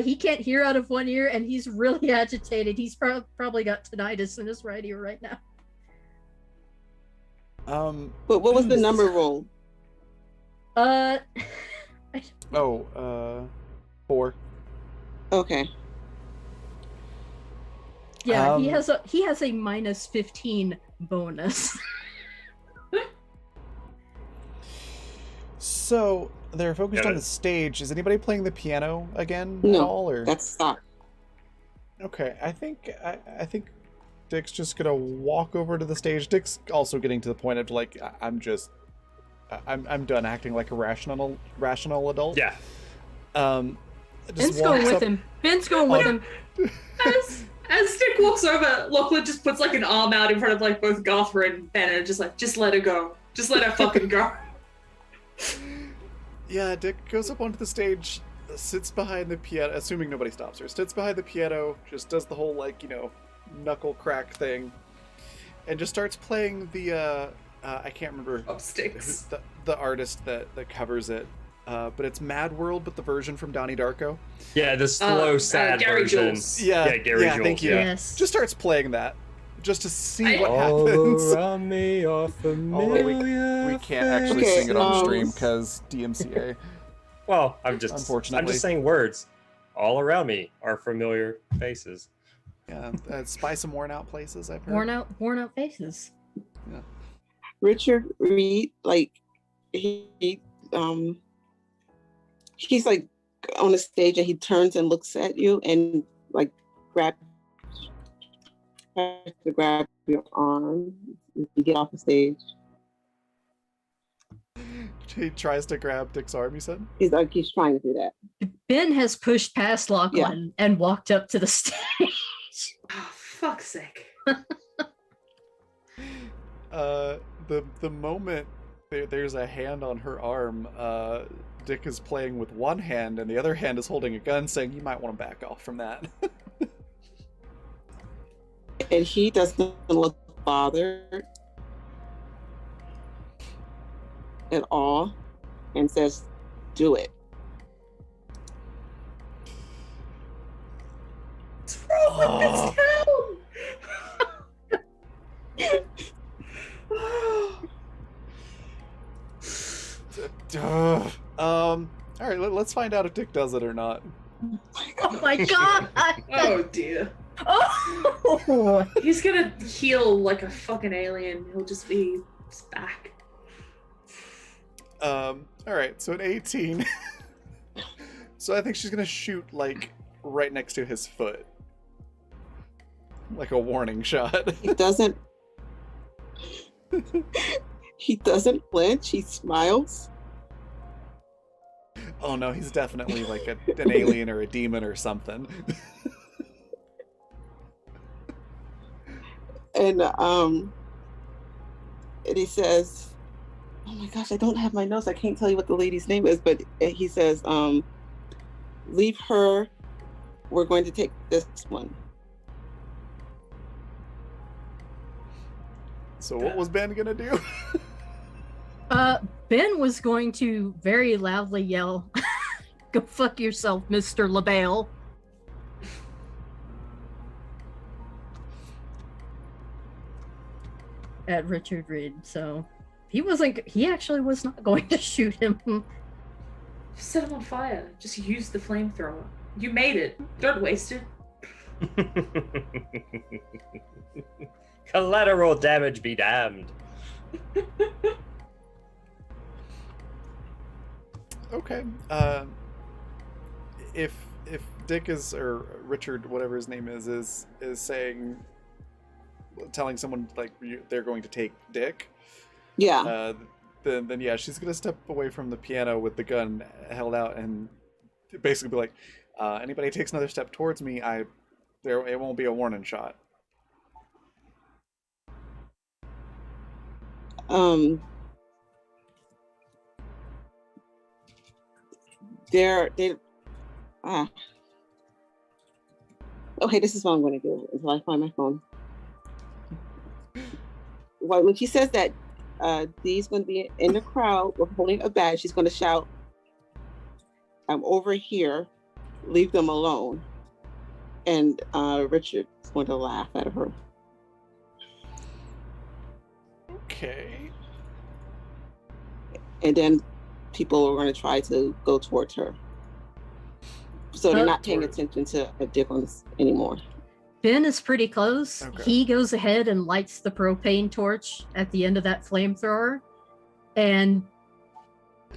Speaker 4: He can't hear out of one ear, and he's really agitated. He's probably got tinnitus in his right ear right now.
Speaker 5: But what was the number roll?
Speaker 1: 4.
Speaker 5: Okay.
Speaker 4: Yeah, he
Speaker 1: Um,
Speaker 4: has a -15 bonus.
Speaker 1: So they're focused
Speaker 2: Yeah,
Speaker 1: on the stage. Is anybody playing the piano again at
Speaker 5: No,
Speaker 1: all? Or
Speaker 5: that's stopped.
Speaker 1: okay, I think Dick's just gonna walk over to the stage. Dick's also getting to the point of like, I'm done acting like a rational adult.
Speaker 2: Yeah.
Speaker 1: Just
Speaker 4: Ben's going
Speaker 1: walks
Speaker 4: with
Speaker 1: up-
Speaker 4: him. Ben's going with him.
Speaker 3: As Dick walks over, Lachlan just puts like an arm out in front of like both Garthra and Ben and just let her go. Just let her fucking go.
Speaker 1: Yeah, Dick goes up onto the stage, sits behind the piano, assuming nobody stops her, sits behind the piano, just does the whole, like, knuckle crack thing, and just starts playing the, I can't remember
Speaker 3: Sticks.
Speaker 1: the artist that covers it, but it's Mad World, but the version from Donnie Darko.
Speaker 2: Yeah, the slow, sad
Speaker 3: Gary
Speaker 2: version.
Speaker 3: Jules.
Speaker 2: Yeah, Gary Jules.
Speaker 1: Thank you.
Speaker 2: Yeah.
Speaker 4: Yes.
Speaker 1: Just starts playing that, just to see what
Speaker 2: All
Speaker 1: happens.
Speaker 2: around me are familiar
Speaker 1: We can't actually
Speaker 5: Okay,
Speaker 1: sing it on
Speaker 5: um,
Speaker 1: stream, because DMCA.
Speaker 2: Well, I'm just
Speaker 1: Unfortunately.
Speaker 2: saying words. All around me are familiar faces.
Speaker 1: Yeah, spy some worn out places, I've heard.
Speaker 4: Worn out faces.
Speaker 5: Richard Reed, like he's like on the stage and he turns and looks at you and like tries to grab your arm if you get off the stage.
Speaker 1: He tries to grab Dick's arm, you said?
Speaker 5: He's trying to do that.
Speaker 4: Ben has pushed past Lachlan and walked up to the stage.
Speaker 3: Oh, fuck's sake.
Speaker 1: The moment there's a hand on her arm, Dick is playing with one hand and the other hand is holding a gun, saying you might want to back off from that.
Speaker 5: And he doesn't look bothered at all and says, do it.
Speaker 3: What's wrong with this town?
Speaker 1: All right, let's find out if Dick does it or not.
Speaker 4: Oh my god!
Speaker 3: Oh dear.
Speaker 4: Oh!
Speaker 3: He's gonna heal like a fucking alien. He'll just be back.
Speaker 1: All right, so an 18. So I think she's gonna shoot like right next to his foot, like a warning shot.
Speaker 5: He doesn't. He doesn't flinch. He smiles.
Speaker 1: Oh no, he's definitely like an alien or a demon or something.
Speaker 5: And he says, oh my gosh, I don't have my notes. I can't tell you what the lady's name is, but he says, leave her. We're going to take this one.
Speaker 1: So what was Ben gonna do?
Speaker 4: Ben was going to very loudly yell, "Go fuck yourself, Mr. LaBelle." At Richard Reed, so he actually was not going to shoot him.
Speaker 3: Set him on fire. Just use the flamethrower. You made it. Don't waste it.
Speaker 2: Collateral damage be damned.
Speaker 1: Okay. If Dick is, or Richard, whatever his name is saying, telling someone like they're going to take Dick,
Speaker 5: Yeah.
Speaker 1: then yeah, she's gonna step away from the piano with the gun held out and basically be like, anybody takes another step towards me, it won't be a warning shot.
Speaker 5: Okay, this is what I'm going to do until I find my phone. Well, when she says that Dee's going to be in the crowd with holding a badge, she's going to shout, "I'm over here, leave them alone." And Richard's going to laugh at her.
Speaker 1: Okay.
Speaker 5: And then people are going to try to go towards her. So they're not paying attention to a difference anymore.
Speaker 4: Ben is pretty close.
Speaker 1: Okay.
Speaker 4: He goes ahead and lights the propane torch at the end of that flamethrower and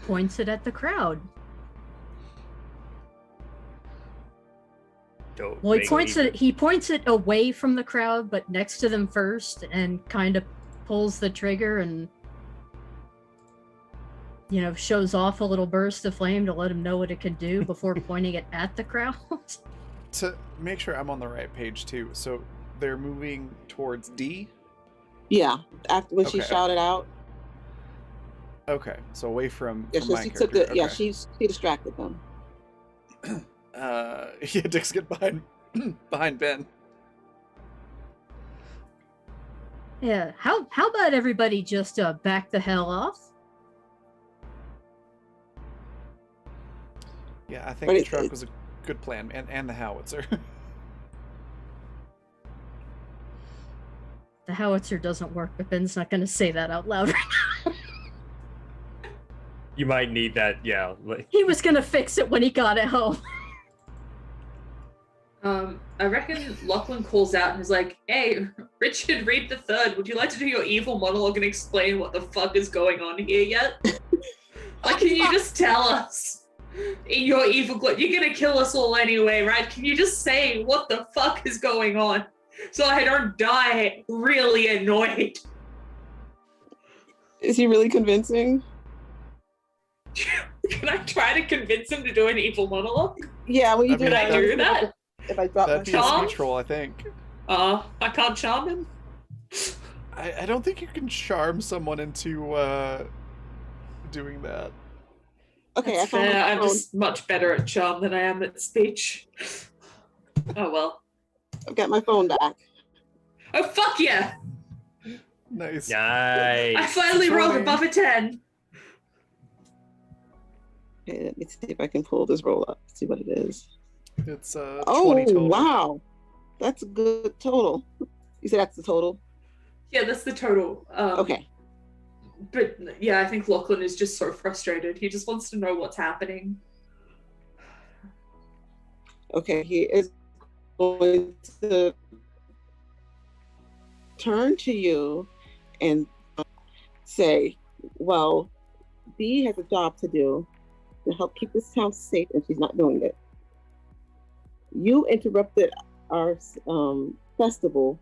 Speaker 4: points it at the crowd.
Speaker 2: Don't
Speaker 4: Well,
Speaker 2: make me-
Speaker 4: he points it away from the crowd, but next to them first, and kind of pulls the trigger and shows off a little burst of flame to let him know what it can do before pointing it at the crowd.
Speaker 1: To make sure I'm on the right page too, so they're moving towards D.
Speaker 5: Yeah, after when she
Speaker 1: Okay.
Speaker 5: shouted out.
Speaker 1: Okay, so away from,
Speaker 5: Yeah,
Speaker 1: from
Speaker 5: so
Speaker 1: my
Speaker 5: she took
Speaker 1: character.
Speaker 5: the. Yeah,
Speaker 1: Okay.
Speaker 5: she distracted them.
Speaker 1: Yeah, Dix get behind behind Ben.
Speaker 4: Yeah, how about everybody just back the hell off?
Speaker 1: Yeah, I think
Speaker 5: But
Speaker 1: the truck was a good plan, and the howitzer.
Speaker 4: The howitzer doesn't work, but Ben's not going to say that out loud right now.
Speaker 2: You might need that, yeah.
Speaker 4: He was going to fix it when he got it home.
Speaker 3: I reckon Lachlan calls out and is like, "Hey, Richard Reed the Third, would you like to do your evil monologue and explain what the fuck is going on here yet? Like, can you just tell us in your evil you're gonna kill us all anyway, right? Can you just say what the fuck is going on so I don't die really annoyed?"
Speaker 5: Is he really convincing?
Speaker 3: Can I try to convince him to do an evil monologue?
Speaker 5: Yeah, when you
Speaker 1: I
Speaker 5: do
Speaker 1: mean,
Speaker 5: that,
Speaker 3: Can I do that?
Speaker 5: If I drop my
Speaker 1: That'd be a
Speaker 3: Charm?
Speaker 1: speech roll, I think.
Speaker 3: I can't charm him.
Speaker 1: I don't think you can charm someone into doing that.
Speaker 5: Okay,
Speaker 3: That's
Speaker 5: I found
Speaker 3: fair.
Speaker 5: my
Speaker 3: I'm
Speaker 5: phone.
Speaker 3: just much better at charm than I am at speech. Oh well.
Speaker 5: I've got my phone back.
Speaker 3: Oh fuck yeah!
Speaker 1: Nice.
Speaker 2: Nice.
Speaker 3: I finally rolled
Speaker 1: Try.
Speaker 3: above a 10.
Speaker 5: Okay, let me see if I can pull this roll up. See what it is.
Speaker 1: It's 20
Speaker 5: Oh
Speaker 1: total.
Speaker 5: wow, that's a good total. You said that's the total.
Speaker 3: Yeah, that's the total.
Speaker 5: Okay.
Speaker 3: But yeah, I think Lachlan is just so frustrated. He just wants to know what's happening.
Speaker 5: Okay, he is going to turn to you and say, well, Bee has a job to do to help keep this town safe, and she's not doing it. You interrupted our festival,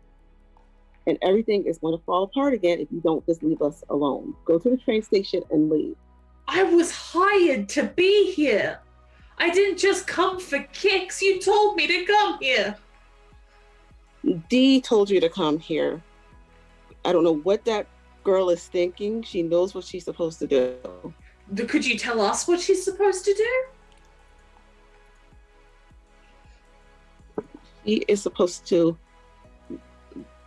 Speaker 5: and everything is going to fall apart again if you don't just leave us alone. Go to the train station and leave.
Speaker 3: I was hired to be here. I didn't just come for kicks. You told me to come here.
Speaker 5: Dee told you to come here. I don't know what that girl is thinking. She knows what she's supposed to do.
Speaker 3: Could you tell us what she's supposed to do?
Speaker 5: She is supposed to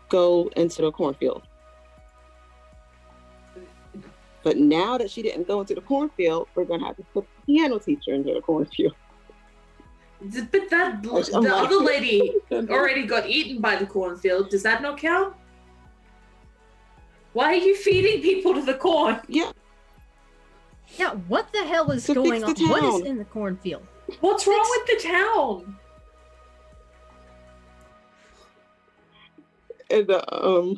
Speaker 5: go into the cornfield. But now that she didn't go into the cornfield, we're going to have to put the piano teacher into the cornfield.
Speaker 3: But the other lady already got eaten by the cornfield. Does that not count? Why are you feeding people to the corn?
Speaker 5: Yeah,
Speaker 4: Yeah, what the hell is
Speaker 5: To fix
Speaker 4: going
Speaker 5: the
Speaker 4: on? What is
Speaker 5: town.
Speaker 4: in the cornfield?
Speaker 3: What's wrong with the town?
Speaker 5: and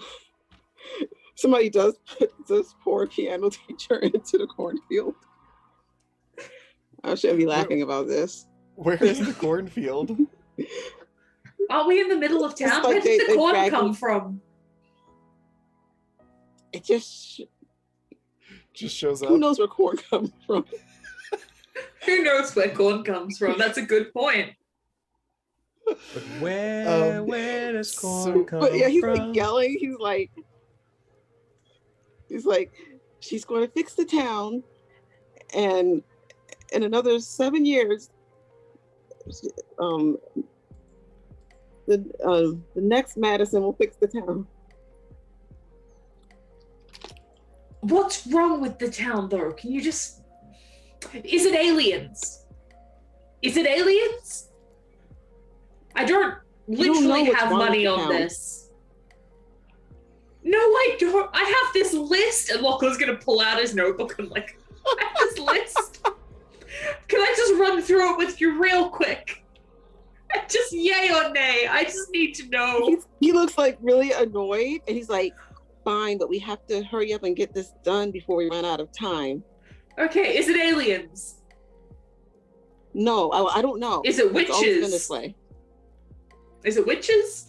Speaker 5: somebody does put this poor piano teacher into the cornfield. I shouldn't be laughing about this.
Speaker 1: Where is the cornfield?
Speaker 3: Are we in the middle of town?
Speaker 5: like
Speaker 3: Where did the
Speaker 5: they
Speaker 3: corn
Speaker 5: drag
Speaker 3: come
Speaker 5: me-
Speaker 3: from?
Speaker 5: It just,
Speaker 1: Just shows up.
Speaker 5: who knows where corn comes from?
Speaker 3: Who knows where corn comes from? That's a good point.
Speaker 2: But where does corn come
Speaker 5: But yeah, he's
Speaker 2: from?
Speaker 5: like yelling. He's like, she's going to fix the town, and in another 7 years, the next Madison will fix the town.
Speaker 3: What's wrong with the town, though? Can you just... Is it aliens? Is it aliens? I don't
Speaker 5: You don't know
Speaker 3: literally
Speaker 5: what's
Speaker 3: have
Speaker 5: wrong with
Speaker 3: money
Speaker 5: the
Speaker 3: on
Speaker 5: town.
Speaker 3: this. No, I don't. I have this list. And Lachlan's going to pull out his notebook and like, I have this list. Can I just run through it with you real quick? Just yay or nay. I just need to know.
Speaker 5: He looks like really annoyed, and he's like, fine, but we have to hurry up and get this done before we run out of time.
Speaker 3: Okay, is it aliens?
Speaker 5: No, I don't know.
Speaker 3: Is it
Speaker 5: It's always been
Speaker 3: witches?
Speaker 5: this way.
Speaker 3: Is it witches?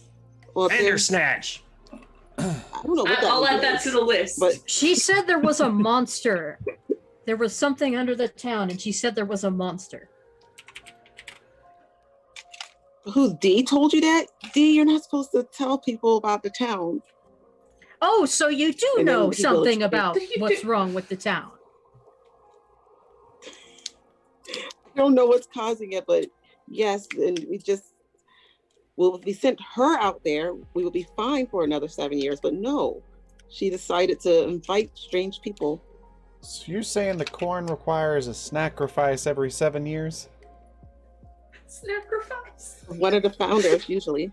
Speaker 5: Well, there's-
Speaker 2: Bandersnatch.
Speaker 5: I don't know what that
Speaker 3: I'll add that
Speaker 5: is,
Speaker 3: to the list.
Speaker 5: But
Speaker 4: She said there was a monster. There was something under the town, and she said there was a monster.
Speaker 5: who D told you that? D, you're not supposed to tell people about the town.
Speaker 4: Oh, so you do
Speaker 5: And then
Speaker 4: know
Speaker 5: he
Speaker 4: something
Speaker 5: goes-
Speaker 4: about
Speaker 3: You
Speaker 4: what's
Speaker 3: do-
Speaker 4: wrong with the town.
Speaker 5: I don't know what's causing it, but yes, and well, if we sent her out there, we would be fine for another 7 years. But no, she decided to invite strange people.
Speaker 1: So you're saying the corn requires a sacrifice every 7 years?
Speaker 3: Sacrifice.
Speaker 5: One of the founders, usually,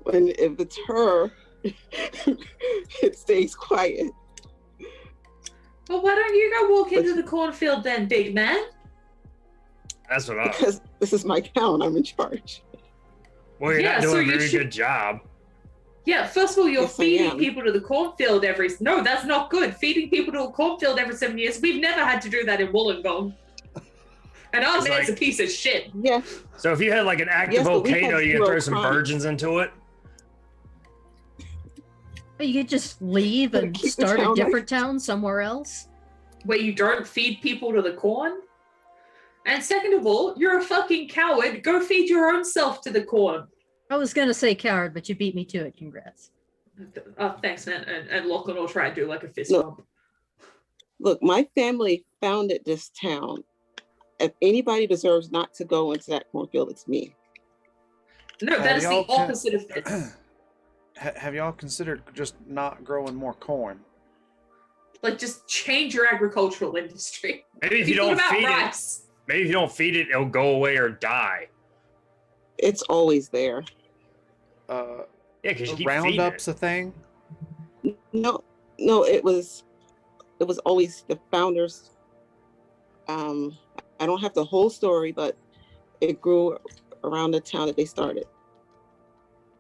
Speaker 5: when if it's her, it stays quiet.
Speaker 3: Well, why don't you go walk into the cornfield then, big man?
Speaker 2: That's what I.
Speaker 5: Because this is my town, I'm in charge.
Speaker 2: Well, you're
Speaker 3: Yeah,
Speaker 2: not
Speaker 3: so
Speaker 2: doing a
Speaker 3: you
Speaker 2: very
Speaker 3: should-
Speaker 2: good job.
Speaker 3: Yeah, first of all, you're
Speaker 5: Yes, I
Speaker 3: feeding
Speaker 5: am.
Speaker 3: people to the cornfield every... No, that's not good. Feeding people to a cornfield every 7 years. We've never had to do that in Wollongong. And our
Speaker 2: It's
Speaker 3: man's
Speaker 2: like-
Speaker 3: a piece of shit.
Speaker 5: Yeah,
Speaker 2: So if you had like an active
Speaker 5: Yes, but we
Speaker 2: volcano,
Speaker 5: have
Speaker 2: you can throw
Speaker 5: zero
Speaker 2: some
Speaker 5: crime.
Speaker 2: virgins into it.
Speaker 4: But you could just leave and
Speaker 5: Keep the
Speaker 4: start a
Speaker 5: town
Speaker 4: different town somewhere else.
Speaker 3: Where you don't feed people to the corn. And second of all, you're a fucking coward. Go feed your own self to the corn.
Speaker 4: I was gonna say coward, but you beat me to it. Congrats.
Speaker 3: Thanks, man. And Lachlan will try and do like a fist
Speaker 5: No.
Speaker 3: bump.
Speaker 5: look, my family founded this town. If anybody deserves not to go into that cornfield, it's me.
Speaker 3: No, that is the
Speaker 1: y'all can-
Speaker 3: opposite of this.
Speaker 1: Have y'all considered just not growing more corn?
Speaker 3: Like, just change your agricultural industry.
Speaker 2: Maybe if you
Speaker 3: What
Speaker 2: don't
Speaker 3: about
Speaker 2: feed it,
Speaker 3: rice?
Speaker 2: maybe if you don't feed it, it'll go away or die.
Speaker 5: It's always there.
Speaker 2: Yeah, because you keep feeding
Speaker 1: Roundup's
Speaker 2: it.
Speaker 1: a thing?
Speaker 5: No, it was always the founders. I don't have the whole story, but it grew around the town that they started.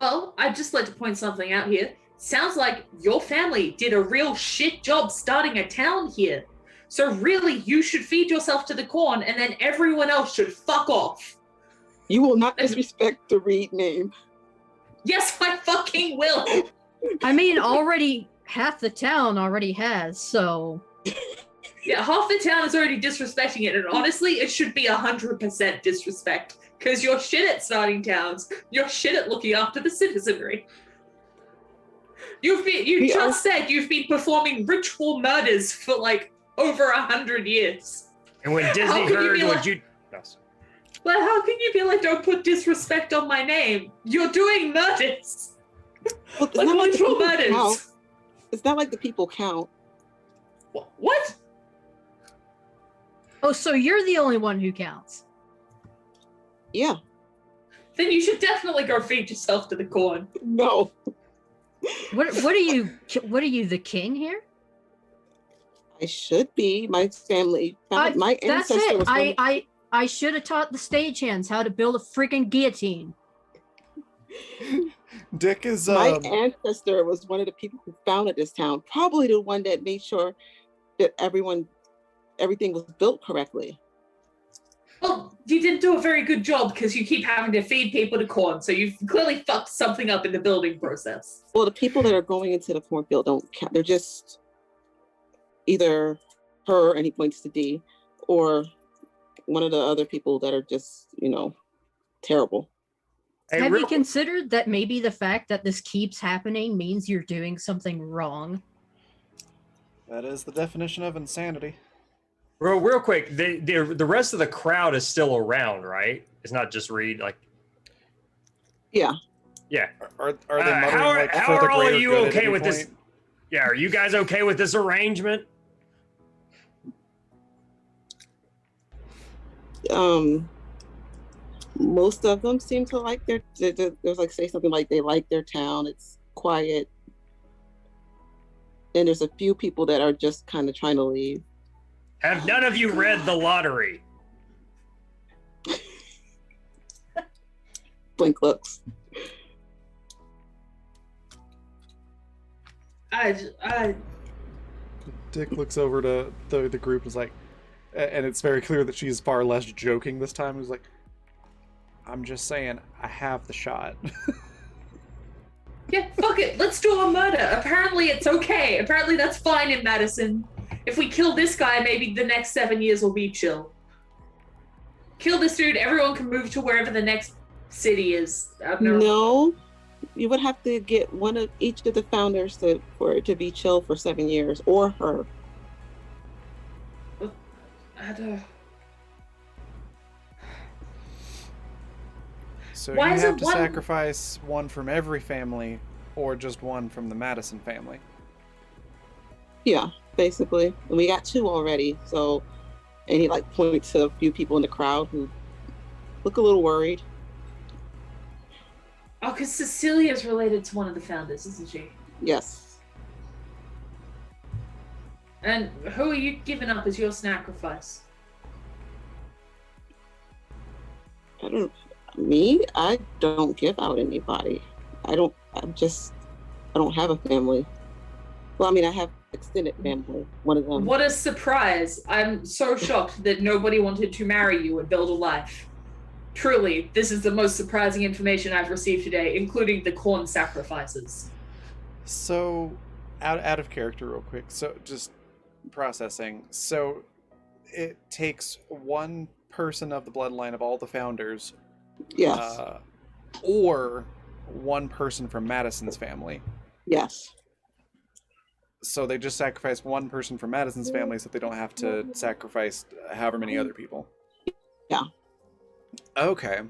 Speaker 3: Well, I'd just like to point something out here. Sounds like your family did a real shit job starting a town here. So really, you should feed yourself to the corn, and then everyone else should fuck off.
Speaker 5: You will not disrespect the Reed name.
Speaker 3: Yes, I fucking will.
Speaker 4: I mean, already half the town already has, so
Speaker 3: Yeah, half the town is already disrespecting it, and honestly, it should be 100% disrespect. Because you're shit at starting towns. You're shit at looking after the citizenry. You
Speaker 5: We
Speaker 3: just said you've been performing ritual murders for like over 100 years.
Speaker 2: And when Disney
Speaker 3: How could you
Speaker 2: heard
Speaker 3: be
Speaker 2: what
Speaker 3: like-
Speaker 2: you, no,
Speaker 3: Well, how can you be like, don't put disrespect on my name? You're doing murders.
Speaker 5: Well, it's
Speaker 3: Like
Speaker 5: not like the
Speaker 3: literal
Speaker 5: people count.
Speaker 3: murders.
Speaker 5: It's not like the people count.
Speaker 3: What?
Speaker 4: oh, so you're the only one who counts.
Speaker 5: Yeah,
Speaker 3: Then you should definitely go feed yourself to the corn.
Speaker 5: no.
Speaker 4: What are you? What are you, the king here?
Speaker 5: I should be. My family, my
Speaker 4: That's
Speaker 5: ancestor
Speaker 4: it.
Speaker 5: was one-
Speaker 4: I should have taught the stagehands how to build a freaking guillotine.
Speaker 1: Dick is
Speaker 5: my ancestor was one of the people who founded this town. Probably the one that made sure that everything was built correctly.
Speaker 3: Well, you didn't do a very good job because you keep having to feed people to corn, so you've clearly fucked something up in the building process.
Speaker 5: Well, the people that are going into the cornfield don't count. They're just either her, and he points to D, or one of the other people that are just, terrible.
Speaker 2: hey,
Speaker 4: Have
Speaker 2: real,
Speaker 4: you considered that maybe the fact that this keeps happening means you're doing something wrong?
Speaker 1: That is the definition of insanity.
Speaker 2: real quick, the rest of the crowd is still around, right? It's not just Reed, like,
Speaker 5: Yeah.
Speaker 2: yeah.
Speaker 1: Are they muttering
Speaker 2: how are,
Speaker 1: like
Speaker 2: how
Speaker 1: for the
Speaker 2: are all
Speaker 1: greater
Speaker 2: of you
Speaker 1: good at
Speaker 2: okay
Speaker 1: any
Speaker 2: with this?
Speaker 1: point?
Speaker 2: Yeah, are you guys okay with this arrangement?
Speaker 5: Most of them seem to like there's like say something like they like their town. It's quiet. And there's a few people that are just kind of trying to leave.
Speaker 2: Have none of you read the lottery?
Speaker 5: Blink looks.
Speaker 1: Dick looks over to the group and is like, and it's very clear that she's far less joking this time. He's like, I'm just saying, I have the shot.
Speaker 3: Yeah, fuck it. Let's do a murder. Apparently it's okay. Apparently that's fine in Madison. If we kill this guy, maybe the next 7 years will be chill. Kill this dude, everyone can move to wherever the next city is.
Speaker 5: No, you would have to get one of each of the founders for it to be chill for 7 years, or her.
Speaker 1: So
Speaker 3: Why
Speaker 1: you
Speaker 3: is
Speaker 1: have
Speaker 3: it
Speaker 1: to
Speaker 3: one-
Speaker 1: sacrifice one from every family, or just one from the Madison family.
Speaker 5: Yeah, basically. And we got 2 already. So, and he like points to a few people in the crowd who look a little worried.
Speaker 3: Oh, because Cecilia's related to one of the founders, isn't she?
Speaker 5: Yes.
Speaker 3: And who are you giving up as your sacrifice?
Speaker 5: I don't give out anybody. I don't have a family. Well, I mean, I have extended family, one of them.
Speaker 3: What a surprise. I'm so shocked that nobody wanted to marry you and build a life. Truly, this is the most surprising information I've received today, including the corn sacrifices.
Speaker 1: So, out of character real quick. So, just processing. So, it takes one person of the bloodline of all the founders,
Speaker 5: Yes.
Speaker 1: or one person from Madison's family.
Speaker 5: Yes.
Speaker 1: So they just sacrifice one person from Madison's family so they don't have to sacrifice however many other people.
Speaker 5: Yeah.
Speaker 1: Okay.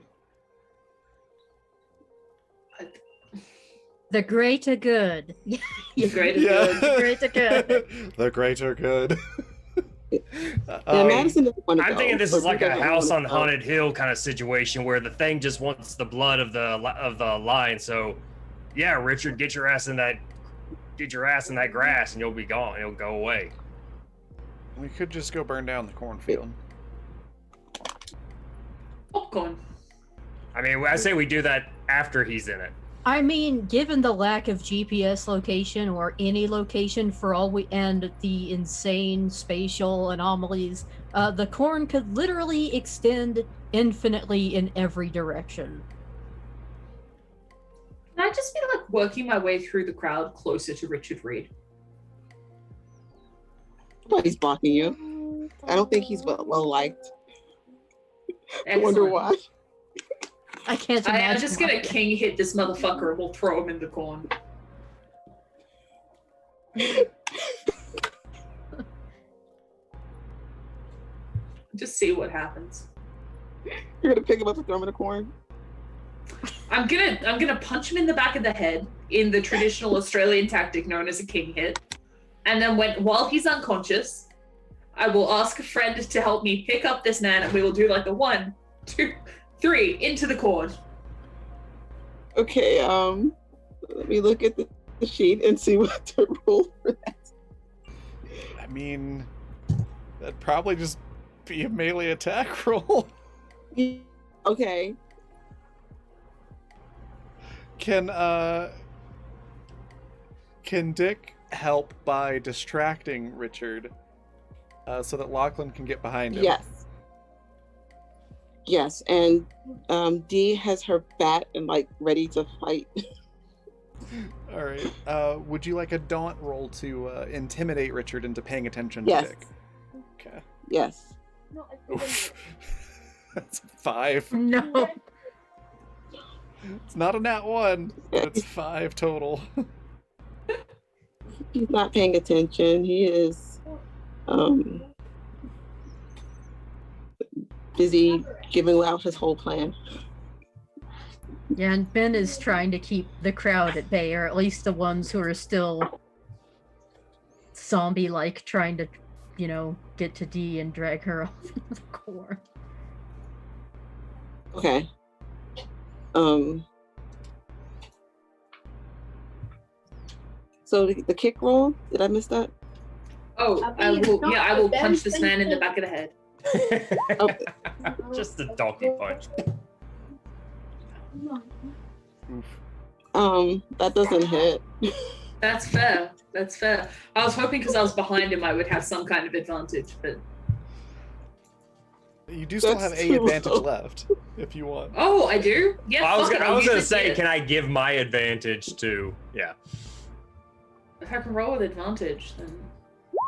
Speaker 4: The greater good.
Speaker 3: The greater
Speaker 1: Yeah.
Speaker 3: good.
Speaker 4: The greater good.
Speaker 1: The greater good.
Speaker 5: Yeah, Madison doesn't want to
Speaker 2: I'm
Speaker 5: go,
Speaker 2: thinking this
Speaker 5: or
Speaker 2: is like
Speaker 5: he
Speaker 2: a
Speaker 5: doesn't
Speaker 2: house
Speaker 5: wanna
Speaker 2: on
Speaker 5: go.
Speaker 2: haunted hill kind of situation where the thing just wants the blood of the line. So, yeah, Richard, get your ass in that grass, and you'll be gone. It'll go away.
Speaker 1: We could just go burn down the cornfield.
Speaker 3: Popcorn.
Speaker 2: I mean, I say we do that after he's in it.
Speaker 4: I mean, given the lack of GPS location or any location for all we and the insane spatial anomalies, the corn could literally extend infinitely in every direction.
Speaker 3: Can I just be like working my way through the crowd closer to Richard Reed?
Speaker 5: Nobody's blocking you. I don't think he's well liked. I wonder
Speaker 3: Excellent.
Speaker 5: why.
Speaker 4: I can't imagine.
Speaker 3: I'm just gonna
Speaker 4: why.
Speaker 3: king hit this motherfucker and we'll throw him in the corn. Just see what happens.
Speaker 5: You're gonna pick him up and throw him in the corn.
Speaker 3: I'm gonna punch him in the back of the head in the traditional Australian tactic known as a king hit. And then while he's unconscious, I will ask a friend to help me pick up this man and we will do like a 1, 2, 3 into the corn.
Speaker 5: Okay, let me look at the sheet and see what to roll for that.
Speaker 1: I mean, that'd probably just be a melee attack roll.
Speaker 5: Okay.
Speaker 1: Can Dick help by distracting Richard so that Lachlan can get behind him?
Speaker 5: Yes. Yes, and Dee has her bat and like ready to fight.
Speaker 1: All right. Would you like a daunt roll to intimidate Richard into paying attention to
Speaker 5: Yes.
Speaker 1: Dick? Okay.
Speaker 5: Yes.
Speaker 1: Oof. That's a 5.
Speaker 4: No.
Speaker 1: It's not a nat 1, but it's 5 total.
Speaker 5: He's not paying attention. He is busy giving out his whole plan.
Speaker 4: Yeah, and Ben is trying to keep the crowd at bay, or at least the ones who are still zombie-like, trying to, get to Dee and drag her off into the corn.
Speaker 5: Okay. So the kick roll, did I miss that?
Speaker 3: Oh, I will punch this man in the back of the head.
Speaker 2: Just a donkey punch.
Speaker 1: Oof.
Speaker 5: That doesn't hit.
Speaker 3: That's fair. That's fair. I was hoping because I was behind him I would have some kind of advantage, but
Speaker 1: You do still have
Speaker 5: That's
Speaker 1: a
Speaker 5: too
Speaker 1: advantage
Speaker 5: low.
Speaker 1: left if you want.
Speaker 3: Oh, I do? Yeah,
Speaker 2: I was
Speaker 3: fuck it,
Speaker 2: gonna, I
Speaker 3: I'll
Speaker 2: was
Speaker 3: use
Speaker 2: gonna
Speaker 3: it
Speaker 2: say,
Speaker 3: here.
Speaker 2: can I give my advantage to? Yeah.
Speaker 3: If I can roll with advantage, then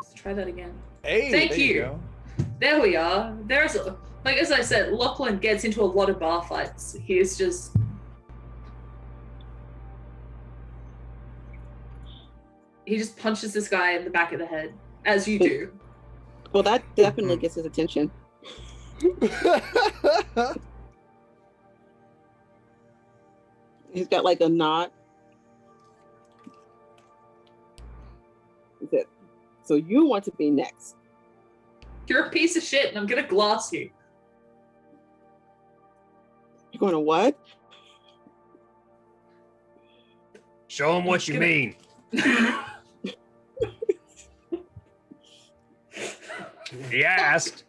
Speaker 3: let's try that again.
Speaker 1: Hey,
Speaker 3: Thank
Speaker 1: there
Speaker 3: you.
Speaker 1: go.
Speaker 3: There we are. There's, like, as I said, Lachlan gets into a lot of bar fights. He is just... He just punches this guy in the back of the head, as you do.
Speaker 5: Well, that definitely gets his attention. He's got like a nod. He said, so you want to be next?
Speaker 3: You're a piece of shit, and I'm gonna gloss you.
Speaker 5: You're going to what?
Speaker 2: Show him what you
Speaker 3: Gonna-
Speaker 2: mean. He asked.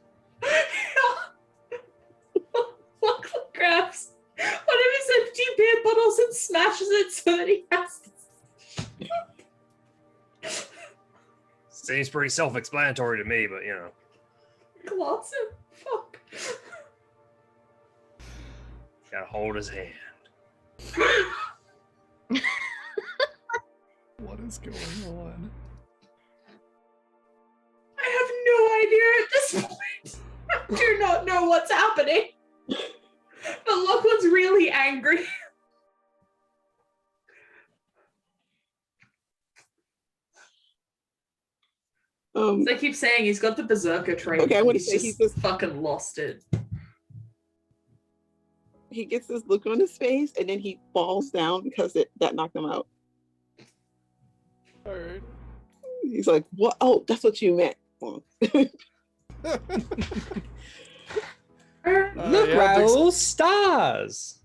Speaker 3: Lachlan grabs one of his empty beer bottles and smashes it so that he has to
Speaker 2: Seems pretty self-explanatory to me, but you know.
Speaker 3: gloss him. Fuck.
Speaker 2: Gotta hold his hand.
Speaker 1: What is going on?
Speaker 3: I have no idea at this point. I do not know what's happening. But Lachlan's really angry. As I keep saying, he's got the berserker trait.
Speaker 5: Okay, I wanna
Speaker 3: he's
Speaker 5: say
Speaker 3: just
Speaker 5: he's just-
Speaker 3: fucking lost it.
Speaker 5: He gets this look on his face, and then he falls down because that knocked him out.
Speaker 1: All right.
Speaker 5: He's like, "What? Oh, that's what you meant."
Speaker 6: Look,
Speaker 1: Yeah,
Speaker 6: Raoul, stars.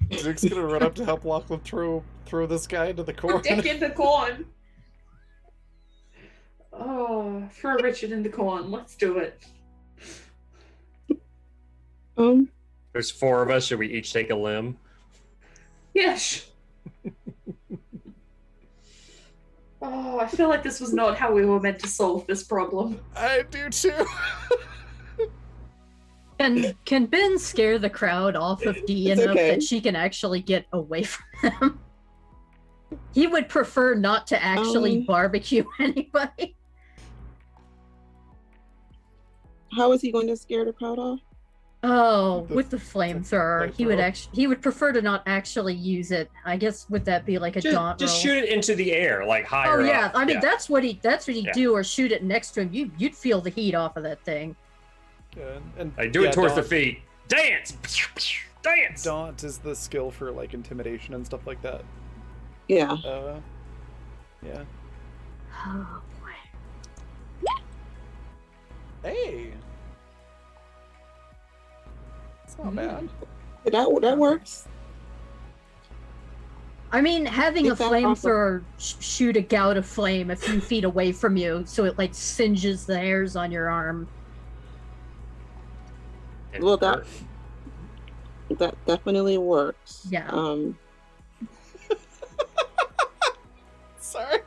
Speaker 1: Duke's gonna run up to help Lachlan throw this guy into the corn.
Speaker 3: Dick in the corn. Oh, throw Richard in the corn. Let's do it.
Speaker 2: There's 4 of us. Should we each take a limb?
Speaker 3: Yes. Oh, I feel like this was not how we were meant to solve this problem.
Speaker 1: I do too.
Speaker 4: Can Ben scare the crowd off of D
Speaker 5: It's
Speaker 4: enough
Speaker 5: okay.
Speaker 4: that she can actually get away from them? He would prefer not to actually barbecue anybody.
Speaker 5: How is he going to scare the crowd off?
Speaker 4: Oh,
Speaker 1: The-
Speaker 4: with the flamethrower, he would
Speaker 1: flamethrower.
Speaker 4: he would prefer to not actually use it. I guess would that be like a daunt
Speaker 2: Just
Speaker 4: roll?
Speaker 2: shoot it into the air, like
Speaker 4: Oh
Speaker 2: higher
Speaker 4: yeah,
Speaker 2: up.
Speaker 4: I mean that's what he'd
Speaker 2: Yeah.
Speaker 4: do, or shoot it next to him. You'd feel the heat off of that thing.
Speaker 1: Yeah, and
Speaker 2: Like, do it towards the
Speaker 1: daunt,
Speaker 2: feet. Dance! Dance!
Speaker 1: Daunt is the skill for like intimidation and stuff like that.
Speaker 5: Yeah.
Speaker 1: Yeah.
Speaker 4: Oh boy.
Speaker 1: Hey. It's not bad.
Speaker 5: That works.
Speaker 4: I mean, having a
Speaker 5: It's that awful.
Speaker 4: flamethrower shoot a gout of flame a few feet away from you, so it like singes the hairs on your arm.
Speaker 2: And
Speaker 5: Well,
Speaker 2: hurt.
Speaker 5: that definitely works.
Speaker 4: Yeah.
Speaker 1: Sorry.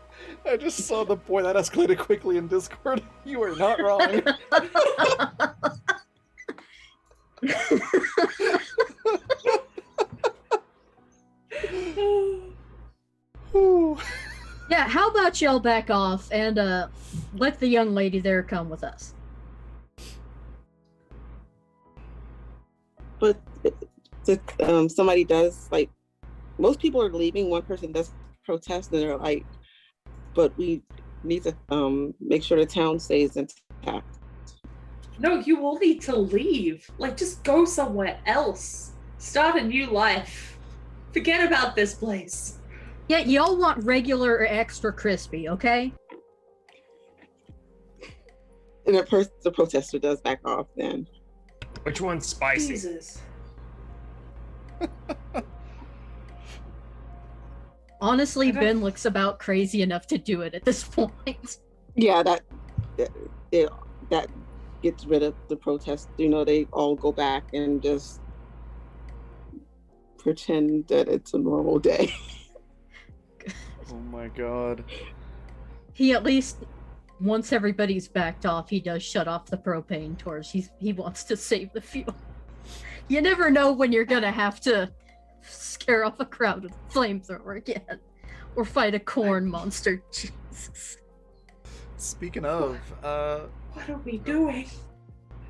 Speaker 1: I just saw the boy that escalated quickly in Discord. You are not wrong. Whew.
Speaker 4: Yeah, how about y'all back off and let the young lady there come with us?
Speaker 5: But somebody does, like, most people are leaving. One person does protest, and they're like, but we need to make sure the town stays intact.
Speaker 3: No, you all need to leave. Like, just go somewhere else. Start a new life. Forget about this place.
Speaker 4: Yeah, y'all want regular or extra crispy, okay?
Speaker 5: And the protester does back off then.
Speaker 2: Which one's spicy?
Speaker 3: Jesus.
Speaker 4: Honestly,
Speaker 3: Okay.
Speaker 4: Ben looks about crazy enough to do it at this point.
Speaker 5: Yeah, that gets rid of the protest. You know, they all go back and just pretend that it's a normal day.
Speaker 1: Oh my god.
Speaker 4: He at least once everybody's backed off, he does shut off the propane torch. He wants to save the fuel. You never know when you're gonna have to scare off a crowd with a flamethrower again, or fight a corn monster. Jesus.
Speaker 1: Speaking of,
Speaker 3: What are we doing?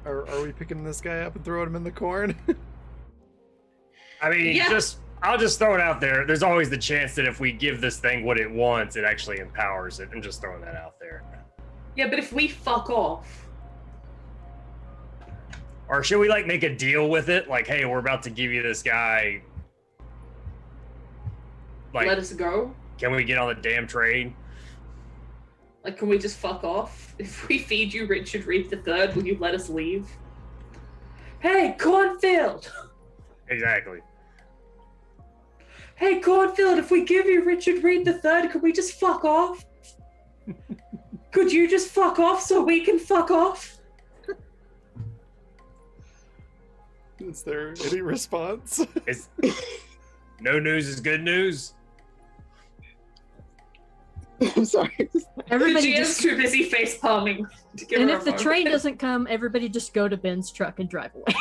Speaker 1: are we picking this guy up and throwing him in the corn?
Speaker 2: I mean,
Speaker 3: Yeah.
Speaker 2: I'll just throw it out there. There's always the chance that if we give this thing what it wants, it actually empowers it. I'm just throwing that out there.
Speaker 3: Yeah, but if we fuck off,
Speaker 2: Or should we like make a deal with it? Like, hey, we're about to give you this guy. Like,
Speaker 3: let us go.
Speaker 2: can we get on the damn train?
Speaker 3: Like, can we just fuck off? If we feed you Richard Reed III, will you let us leave? Hey, Cornfield!
Speaker 2: Exactly.
Speaker 3: Hey, Cornfield, if we give you Richard Reed III, can we just fuck off? Could you just fuck off so we can fuck off?
Speaker 1: Is there any response?
Speaker 2: It's no news is good news.
Speaker 5: I'm sorry.
Speaker 4: Everybody
Speaker 3: the GM's
Speaker 4: just,
Speaker 3: too busy face palming to give
Speaker 4: and
Speaker 3: her
Speaker 4: if
Speaker 3: a
Speaker 4: the
Speaker 3: moment.
Speaker 4: train doesn't come, everybody just go to Ben's truck and drive away.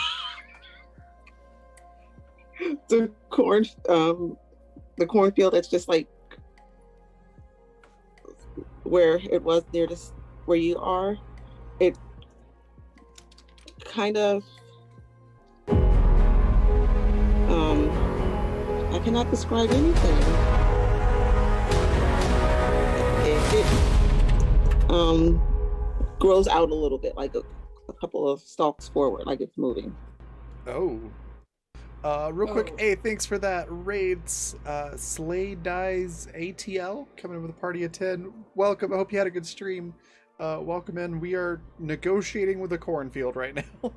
Speaker 5: The cornfield that's just like where it was near this where you are, it kind of I cannot describe anything. It grows out a little bit, like a couple of stalks forward, like it's moving.
Speaker 1: Oh. Real quick, hey, thanks for that raids. Slay Dies ATL coming in with a party of 10. Welcome. I hope you had a good stream. Welcome in. We are negotiating with a cornfield right now.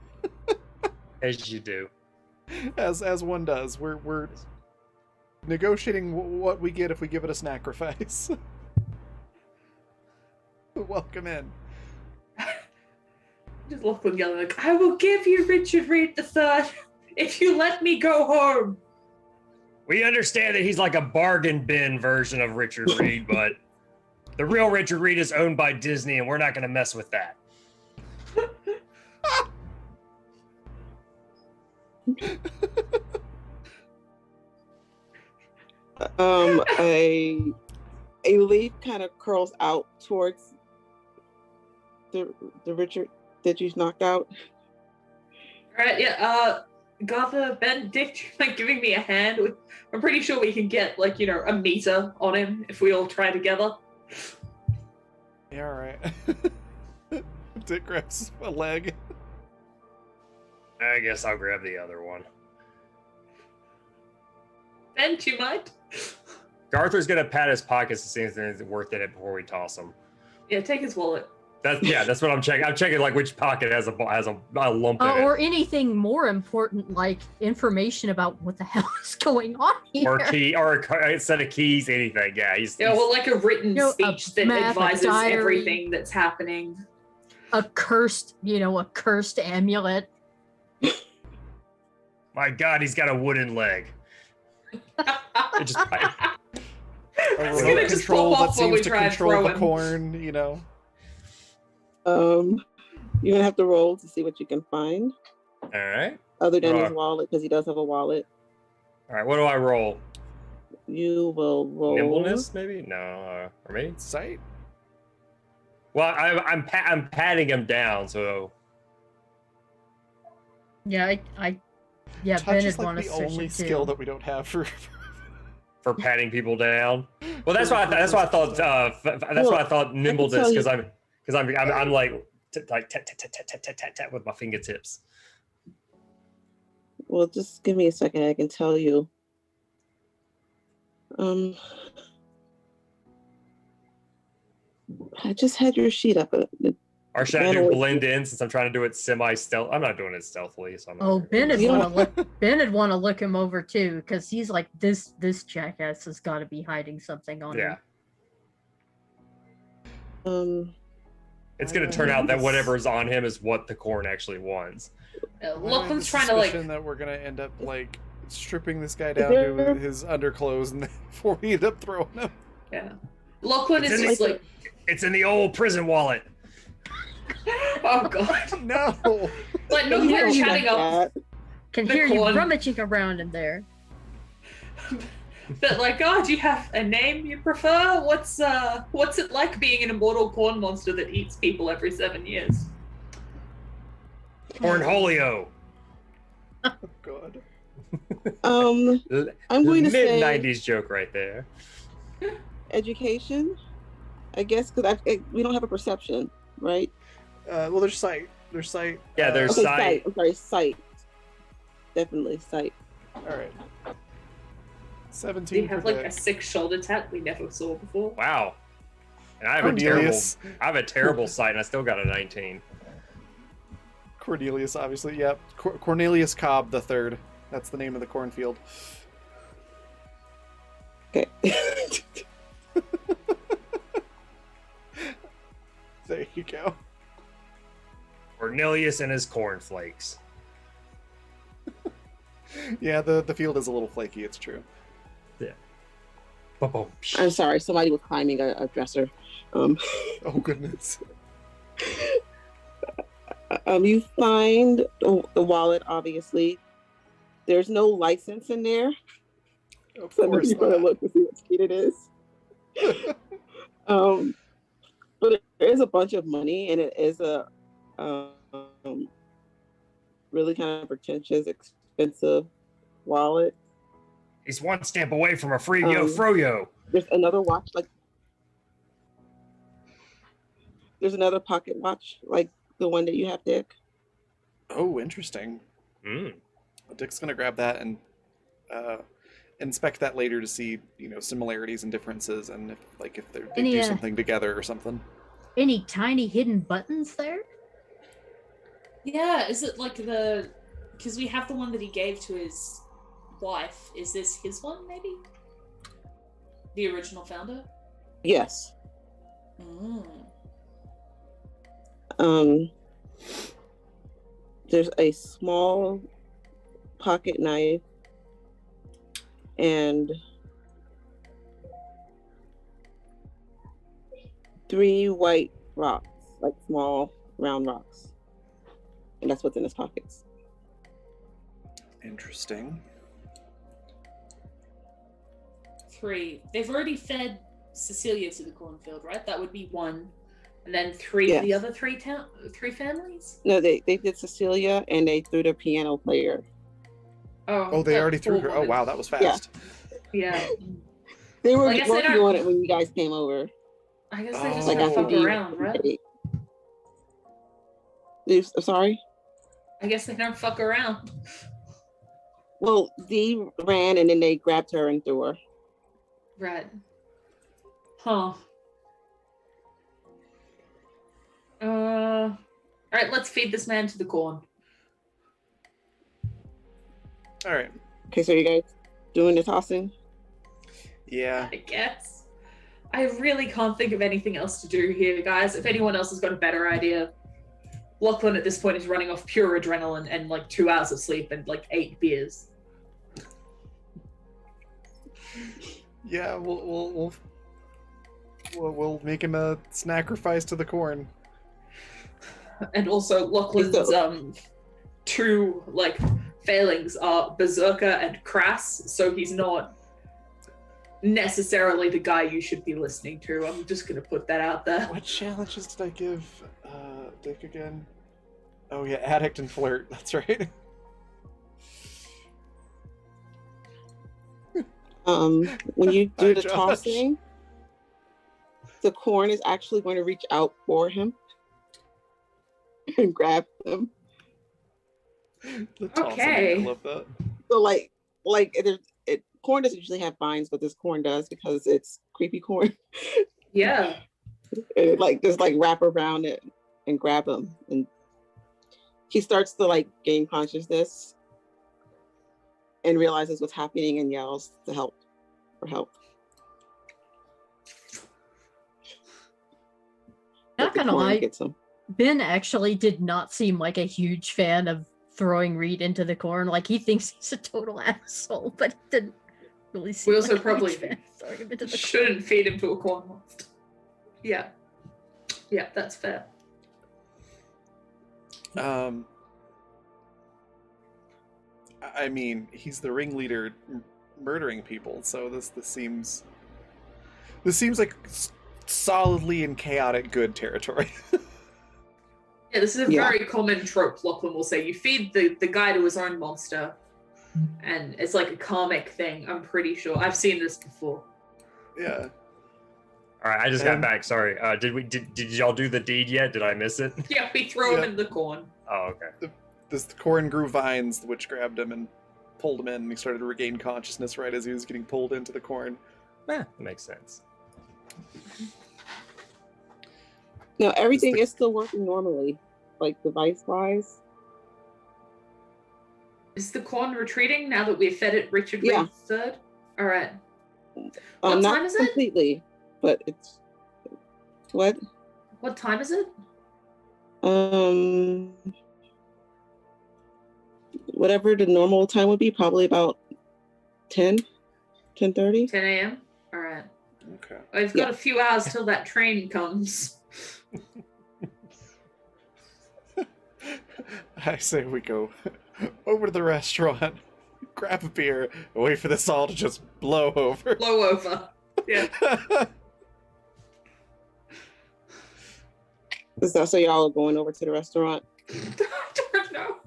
Speaker 2: As you do.
Speaker 1: as one does. We're negotiating what we get if we give it a sacrifice. Welcome in.
Speaker 3: Just Lachlan yelling like, I will give you Richard Reed III if you let me go home.
Speaker 2: We understand that he's like a bargain bin version of Richard Reed, but the real Richard Reed is owned by Disney, and we're not going to mess with that.
Speaker 5: A leaf kind of curls out towards the Richard that you knocked out.
Speaker 3: Alright, yeah, Gotha, Ben, Dick, like giving me a hand. I'm pretty sure we can get, like, you know, a meter on him if we all try together.
Speaker 1: Yeah, alright. Dick grabs a leg.
Speaker 2: I guess I'll grab the other one.
Speaker 3: Ben, do you mind?
Speaker 2: Garther's going to pat his pockets to see if there's anything worth in it before we toss him.
Speaker 3: Yeah, take his wallet.
Speaker 2: That's what I'm checking. I'm checking like which pocket has a lump in it.
Speaker 4: Or anything more important, like information about what the hell is going on here.
Speaker 2: Or key, or a set of keys, anything. Yeah,
Speaker 3: Yeah, well, like a written
Speaker 4: You know, a
Speaker 3: speech that
Speaker 4: map, a
Speaker 3: advises
Speaker 4: diary.
Speaker 3: everything that's happening.
Speaker 4: A cursed amulet.
Speaker 2: My God, he's got a wooden leg. It just,
Speaker 1: A
Speaker 3: It's
Speaker 1: remote
Speaker 3: gonna just
Speaker 1: control
Speaker 3: pop
Speaker 1: that
Speaker 3: off when we
Speaker 1: seems to
Speaker 3: try and
Speaker 1: control
Speaker 3: throw
Speaker 1: the
Speaker 3: him.
Speaker 1: corn, you know.
Speaker 5: You're gonna have to roll to see what you can find,
Speaker 2: all right.
Speaker 5: other than his
Speaker 2: Alright.
Speaker 5: wallet, because he does have a wallet.
Speaker 2: All right, what do I roll?
Speaker 5: You will roll
Speaker 2: Nimbleness, maybe? No, or maybe.
Speaker 1: Sight?
Speaker 2: Well, I'm patting him down, so
Speaker 4: Yeah, yeah,
Speaker 1: Touch
Speaker 4: Ben
Speaker 1: is
Speaker 4: would
Speaker 1: like
Speaker 4: want to
Speaker 1: the
Speaker 4: switch
Speaker 1: only
Speaker 4: it
Speaker 1: skill
Speaker 4: too.
Speaker 1: that we don't have for.
Speaker 2: for patting people down. Well, that's why I thought. That's why I thought nimbleness,
Speaker 5: you-
Speaker 2: because I'm like like tap tap tap tap tap tap tap tap with my fingertips.
Speaker 5: Well, just give me a second. I can tell you. I just had your sheet up.
Speaker 2: Or should I do
Speaker 5: Manually.
Speaker 2: blend in since I'm trying to do it semi-stealth? I'm not doing it stealthily, so I'm not
Speaker 4: Oh, Ben would
Speaker 5: You
Speaker 4: want
Speaker 5: don't-
Speaker 4: to look. Ben would want to look him over too, because he's like this jackass has got to be hiding something on
Speaker 2: Yeah,
Speaker 4: him.
Speaker 2: it's gonna turn out that whatever's on him is what the corn actually wants.
Speaker 3: Lachlan's trying to, like,
Speaker 1: Suspicion that we're gonna end up like stripping this guy down to his underclothes, and before we end up throwing him.
Speaker 3: yeah. Lachlan is just like,
Speaker 2: It's in the old prison wallet.
Speaker 3: oh god.
Speaker 1: No.
Speaker 3: Like, no, we're chatting up.
Speaker 4: Can
Speaker 3: The
Speaker 4: hear you
Speaker 3: corn.
Speaker 4: rummaging around in there.
Speaker 3: But like, oh, do you have a name you prefer? What's it like being an immortal corn monster that eats people every 7 years?
Speaker 2: Cornholio.
Speaker 1: Oh, God.
Speaker 5: I'm going to say
Speaker 2: Mid-90s joke right there.
Speaker 5: education, I guess, because we don't have a perception, right?
Speaker 1: Well, there's sight. There's sight.
Speaker 2: Yeah, there's
Speaker 5: Okay,
Speaker 2: sight.
Speaker 5: sight. I'm sorry, sight. Definitely sight.
Speaker 1: All right.
Speaker 3: Do
Speaker 1: 17
Speaker 3: you have
Speaker 1: for
Speaker 3: like a
Speaker 1: Dick.
Speaker 3: 6 shoulder tat we never saw before?
Speaker 2: Wow. And I have
Speaker 1: Cornelius.
Speaker 2: I have a terrible sight, and I still got a 19.
Speaker 1: Cornelius, obviously. Yep. Cornelius Cobb the Third. That's the name of the cornfield.
Speaker 5: Okay.
Speaker 1: There you go.
Speaker 2: Cornelius and his cornflakes.
Speaker 1: Yeah, the field is a little flaky. It's true.
Speaker 2: Ba-boom.
Speaker 5: I'm sorry, somebody was climbing a dresser.
Speaker 1: Oh goodness.
Speaker 5: You find the wallet, obviously. There's no license in there.
Speaker 1: Of
Speaker 5: So
Speaker 1: course
Speaker 5: you're gonna
Speaker 1: not.
Speaker 5: look to see what street it is. But there is a bunch of money, and it is a really kind of pretentious, expensive wallet.
Speaker 2: He's one stamp away from a free yo
Speaker 5: Um,
Speaker 2: froyo.
Speaker 5: There's another watch, there's another pocket watch, like the one that you have, Dick.
Speaker 1: Oh, interesting.
Speaker 2: Mm.
Speaker 1: Dick's gonna grab that and inspect that later to see, similarities and differences, and if they
Speaker 4: Any,
Speaker 1: do something together or something.
Speaker 4: Any tiny hidden buttons there?
Speaker 3: Yeah, is it like because we have the one that he gave to his wife. Is this his one, maybe? The original founder?
Speaker 5: Yes.
Speaker 3: Mm.
Speaker 5: There's a small pocket knife and 3 white rocks, like small round rocks. And that's what's in his pockets.
Speaker 1: Interesting.
Speaker 3: 3. They've already fed Cecilia to the cornfield, right? That would be 1. And then 3
Speaker 5: Yes.
Speaker 3: the other 3 families?
Speaker 5: No, they did Cecilia and they threw the piano player.
Speaker 1: Oh, they already threw her. Oh, wow, that was fast.
Speaker 3: Yeah.
Speaker 5: They were
Speaker 3: Well, I guess they
Speaker 5: working
Speaker 3: don't-
Speaker 5: on it when you guys came over.
Speaker 3: I guess they just
Speaker 1: Oh.
Speaker 3: like to
Speaker 5: after
Speaker 3: fuck
Speaker 5: Dee-
Speaker 3: around, right?
Speaker 5: Sorry?
Speaker 3: I guess they don't fuck around.
Speaker 5: Well, Dee ran and then they grabbed her and threw her.
Speaker 3: Right. Huh. Alright, let's feed this man to the corn.
Speaker 1: All right.
Speaker 5: Okay, so you guys doing the tossing?
Speaker 1: Yeah.
Speaker 3: I guess. I really can't think of anything else to do here, guys. If anyone else has got a better idea. Lachlan at this point is running off pure adrenaline and like 2 hours of sleep and like 8 beers.
Speaker 1: Yeah, we'll make him a sacrifice to the corn.
Speaker 3: And also Lachlan's 2 like failings are Berserker and Crass, so he's not necessarily the guy you should be listening to. I'm just gonna put that out there.
Speaker 1: What challenges did I give Dick again? Oh yeah, addict and flirt. That's right.
Speaker 5: When you
Speaker 1: Hi,
Speaker 5: do the
Speaker 1: Josh.
Speaker 5: tossing, the corn is actually going to reach out for him and grab him.
Speaker 1: The tossing,
Speaker 3: Okay.
Speaker 1: I love that.
Speaker 5: So corn doesn't usually have vines, but this corn does because it's creepy corn.
Speaker 3: Yeah.
Speaker 5: And it just wrap around it and grab him, and he starts to gain consciousness and realizes what's happening and yells for help.
Speaker 4: Not
Speaker 5: But the
Speaker 4: gonna
Speaker 5: corn
Speaker 4: lie,
Speaker 5: gets him.
Speaker 4: Ben actually did not seem like a huge fan of throwing Reed into the corn. Like he thinks he's a total asshole, but he didn't really seem
Speaker 3: We also
Speaker 4: like a
Speaker 3: probably
Speaker 4: huge argument in the
Speaker 3: shouldn't feed him to a corn monster. Yeah. Yeah, that's fair.
Speaker 1: I mean, he's the ringleader murdering people, so this seems like solidly in chaotic good territory.
Speaker 3: Yeah, this is a
Speaker 5: Yeah.
Speaker 3: very common trope Lachlan will say. You feed the guy to his own monster, and it's like a karmic thing, I'm pretty sure. I've seen this before.
Speaker 1: Yeah.
Speaker 2: All right, I just got back. Sorry. Did y'all do the deed yet? Did I miss it?
Speaker 3: Yeah, we throw him
Speaker 1: Yeah.
Speaker 3: in the corn.
Speaker 2: Oh, okay.
Speaker 1: The corn grew vines, the witch grabbed him and pulled him in, and he started to regain consciousness right as he was getting pulled into the corn.
Speaker 2: That makes sense.
Speaker 5: No, everything is still working normally, like device-wise.
Speaker 3: Is the corn retreating now that we've fed it Richard
Speaker 5: Yeah.
Speaker 3: Reed III? All right. What
Speaker 5: Not
Speaker 3: time is it?
Speaker 5: completely, but it's what?
Speaker 3: What time is it?
Speaker 5: Whatever the normal time would be, probably about 10:30.
Speaker 3: 10 a.m. All right.
Speaker 1: Okay.
Speaker 3: I've got a few hours till that train comes.
Speaker 1: I say we go over to the restaurant, grab a beer, and wait for this all to just blow over.
Speaker 3: Blow over. Yeah.
Speaker 5: Is that so y'all are going over to the restaurant?
Speaker 3: I don't know.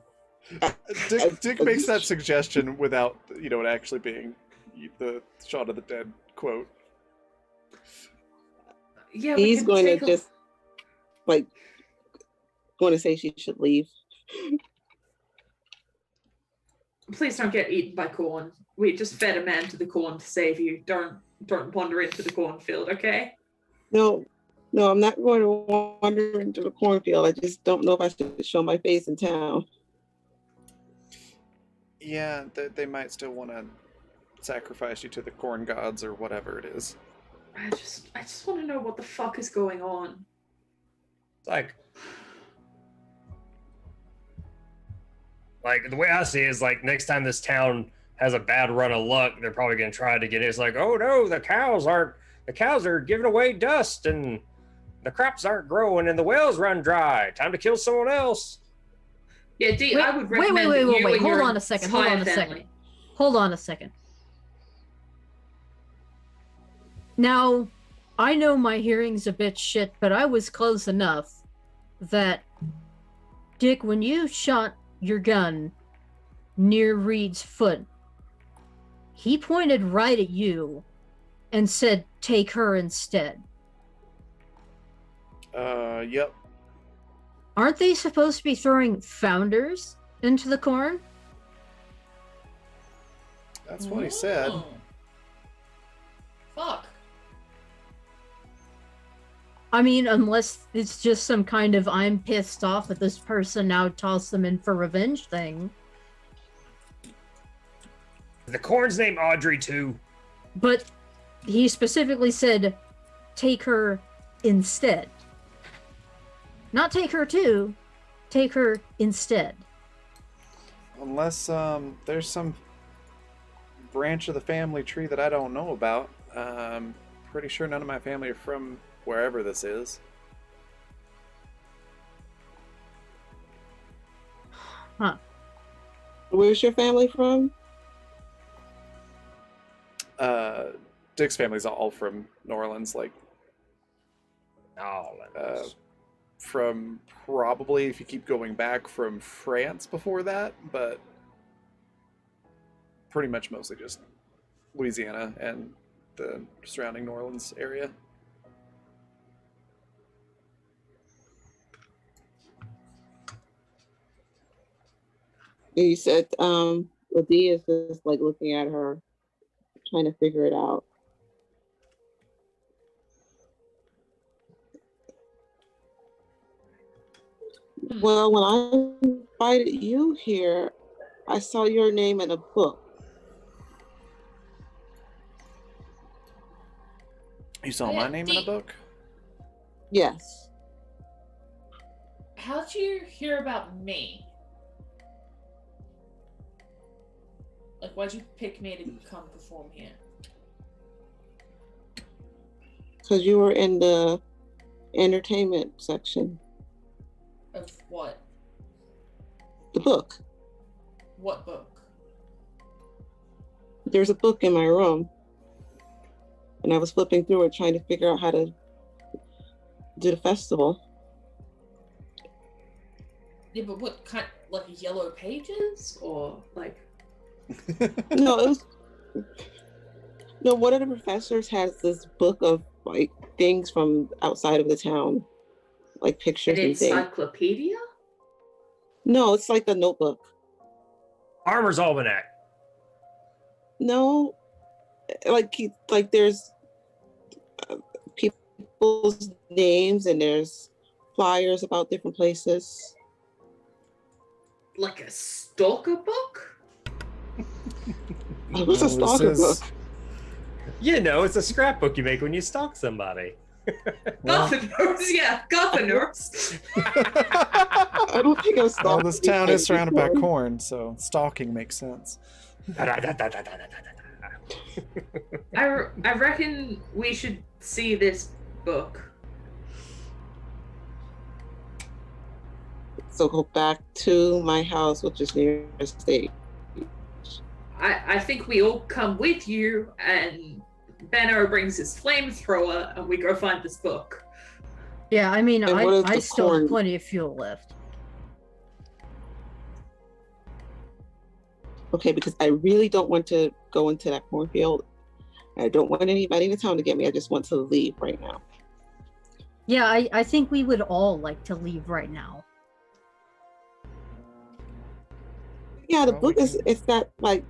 Speaker 1: Dick makes that suggestion without, it actually being the Shaun of the Dead quote.
Speaker 3: Yeah, we
Speaker 5: He's
Speaker 3: can
Speaker 5: going to
Speaker 3: take a-
Speaker 5: just going to say she should leave.
Speaker 3: Please don't get eaten by corn. We just fed a man to the corn to save you. Don't wander into the cornfield, okay?
Speaker 5: No, I'm not going to wander into the cornfield. I just don't know if I should show my face in town.
Speaker 1: Yeah, they might still want to sacrifice you to the corn gods or whatever it is.
Speaker 3: I just want to know what the fuck is going on.
Speaker 2: It's like the way I see it is like next time this town has a bad run of luck, they're probably gonna try to get it. It's like, oh no, the cows are giving away dust and the crops aren't growing and the wells run dry. Time to kill someone else.
Speaker 3: Yeah, D, I would recommend
Speaker 4: wait.
Speaker 3: that you and
Speaker 4: Hold
Speaker 3: your
Speaker 4: on a second.
Speaker 3: entire family-
Speaker 4: Hold on a second. Now, I know my hearing's a bit shit, but I was close enough that, Dick, when you shot your gun near Reed's foot, he pointed right at you and said, "Take her instead."
Speaker 1: Yep.
Speaker 4: Aren't they supposed to be throwing founders into the corn?
Speaker 1: That's what he said.
Speaker 8: Oh. Fuck.
Speaker 4: I mean, unless it's just some kind of I'm pissed off at this person, now toss them in for revenge thing.
Speaker 2: The corn's named Audrey too.
Speaker 4: But he specifically said, take her instead. Not take her too, take her instead.
Speaker 1: Unless there's some branch of the family tree that I don't know about. Pretty sure none of my family are from wherever this is.
Speaker 4: Huh.
Speaker 5: Where's your family from?
Speaker 1: Dick's family's all from New Orleans, like
Speaker 2: Oh,
Speaker 1: from probably, if you keep going back, from France before that, but pretty much mostly just Louisiana and the surrounding New Orleans area.
Speaker 5: You said Ladie is just like looking at her, trying to figure it out. Well, when I invited you here, I saw your name in a book.
Speaker 1: You saw my name in a book?
Speaker 5: Yes.
Speaker 8: How'd you hear about me?
Speaker 3: Like, why'd you pick me to come perform here?
Speaker 5: Because you were in the entertainment section.
Speaker 3: Of what?
Speaker 5: The book.
Speaker 3: What book?
Speaker 5: There's a book in my room. And I was flipping through it trying to figure out how to do the festival.
Speaker 3: Yeah, but what kind? Like yellow pages, or like?
Speaker 5: No, it was no. One of the professors has this book of like things from outside of the town, like pictures
Speaker 3: An
Speaker 5: and things.
Speaker 3: encyclopedia?
Speaker 5: No, it's like a notebook.
Speaker 2: Armor's Almanac.
Speaker 5: No, like there's people's names and there's flyers about different places.
Speaker 3: Like a stalker book?
Speaker 5: It was a
Speaker 1: Well, this
Speaker 5: stalker
Speaker 1: is-
Speaker 5: book.
Speaker 2: You know, it's a scrapbook you make when you stalk somebody.
Speaker 1: Well,
Speaker 3: Garfiners, yeah, Garfiners.
Speaker 5: I don't think I was
Speaker 1: well,
Speaker 5: stalking.
Speaker 1: this town is surrounded by
Speaker 5: before.
Speaker 1: corn, so stalking makes sense.
Speaker 3: I reckon we should see this book.
Speaker 5: So go back to my house, which is near the stage.
Speaker 3: I think we all come with you, and Benno brings his flamethrower, and we go find this book.
Speaker 4: Yeah, I mean,
Speaker 5: And what is
Speaker 4: I
Speaker 5: the
Speaker 4: still
Speaker 5: corn?
Speaker 4: have plenty of fuel left.
Speaker 5: Okay, because I really don't want to go into that cornfield. I don't want anybody in the town to get me. I just want to leave right now.
Speaker 4: Yeah, I think we would all like to leave right now.
Speaker 5: Yeah, the
Speaker 1: Well,
Speaker 5: book
Speaker 1: we
Speaker 5: is,
Speaker 1: can-
Speaker 5: it's got like,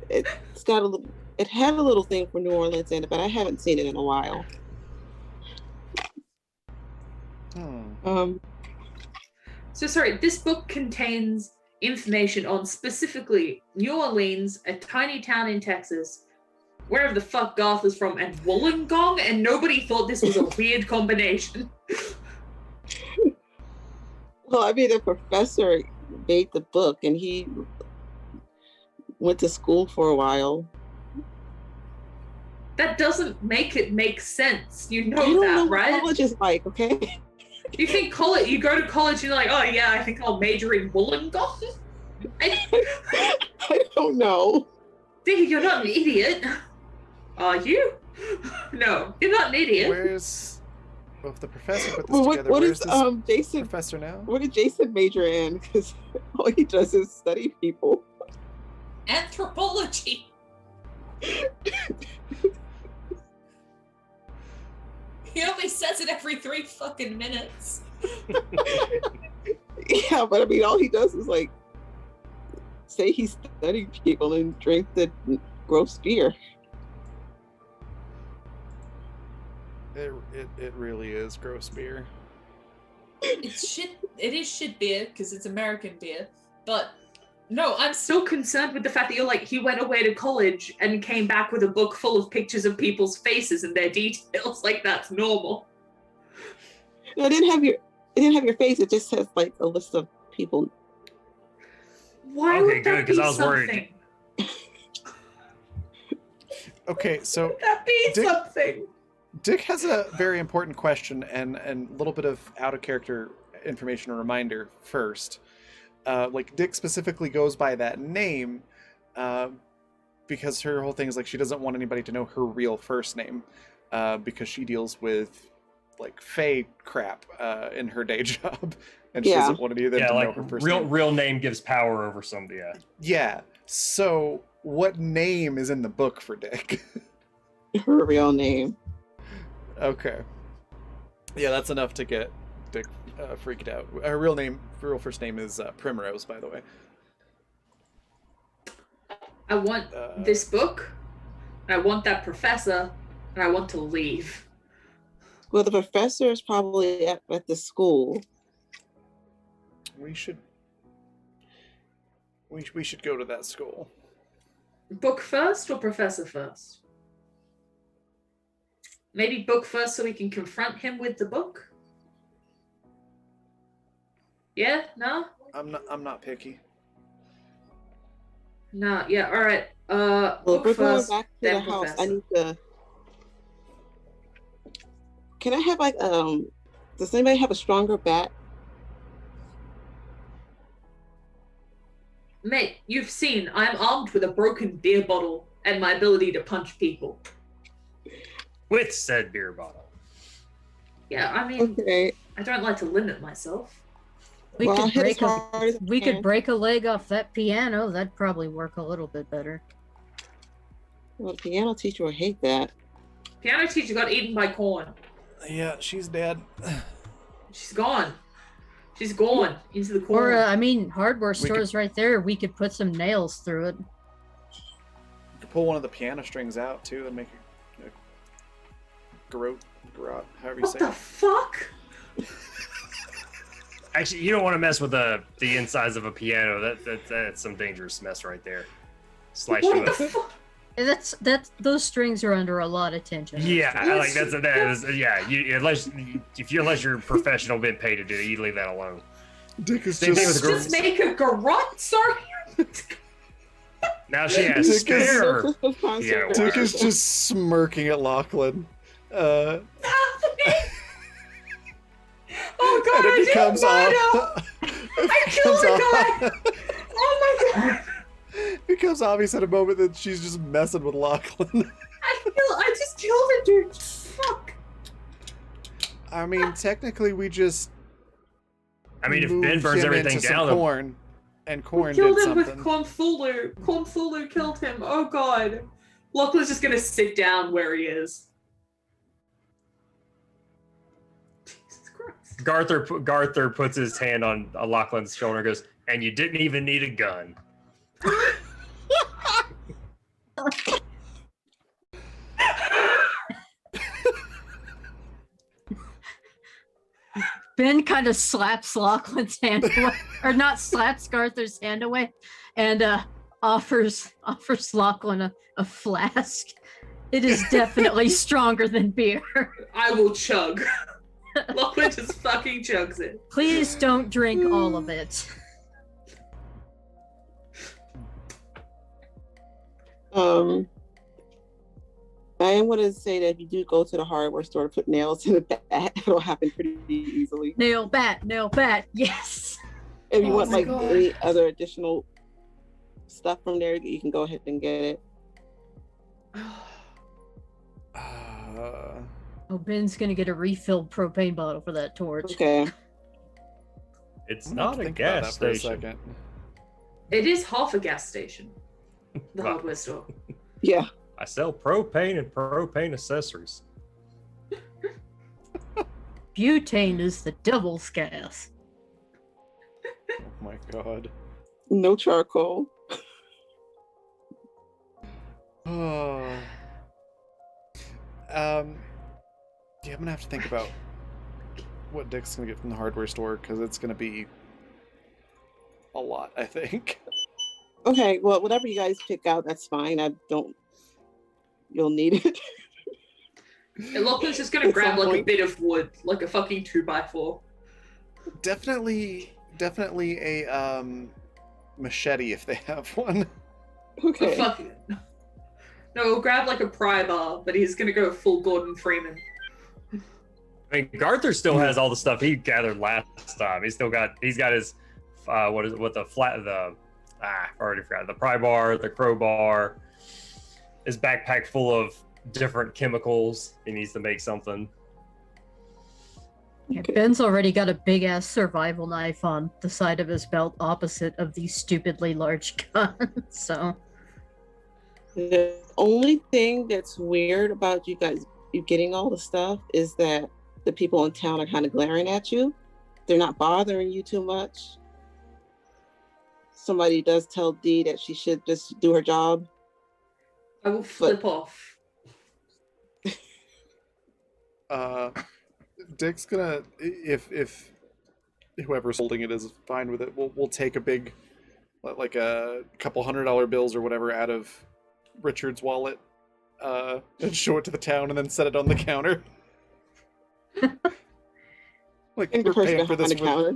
Speaker 5: it's got a little, it had a little thing for New Orleans in it, but I haven't seen it in a while.
Speaker 1: Hmm.
Speaker 3: So sorry, this book contains information on specifically New Orleans, a tiny town in Texas, wherever the fuck Garth is from, and Wollongong, and nobody thought this was a weird combination.
Speaker 5: Well, I mean, the professor made the book and he went to school for a while.
Speaker 3: That doesn't make it make sense. You
Speaker 5: I
Speaker 3: know
Speaker 5: don't
Speaker 3: that,
Speaker 5: know what
Speaker 3: right?
Speaker 5: college is like, okay?
Speaker 3: You think college? You go to college, you're like, oh yeah, I think I'll major in Wollongong.
Speaker 5: I don't know.
Speaker 3: Dude, you're not an idiot, are you? No, you're not an idiot.
Speaker 1: Where's... Well, if the professor put this
Speaker 5: Well,
Speaker 1: together,
Speaker 5: what
Speaker 1: where's
Speaker 5: is
Speaker 1: this
Speaker 5: Jason?
Speaker 1: professor now?
Speaker 5: What did Jason major in? Because all he does is study people.
Speaker 3: Anthropology. He only says it every 3 fucking minutes.
Speaker 5: Yeah, but I mean, all he does is like say he's studying people and drink the gross beer.
Speaker 1: It really is gross beer.
Speaker 3: It's shit. It is shit beer because it's American beer. But no, I'm still concerned with the fact that you're like, he went away to college and came back with a book full of pictures of people's faces and their details. Like that's normal.
Speaker 5: No, it didn't have your face. It just says like a list of people.
Speaker 3: Why
Speaker 2: Okay,
Speaker 3: would that
Speaker 2: good, 'cause
Speaker 3: be
Speaker 2: I was worried.
Speaker 3: something?
Speaker 1: Okay, so
Speaker 3: Would that be
Speaker 1: Dick-
Speaker 3: something?
Speaker 1: Dick has a very important question and a little bit of out of character information, a reminder first. Like Dick specifically goes by that name because her whole thing is like she doesn't want anybody to know her real first name because she deals with like fae crap in her day job and she
Speaker 5: Yeah.
Speaker 1: doesn't want any of them
Speaker 2: Yeah,
Speaker 1: to know
Speaker 2: like
Speaker 1: her first
Speaker 2: real
Speaker 1: name.
Speaker 2: real name gives power over somebody. Yeah.
Speaker 1: Yeah. So what name is in the book for Dick?
Speaker 5: Her real name.
Speaker 1: Okay. Yeah, that's enough to get Dick freaked out. Her real first name is Primrose, by the way.
Speaker 3: I want this book. I want that professor, and I want to leave.
Speaker 5: Well, the professor is probably at the school.
Speaker 1: We should go to that school.
Speaker 3: Book first or professor first? Maybe book first so we can confront him with the book? Yeah? No?
Speaker 1: I'm not picky.
Speaker 3: Nah, yeah, alright.
Speaker 5: Well, if
Speaker 3: Book
Speaker 5: we're going
Speaker 3: first,
Speaker 5: back to
Speaker 3: then
Speaker 5: the house, I
Speaker 3: professor.
Speaker 5: need to. Can I have like Does anybody have a stronger bat?
Speaker 3: Mate, you've seen I'm armed with a broken beer bottle and my ability to punch people.
Speaker 2: With said beer bottle.
Speaker 3: Yeah, I mean,
Speaker 5: Okay.
Speaker 3: I don't like to limit myself.
Speaker 4: We
Speaker 5: Well, I'll
Speaker 4: could
Speaker 5: hit
Speaker 4: break
Speaker 5: as
Speaker 4: a
Speaker 5: hard as I
Speaker 4: we could
Speaker 5: can.
Speaker 4: break a leg off that piano. That'd probably work a little bit better.
Speaker 5: Well, the piano teacher will hate that.
Speaker 3: Piano teacher got eaten by corn.
Speaker 1: Yeah, she's dead.
Speaker 3: She's gone. She's gone into the corn.
Speaker 4: Or I mean, hardware
Speaker 1: We
Speaker 4: stores right there. We could put some nails through it.
Speaker 1: You could pull one of the piano strings out too and make a garrote, however you
Speaker 3: What
Speaker 1: say
Speaker 3: the
Speaker 1: it.
Speaker 3: fuck?
Speaker 2: Actually, you don't want to mess with the insides of a piano. That's some dangerous mess right there. Slice
Speaker 3: What
Speaker 2: you
Speaker 3: the
Speaker 2: up.
Speaker 3: fuck?
Speaker 4: That's those strings are under a lot of tension.
Speaker 2: Yeah,
Speaker 3: Yes.
Speaker 2: yeah. Unless you're professional, been paid to do it, you leave that alone.
Speaker 1: Dick is
Speaker 2: Same thing
Speaker 1: just
Speaker 2: with
Speaker 3: Just make a garrote, sorry?
Speaker 2: Now she has
Speaker 1: Dick is-
Speaker 2: spare.
Speaker 5: Concert.
Speaker 1: Dick is just smirking at Lachlan.
Speaker 3: Oh god,
Speaker 1: And
Speaker 3: I
Speaker 1: it becomes
Speaker 3: didn't I killed a guy! Oh my god!
Speaker 1: It becomes obvious at a moment that she's just messing with Lachlan.
Speaker 3: I just killed a dude. Fuck.
Speaker 1: I mean, technically, we just
Speaker 2: I mean, if
Speaker 1: moved
Speaker 2: Ben burns
Speaker 1: him
Speaker 2: everything
Speaker 1: into
Speaker 2: down,
Speaker 1: some corn, and corn
Speaker 3: Killed
Speaker 1: did
Speaker 3: him
Speaker 1: something.
Speaker 3: with Cornfulu. Cornfulu killed him. Oh god. Lachlan's just gonna sit down where he is. Jesus Christ.
Speaker 2: Garther puts his hand on Lachlan's shoulder and goes, and you didn't even need a gun.
Speaker 4: Ben kind of slaps Lachlan's hand away, or not slaps Garther's hand away, and offers Lachlan a flask. It is definitely stronger than beer.
Speaker 3: I will chug. Lachlan just fucking chugs it.
Speaker 4: Please don't drink all of it.
Speaker 5: I am going to say that if you do go to the hardware store to put nails in the bat, it'll happen pretty easily.
Speaker 4: Nail bat, yes.
Speaker 5: If you
Speaker 3: Oh
Speaker 5: want
Speaker 3: my
Speaker 5: like
Speaker 3: God.
Speaker 5: any other additional stuff from there, you can go ahead and get it.
Speaker 4: Oh, Ben's gonna get a refilled propane bottle for that torch.
Speaker 5: Okay.
Speaker 2: It's
Speaker 1: I'm gonna
Speaker 2: not a
Speaker 1: think about
Speaker 2: gas
Speaker 1: that for a
Speaker 2: station.
Speaker 1: second.
Speaker 3: It is half a gas station. The
Speaker 2: Wow.
Speaker 3: hardware store.
Speaker 5: Yeah.
Speaker 2: I sell propane and propane accessories.
Speaker 4: Butane is the devil's gas.
Speaker 1: Oh my god.
Speaker 5: No charcoal.
Speaker 1: Oh. Yeah, I'm gonna have to think about what Dick's gonna get from the hardware store because it's gonna be a lot, I think.
Speaker 5: Okay. Well, whatever you guys pick out, that's fine. You'll need it.
Speaker 3: And Lachlan's just gonna
Speaker 5: At
Speaker 3: grab
Speaker 5: some
Speaker 3: like a
Speaker 5: point.
Speaker 3: bit of wood, like a fucking 2x4.
Speaker 1: Definitely a machete if they have one.
Speaker 5: Okay.
Speaker 3: Fuck it. No, we'll grab like a pry bar, but he's gonna go full Gordon Freeman.
Speaker 2: I mean, Garther still has all the stuff he gathered last time. He's got his I already forgot, the pry bar, the crowbar, his backpack full of different chemicals. He needs to make something.
Speaker 4: Yeah, Ben's already got a big ass survival knife on the side of his belt, opposite of the stupidly large gun. So
Speaker 5: The only thing that's weird about you getting all the stuff is that the people in town are kind of glaring at you. They're not bothering you too much. Somebody does tell Dee that she should just do her job.
Speaker 3: I will flip off.
Speaker 1: Dick's gonna if whoever's holding it is fine with it, we'll take a big like a couple $100 bills or whatever out of Richard's wallet and show it to the town and then set it on the counter. Like
Speaker 5: And the
Speaker 1: we're
Speaker 5: person
Speaker 1: paying for
Speaker 5: behind
Speaker 1: this
Speaker 5: the counter.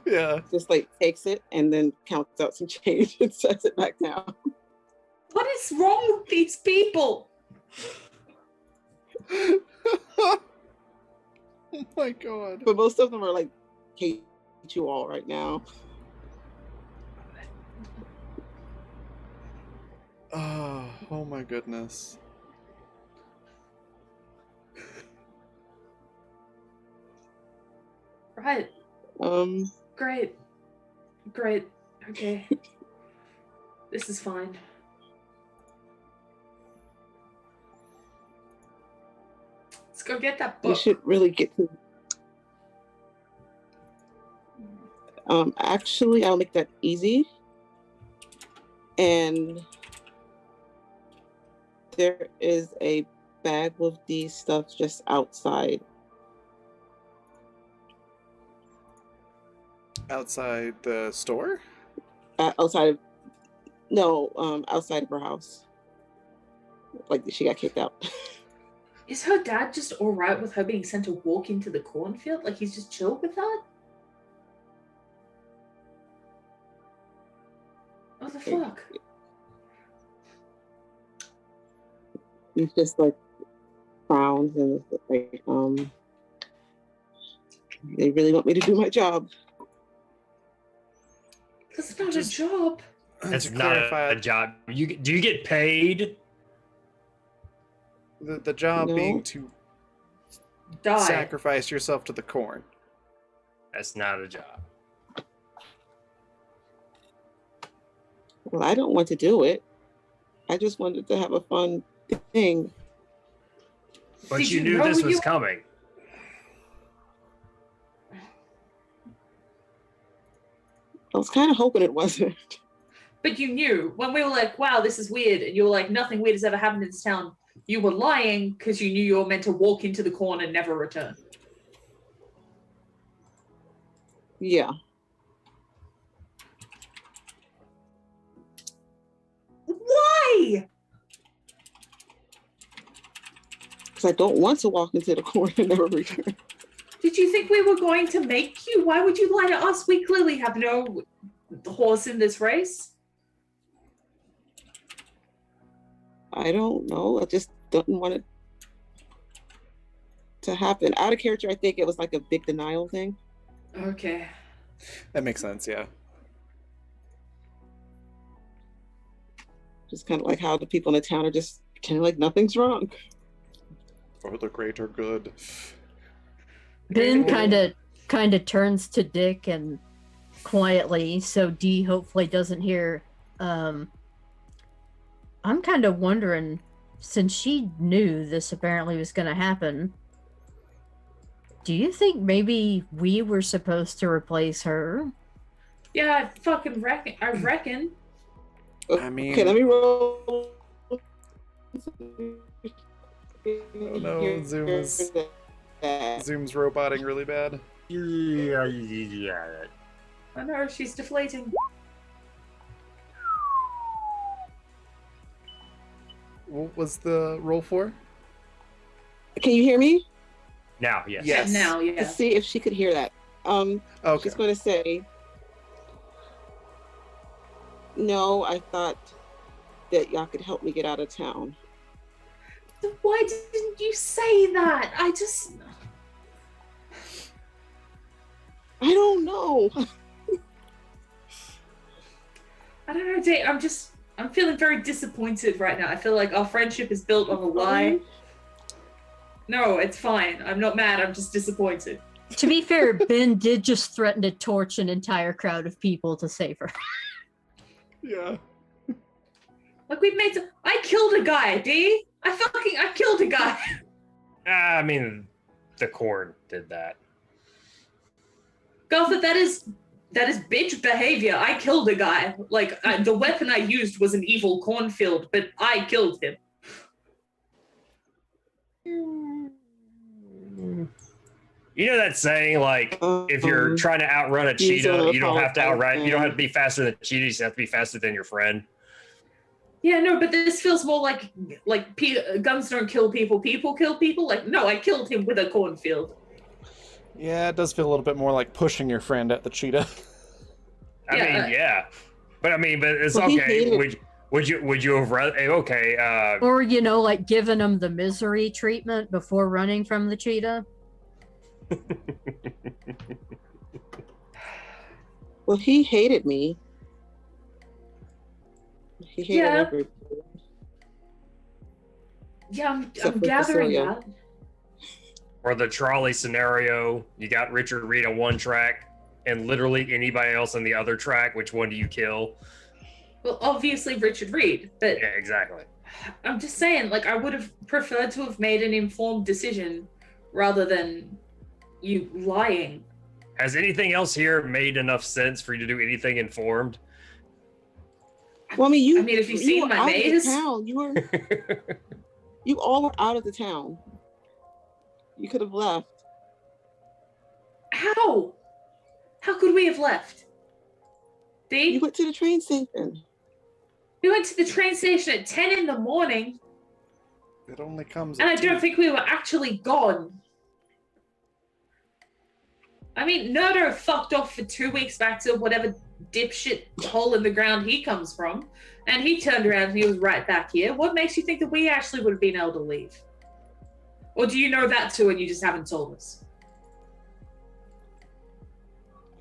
Speaker 1: Yeah.
Speaker 5: Just like takes it and then counts out some change and sets it back down.
Speaker 3: What is wrong with these people?
Speaker 1: Oh my god.
Speaker 5: But most of them are like hate you all right now.
Speaker 1: Oh my goodness.
Speaker 3: Right. Great. Great. Okay. This is fine. Let's go get that
Speaker 5: We
Speaker 3: book.
Speaker 5: should really get to. Actually, I'll make that easy. And there is a bag with these stuff just outside.
Speaker 1: Outside the store?
Speaker 5: Outside of, no, outside of her house. Like she got kicked out.
Speaker 3: Is her dad just alright with her being sent to walk into the cornfield? Like he's just chill with that? What the fuck?
Speaker 5: He's just like frowns and is like, they really want me to do my job.
Speaker 3: That's not
Speaker 1: Just-
Speaker 3: a job.
Speaker 2: That's
Speaker 1: To
Speaker 2: not
Speaker 1: clarify,
Speaker 2: a job. Do you get paid?
Speaker 1: the job
Speaker 5: No.
Speaker 1: being to
Speaker 3: Die.
Speaker 1: sacrifice yourself to the corn.
Speaker 2: That's not a job.
Speaker 5: Well, I don't want to do it. I just wanted to have a fun thing.
Speaker 2: But
Speaker 3: Did
Speaker 2: you
Speaker 3: you
Speaker 2: knew
Speaker 3: know
Speaker 2: this was
Speaker 3: you-
Speaker 2: coming.
Speaker 5: I was kind of hoping it wasn't.
Speaker 3: But you knew when we were like, wow, this is weird, and you were like, nothing weird has ever happened in this town. You were lying because you knew you were meant to walk into the corn and never return.
Speaker 5: Yeah.
Speaker 3: Why?
Speaker 5: Because I don't want to walk into the corner and never return.
Speaker 3: Did you think we were going to make you? Why would you lie to us? We clearly have no horse in this race.
Speaker 5: I don't know. I just didn't want it to happen. Out of character, I think it was like a big denial thing.
Speaker 3: Okay.
Speaker 1: That makes sense, yeah.
Speaker 5: Just kind of like how the people in the town are just kind of like nothing's wrong.
Speaker 1: For the greater good.
Speaker 4: Ben
Speaker 3: Yeah.
Speaker 4: kind of turns to Dick and quietly, so Dee hopefully doesn't hear. I'm kind of wondering, since she knew this apparently was going to happen, do you think maybe we were supposed to replace her?
Speaker 3: Yeah, I fucking reckon. I reckon.
Speaker 1: I mean-
Speaker 5: Okay, let me roll.
Speaker 1: Oh no, Zoom is Zoom's roboting really bad.
Speaker 3: I know, she's deflating.
Speaker 1: What was the roll for?
Speaker 5: Can you hear me?
Speaker 2: Now, yes.
Speaker 1: Yes.
Speaker 3: Now, yeah.
Speaker 5: Let's see if she could hear that.
Speaker 1: Okay.
Speaker 5: She's going to say, no, I thought that y'all could help me get out of town.
Speaker 3: Why didn't you say that?
Speaker 5: I don't know.
Speaker 3: I don't know, Dave. I'm feeling very disappointed right now. I feel like our friendship is built on a lie. No, it's fine. I'm not mad. I'm just disappointed.
Speaker 4: To be fair, Ben did just threaten to torch an entire crowd of people to save her.
Speaker 1: Yeah.
Speaker 3: Like I killed a guy, D. I killed a guy.
Speaker 2: I mean, the corn did that.
Speaker 3: Gotha, that is bitch behavior. I killed a guy. Like the weapon I used was an evil cornfield, but I killed him.
Speaker 2: You know that saying, like, if you're trying to outrun a
Speaker 5: he's
Speaker 2: cheetah,
Speaker 5: gonna
Speaker 2: you don't have to outrun. You don't have to
Speaker 5: apologize.
Speaker 2: be faster than a cheetah. You just have to be faster than your friend.
Speaker 3: Yeah, no, but this feels more like guns don't kill people. People kill people. Like, no, I killed him with a cornfield.
Speaker 1: Yeah, it does feel a little bit more like pushing your friend at the cheetah.
Speaker 2: I
Speaker 3: Yeah,
Speaker 2: mean, yeah, but it's
Speaker 5: Well, he
Speaker 2: okay.
Speaker 5: hated-
Speaker 2: Would you have rather? Okay,
Speaker 4: Or, like giving them the misery treatment before running from the cheetah.
Speaker 5: Well, he hated me. He hated
Speaker 3: Yeah.
Speaker 5: everybody.
Speaker 3: Yeah, I'm
Speaker 5: Except for
Speaker 3: gathering
Speaker 5: Cecilia.
Speaker 3: that.
Speaker 2: or the trolley scenario, you got Richard Reed on one track and literally anybody else on the other track. Which one do you kill?
Speaker 3: Well, obviously Richard Reed, but
Speaker 2: Yeah, exactly.
Speaker 3: I'm just saying, like, I would have preferred to have made an informed decision rather than you lying.
Speaker 2: Has anything else here made enough sense for you to do anything informed?
Speaker 5: Well, I mean,
Speaker 3: have you seen
Speaker 5: were
Speaker 3: my
Speaker 5: out
Speaker 3: maze?
Speaker 5: Of the town. You all were out of the town. You could have left.
Speaker 3: How? How could we have left? Dee?
Speaker 5: You went to the train station.
Speaker 3: We went to the train station at 10 in the morning,
Speaker 1: It only comes.
Speaker 3: and
Speaker 1: at
Speaker 3: I don't
Speaker 1: 2.
Speaker 3: think we were actually gone. I mean, Nerdo fucked off for 2 weeks back to whatever dipshit hole in the ground he comes from, and he turned around and he was right back here. What makes you think that we actually would have been able to leave? Or do you know that too and you just haven't told us?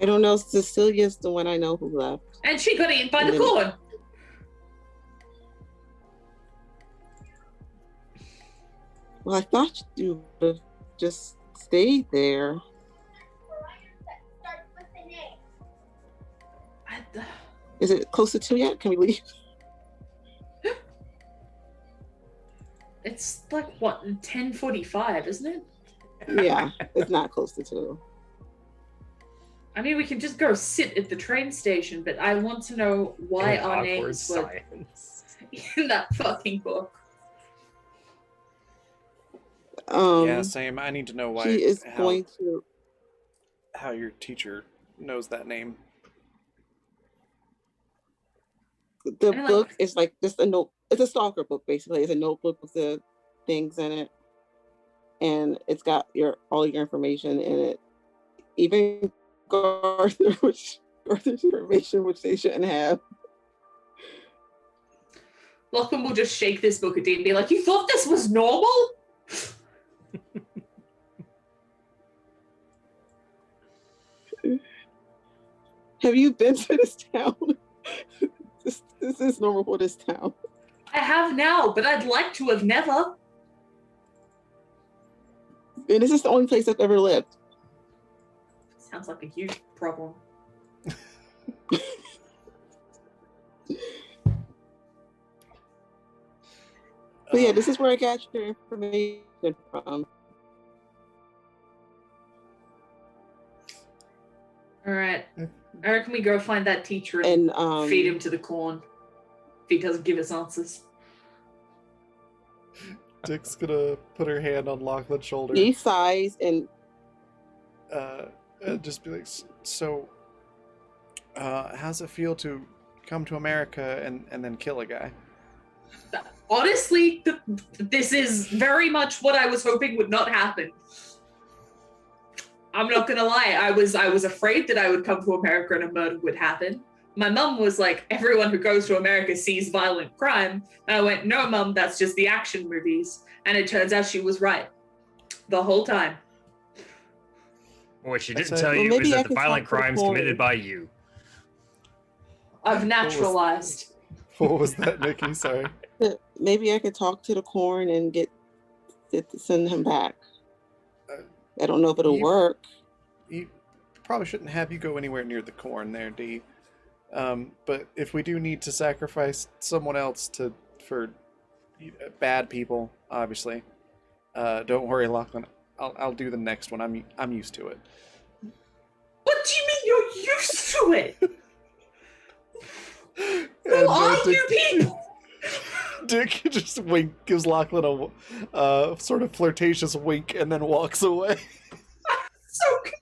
Speaker 5: I don't know. Cecilia's the one I know who left.
Speaker 3: And she got eaten by the
Speaker 5: And then-
Speaker 3: corn.
Speaker 5: Well, I thought you would have just stayed there. Is it close to 2 yet? Can we leave?
Speaker 3: It's like, what, 10:45, isn't it?
Speaker 5: Yeah, it's not close to 2.
Speaker 3: I mean, we can just go sit at the train station, but I want to know why our
Speaker 2: Awkward
Speaker 3: names were
Speaker 2: science.
Speaker 3: in that fucking book.
Speaker 1: Yeah, same. I need to know why.
Speaker 5: She is
Speaker 1: how,
Speaker 5: going to.
Speaker 1: how your teacher knows that name.
Speaker 5: The
Speaker 3: I like-
Speaker 5: book is like just a note. It's a stalker book, basically. It's a notebook with the things in it, and it's got all your information in it. Even Garth's information, which they shouldn't have.
Speaker 3: Lachlan will just shake this book at Dean and be like, "You thought this was normal?"
Speaker 5: Have you been to this town? This is normal for this town.
Speaker 3: I have now, but I'd like to have never.
Speaker 5: And this is the only place I've ever lived.
Speaker 3: Sounds like a huge problem.
Speaker 5: But yeah, this is where I got your information from.
Speaker 3: All right. I reckon we go find that teacher and
Speaker 5: And
Speaker 3: feed him to the corn if he doesn't give us answers.
Speaker 1: Dick's gonna put her hand on Lachlan's shoulder.
Speaker 5: he sighs and
Speaker 1: And just be like, so, how's it feel to come to America and then kill a guy?
Speaker 3: Honestly, this is very much what I was hoping would not happen. I'm not gonna lie, I was afraid that I would come to America and a murder would happen. My mum was like, everyone who goes to America sees violent crime. And I went, no, Mum, that's just the action movies. And it turns out she was right the whole time.
Speaker 2: What she didn't
Speaker 1: That's
Speaker 2: tell
Speaker 1: it.
Speaker 2: you
Speaker 5: Well,
Speaker 2: is
Speaker 5: maybe I
Speaker 2: that the
Speaker 5: could
Speaker 2: violent
Speaker 5: talk to the
Speaker 2: crimes
Speaker 5: boy.
Speaker 2: committed by you.
Speaker 3: I've naturalized.
Speaker 1: What was that, Nikki? Sorry.
Speaker 5: maybe I could talk to the corn and get to send him back. I don't know if it'll
Speaker 1: you-
Speaker 5: work.
Speaker 1: You probably shouldn't have you go anywhere near the corn there, Dee. But if we do need to sacrifice someone else for bad people, obviously, don't worry, Lachlan. I'll do the next one. I'm used to it.
Speaker 3: What do you mean you're used to it? Who
Speaker 1: And,
Speaker 3: are you people?
Speaker 1: Dick just gives Lachlan a sort of flirtatious wink and then walks away.
Speaker 3: So good.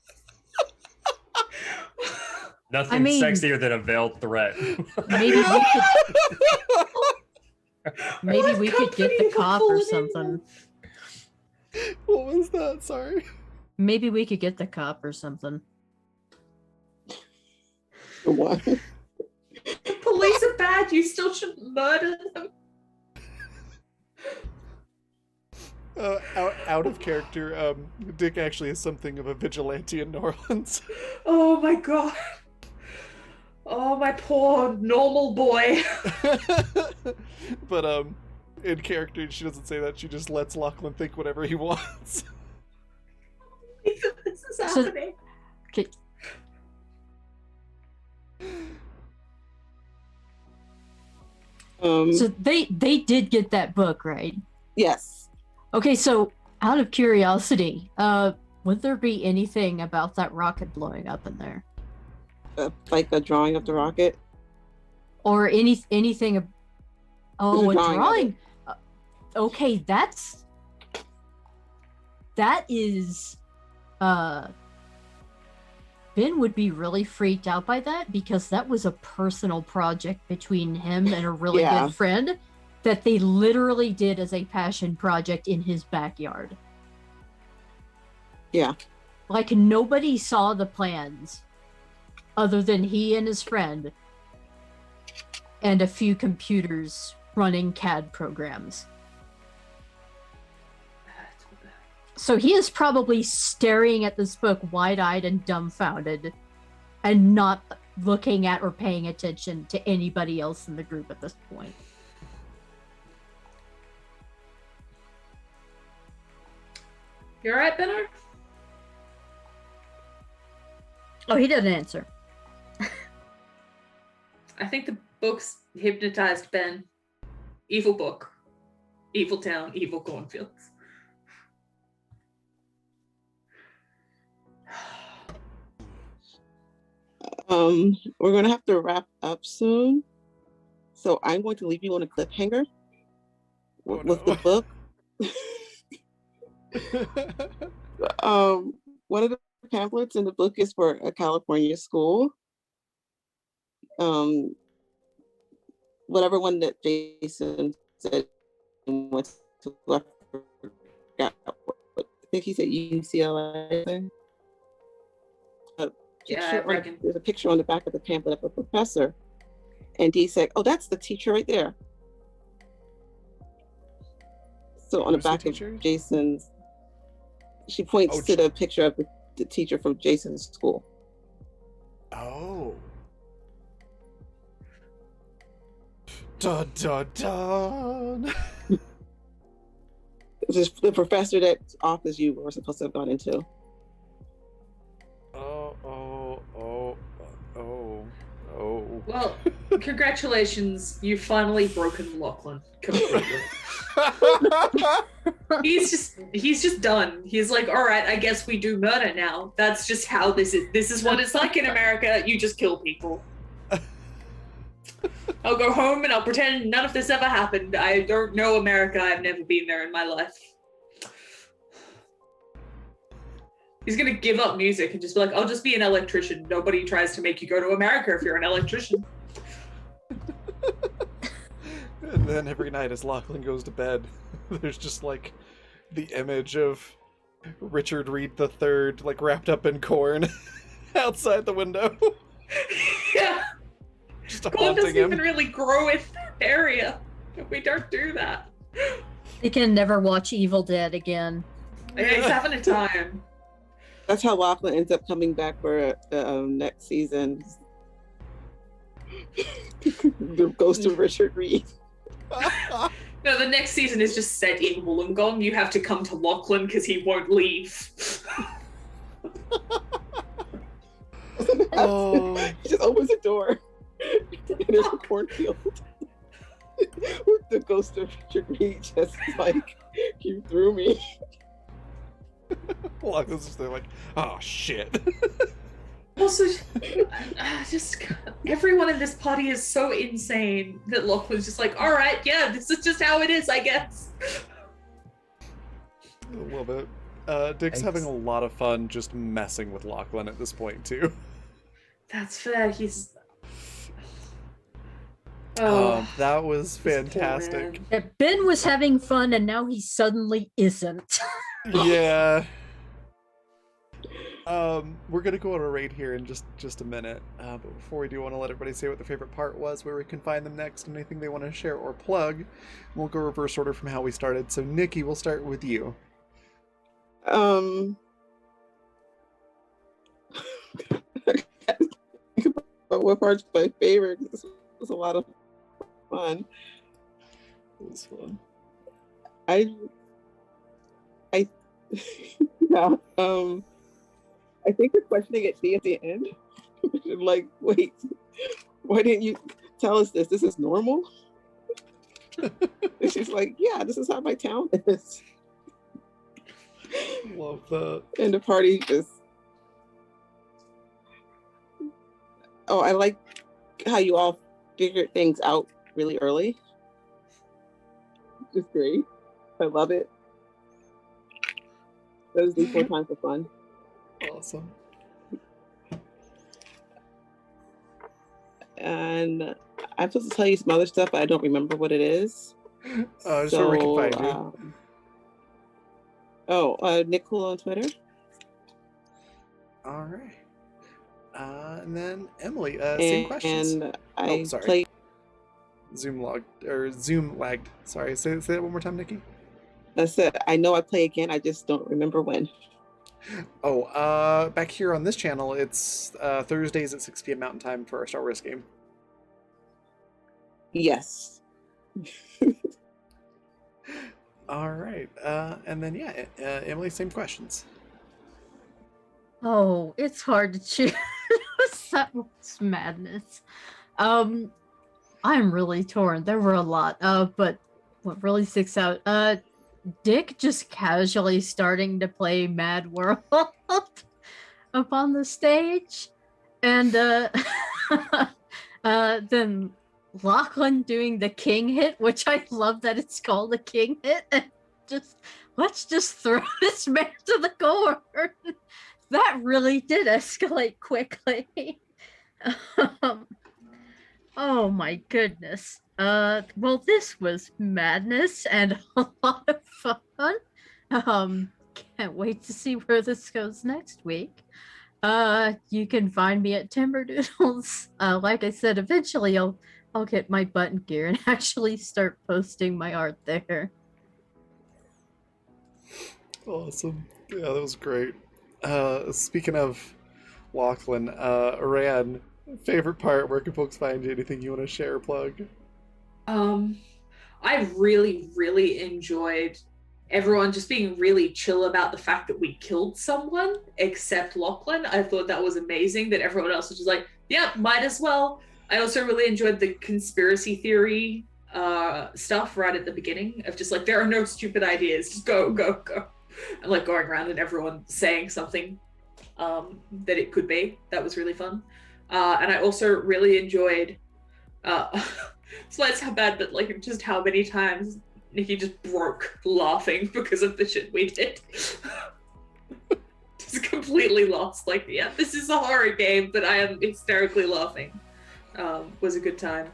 Speaker 2: Nothing
Speaker 4: I mean-
Speaker 2: sexier than a veiled threat.
Speaker 4: Maybe we could maybe
Speaker 3: What
Speaker 4: we could get
Speaker 3: company
Speaker 4: the
Speaker 3: have I
Speaker 4: cop or
Speaker 3: fallen in
Speaker 4: something.
Speaker 1: What was that? Sorry.
Speaker 4: Maybe we could get the cop or something.
Speaker 5: What?
Speaker 3: The police are bad. You still shouldn't murder them.
Speaker 1: Out of character, Dick actually is something of a vigilante in New Orleans.
Speaker 3: Oh my god. Oh, my poor normal boy.
Speaker 1: But in character, she doesn't say that. She just lets Lachlan think whatever he wants.
Speaker 3: This is happening.
Speaker 4: Okay. So they did get that book, right?
Speaker 5: Yes.
Speaker 4: Okay, so out of curiosity, would there be anything about that rocket blowing up in there,
Speaker 5: Like a drawing of the rocket.
Speaker 4: or anything? Oh, a
Speaker 5: There's a drawing of
Speaker 4: drawing. Okay, that is. Ben would be really freaked out by that because that was a personal project between him and a really
Speaker 5: Yeah.
Speaker 4: good friend that they literally did as a passion project in his backyard.
Speaker 5: Yeah.
Speaker 4: Like, nobody saw the plans other than he and his friend and a few computers running CAD programs. So he is probably staring at this book wide-eyed and dumbfounded and not looking at or paying attention to anybody else in the group at this point.
Speaker 3: You alright, Benno?
Speaker 4: Oh, he didn't answer.
Speaker 3: I think the book's hypnotized Ben. Evil book. Evil town, evil cornfields.
Speaker 5: We're gonna have to wrap up soon. So I'm going to leave you on a cliffhanger with the book. One of the pamphlets in the book is for a California school. Whatever one that Jason said went to, I forgot what, I think he said UCLA.
Speaker 3: Yeah, I reckon.
Speaker 5: There's a picture on the back of the pamphlet of a professor, and Dee said, "Oh, that's the teacher right there." So on the
Speaker 1: Who's the
Speaker 5: back
Speaker 1: teacher?
Speaker 5: of Jason's, she points
Speaker 1: Oh,
Speaker 5: to the picture of the teacher from Jason's school.
Speaker 1: Oh. Dun dun dun.
Speaker 5: This is the professor that office you were supposed to have gone into.
Speaker 1: Oh.
Speaker 3: Well, congratulations. You've finally broken Lachlan completely. He's just done. He's like, all right, I guess we do murder now. That's just how this is. This is what it's like in America. You just kill people. I'll go home and I'll pretend none of this ever happened. I don't know America. I've never been there in my life. He's gonna give up music and just be like, I'll just be an electrician. Nobody tries to make you go to America if you're an electrician.
Speaker 1: And then every night as Lachlan goes to bed, there's just like the image of Richard Reed III like wrapped up in corn outside the window.
Speaker 3: Yeah.
Speaker 1: Just
Speaker 3: Corn
Speaker 1: haunting
Speaker 3: doesn't
Speaker 1: him.
Speaker 3: even really grow in that area. We don't do that.
Speaker 4: They can never watch Evil Dead again.
Speaker 3: Yeah, he's having a time.
Speaker 5: That's how Lachlan ends up coming back for the next season. The ghost of Richard Reed.
Speaker 3: No, the next season is just set in Wollongong. You have to come to Lachlan because he won't leave.
Speaker 1: Oh.
Speaker 5: He just opens the door. And there's a cornfield. With the ghost of Richard Reed just like, you threw me.
Speaker 1: Lachlan's just there like, oh shit.
Speaker 3: Also, just everyone in this party is so insane that Lachlan's just like, all right, yeah, this is just how it is, I guess.
Speaker 1: A little bit. Dick's having a lot of fun just messing with Lachlan at this point too.
Speaker 3: That's fair. He's.
Speaker 1: That was
Speaker 3: this poor
Speaker 1: fantastic.
Speaker 3: man.
Speaker 4: That Ben was having fun and now he suddenly isn't.
Speaker 1: Yeah. We're gonna go on a raid here in just a minute, but before we do, want to let everybody say what their favorite part was, where we can find them next, and anything they want to share or plug. We'll go reverse order from how we started. So, Nikki, we'll start with you.
Speaker 5: But what part's my favorite? This was a lot of fun. It was fun. I yeah. I think the questioning at the end, like, wait, why didn't you tell us this? This is normal. And she's like, yeah, this is how my town is.
Speaker 1: Love that.
Speaker 5: And the party just. Oh, I like how you all figured things out really early. It's great. I love it. Those these 4 times for fun.
Speaker 1: Awesome.
Speaker 5: And I'm supposed to tell you some other stuff, but I don't remember what it is.
Speaker 1: Just where we can find you.
Speaker 5: Nick Cool on Twitter.
Speaker 1: All right. And then Emily, same questions.
Speaker 5: And I
Speaker 1: sorry.
Speaker 5: play.
Speaker 1: Zoom lagged. Sorry, say that one more time, Nikki.
Speaker 5: That's it. I know I play again. I just don't remember when.
Speaker 1: Oh, back here on this channel, it's Thursdays at 6 p.m. Mountain Time for our Star Wars game.
Speaker 5: Yes.
Speaker 1: All right. And then, Emily, same questions.
Speaker 4: Oh, it's hard to choose. That was madness. I'm really torn. There were a lot. But what really sticks out, Dick just casually starting to play Mad World up on the stage, and then Lachlan doing the king hit, which I love that it's called a king hit, and let's just throw this man to the corner. That really did escalate quickly. Oh my goodness. Well, this was madness and a lot of fun. Can't wait to see where this goes next week. You can find me at Timberdoodles. Like I said, eventually I'll get my button gear and actually start posting my art there.
Speaker 1: Awesome. Yeah, that was great. Speaking of Lachlan, Ryan, favorite part, where can folks find you? Anything you want to share or plug?
Speaker 3: I really, really enjoyed everyone just being really chill about the fact that we killed someone, except Lachlan. I thought that was amazing that everyone else was just like, yeah, might as well. I also really enjoyed the conspiracy theory stuff right at the beginning of just like, there are no stupid ideas, just go, go, go. And like going around and everyone saying something that it could be. That was really fun. And I also really enjoyed this might sound bad, but like just how many times Nikki just broke laughing because of the shit we did. Just completely lost. Like, yeah, this is a horror game, but I am hysterically laughing. Was a good time.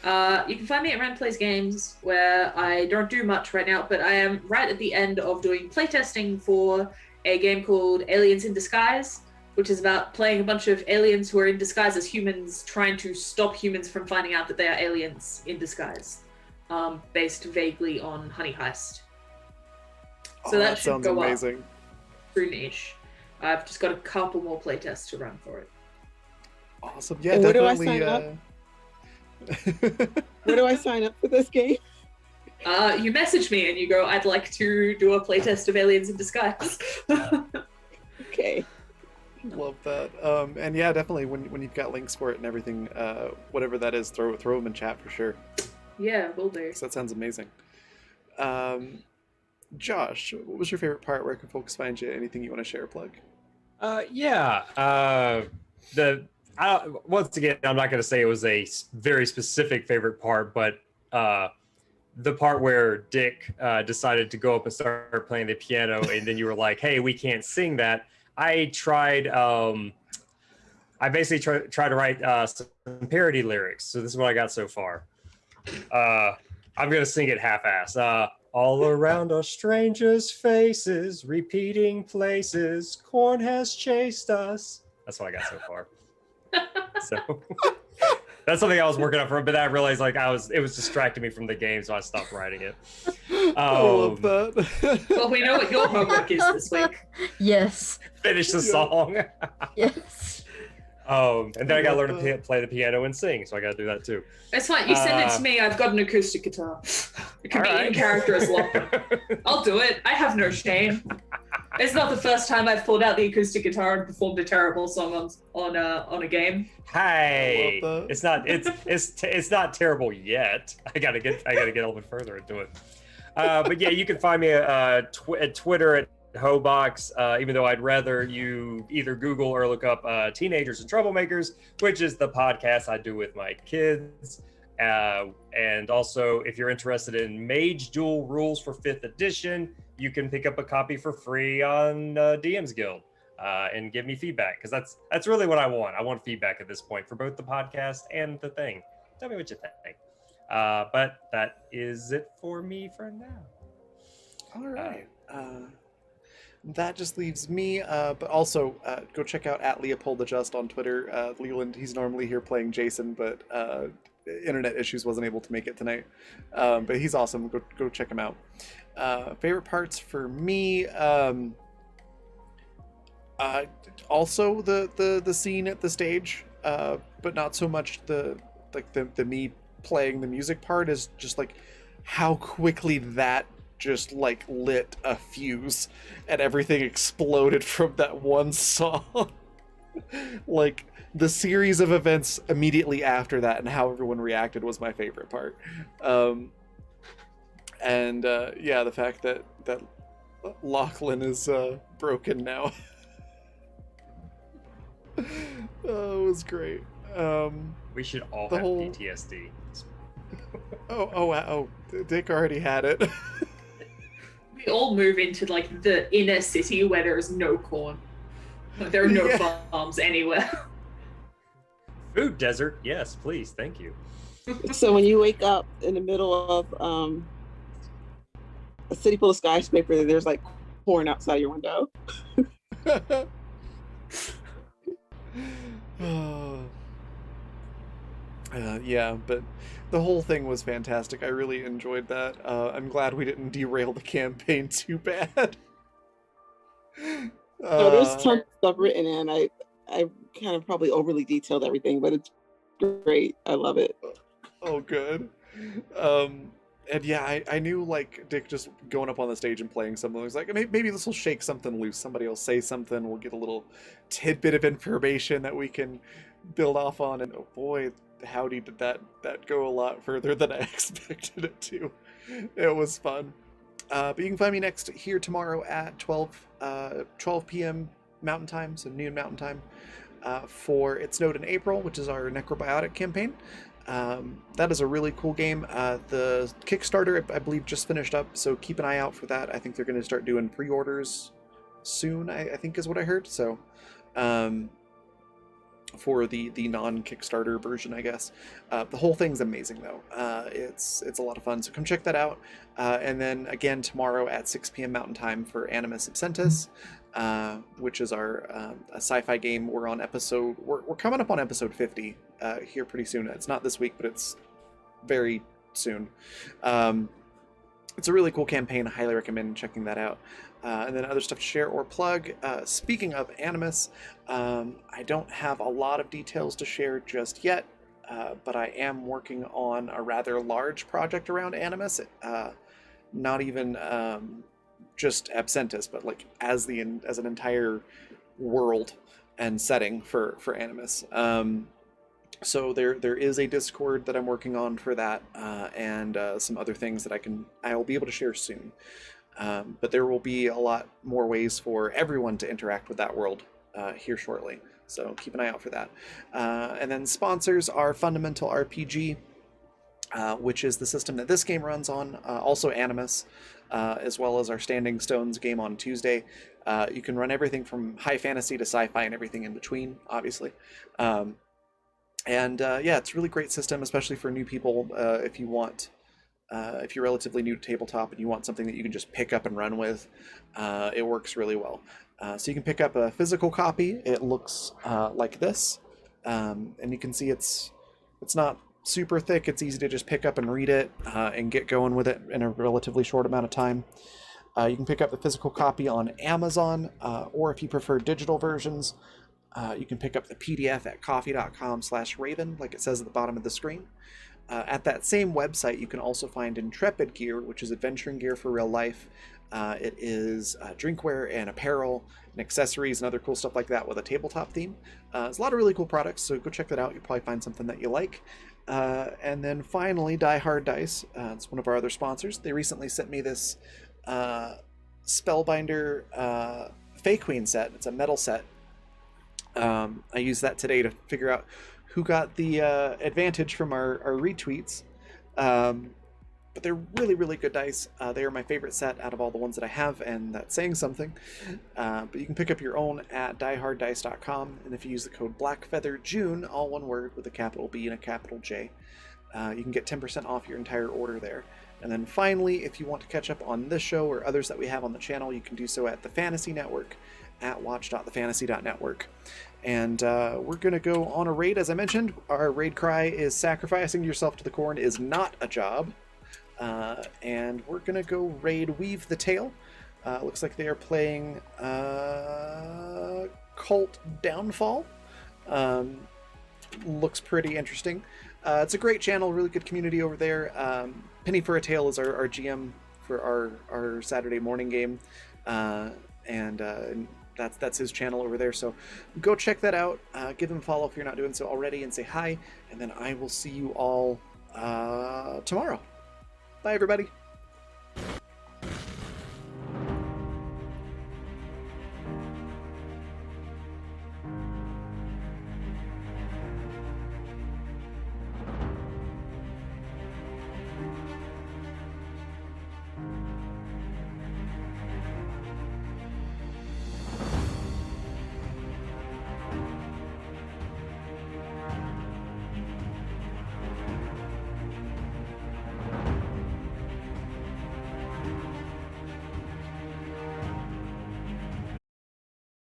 Speaker 3: You can find me at Rand Plays Games, where I don't do much right now, but I am right at the end of doing playtesting for a game called Aliens in Disguise, which is about playing a bunch of aliens who are in disguise as humans, trying to stop humans from finding out that they are aliens in disguise, based vaguely on Honey Heist. So that should
Speaker 1: sounds
Speaker 3: go
Speaker 1: amazing.
Speaker 3: up soon-ish. I've just got a couple more playtests to run for it.
Speaker 1: Awesome. Yeah,
Speaker 5: And where do I
Speaker 1: definitely.
Speaker 5: sign up? Where do I sign up for this game?
Speaker 3: You message me and you go, I'd like to do a playtest of Aliens in Disguise.
Speaker 5: Okay.
Speaker 1: Love that. And yeah, definitely when you've got links for it and everything, whatever that is, throw them in chat for sure.
Speaker 3: Yeah, will do.
Speaker 1: So that sounds amazing. Josh, what was your favorite part? Where can folks find you? Anything you want to share or plug?
Speaker 2: Once again, I'm not going to say it was a very specific favorite part, but the part where Dick decided to go up and start playing the piano, and then you were like, "Hey, we can't sing that." I tried. I basically tried to write some parody lyrics. So this is what I got so far. I'm going to sing it half-ass. All around are strangers' faces, repeating places. Corn has chased us. That's what I got so far. So that's something I was working on for, but I realized like it was distracting me from the game, so I stopped writing it.
Speaker 1: I love that.
Speaker 3: Well, we know what your homework is this week.
Speaker 4: Yes.
Speaker 2: Finish the song.
Speaker 4: Yes.
Speaker 2: And then I got to learn
Speaker 1: love
Speaker 2: to play the piano and sing, so I got to do that too.
Speaker 3: It's fine. You send it to me. I've got an acoustic guitar. It can be in character as well. I'll do it. I have no shame. It's not the first time I've pulled out the acoustic guitar and performed a terrible song on a game.
Speaker 2: Hey,
Speaker 1: I love
Speaker 2: it's not it's not terrible yet. I gotta get a little bit further into it. But yeah, you can find me at Twitter at Hobox, even though I'd rather you either Google or look up Teenagers and Troublemakers, which is the podcast I do with my kids. And also, if you're interested in Mage Duel Rules for 5th edition, you can pick up a copy for free on DM's Guild and give me feedback, because that's really what I want. I want feedback at this point for both the podcast and the thing. Tell me what you think. But that is it for me for now.
Speaker 1: All right. That just leaves me, but also go check out at Leopold the Just on Twitter. Leland, he's normally here playing Jason, but internet issues, wasn't able to make it tonight. But he's awesome. Go check him out. Favorite parts for me, also the scene at the stage, but not so much the me playing the music part, is just like how quickly that just like lit a fuse and everything exploded from that one song. Like the series of events immediately after that and how everyone reacted was my favorite part. Yeah, the fact that Lachlan is broken now. Oh, it was great.
Speaker 2: We should all
Speaker 1: the
Speaker 2: have
Speaker 1: whole-
Speaker 2: PTSD.
Speaker 1: Oh, Dick already had it.
Speaker 3: We all move into like the inner city where there is no corn. There are no farms anywhere.
Speaker 2: Food desert, yes, please, thank you.
Speaker 5: So when you wake up in the middle of a city full of skyscrapers, there's like corn outside your window.
Speaker 1: Yeah, but the whole thing was fantastic. I really enjoyed that. I'm glad we didn't derail the campaign too bad.
Speaker 5: So there's tons of stuff written in. I kind of probably overly detailed everything, but it's great. I love it.
Speaker 1: Oh, good. And yeah, I knew like Dick just going up on the stage and playing something. It was like, maybe this will shake something loose. Somebody will say something. We'll get a little tidbit of information that we can build off on. And oh boy, howdy, did that go a lot further than I expected it to. It was fun. But you can find me next here tomorrow at 12 p.m. Mountain Time, so noon Mountain Time, for It Snowed in April, which is our Necrobiotic campaign. That is a really cool game. The Kickstarter, I believe, just finished up, so keep an eye out for that. I think they're going to start doing pre-orders soon, I think is what I heard. So for the non-Kickstarter version, I guess. The whole thing's amazing, though. It's a lot of fun, so come check that out. And then again tomorrow at 6 p.m. Mountain Time for Animus Absentus, which is our a sci-fi game. We're coming up on episode 50 here pretty soon. It's not this week, but it's very soon. It's a really cool campaign. I highly recommend checking that out. And then other stuff to share or plug. Speaking of Animus, I don't have a lot of details to share just yet, but I am working on a rather large project around Animus. Not even just Absentus, but like as an entire world and setting for Animus. So there is a Discord that I'm working on for that, and some other things that I'll be able to share soon. But there will be a lot more ways for everyone to interact with that world here shortly. So keep an eye out for that. And then sponsors are Fundamental RPG, which is the system that this game runs on. Also Animus, as well as our Standing Stones game on Tuesday. You can run everything from high fantasy to sci-fi and everything in between, obviously. Yeah, it's a really great system, especially for new people. If you want If you're relatively new to tabletop and you want something that you can just pick up and run with, it works really well. So you can pick up a physical copy. It looks like this, and you can see it's not super thick. It's easy to just pick up and read it and get going with it in a relatively short amount of time. You can pick up the physical copy on Amazon, or if you prefer digital versions, you can pick up the PDF at coffee.com/raven, like it says at the bottom of the screen. At that same website, you can also find Intrepid Gear, which is adventuring gear for real life. It is drinkware and apparel and accessories and other cool stuff like that with a tabletop theme. There's a lot of really cool products, so go check that out. You'll probably find something that you like. And then finally, Die Hard Dice. It's one of our other sponsors. They recently sent me this Spellbinder Fey Queen set. It's a metal set. I used that today to figure out who got the advantage from our retweets. But they're really, really good dice. They are my favorite set out of all the ones that I have, and that's saying something. But you can pick up your own at dieharddice.com, and if you use the code BlackFeatherJune, all one word with a capital B and a capital J, you can get 10% off your entire order there. And then finally, if you want to catch up on this show or others that we have on the channel, you can do so at the Fantasy Network at watch.thefantasy.network. And we're going to go on a raid. As I mentioned, our raid cry is sacrificing yourself to the corn is not a job. And we're going to go raid Weave the Tale. Looks like they are playing Cult Downfall. Looks pretty interesting. It's a great channel, really good community over there. Penny for a Tale is our GM for our Saturday morning game. And that's his channel over there. So go check that out. Give him a follow if you're not doing so already, and say hi. And then I will see you all tomorrow. Bye, everybody.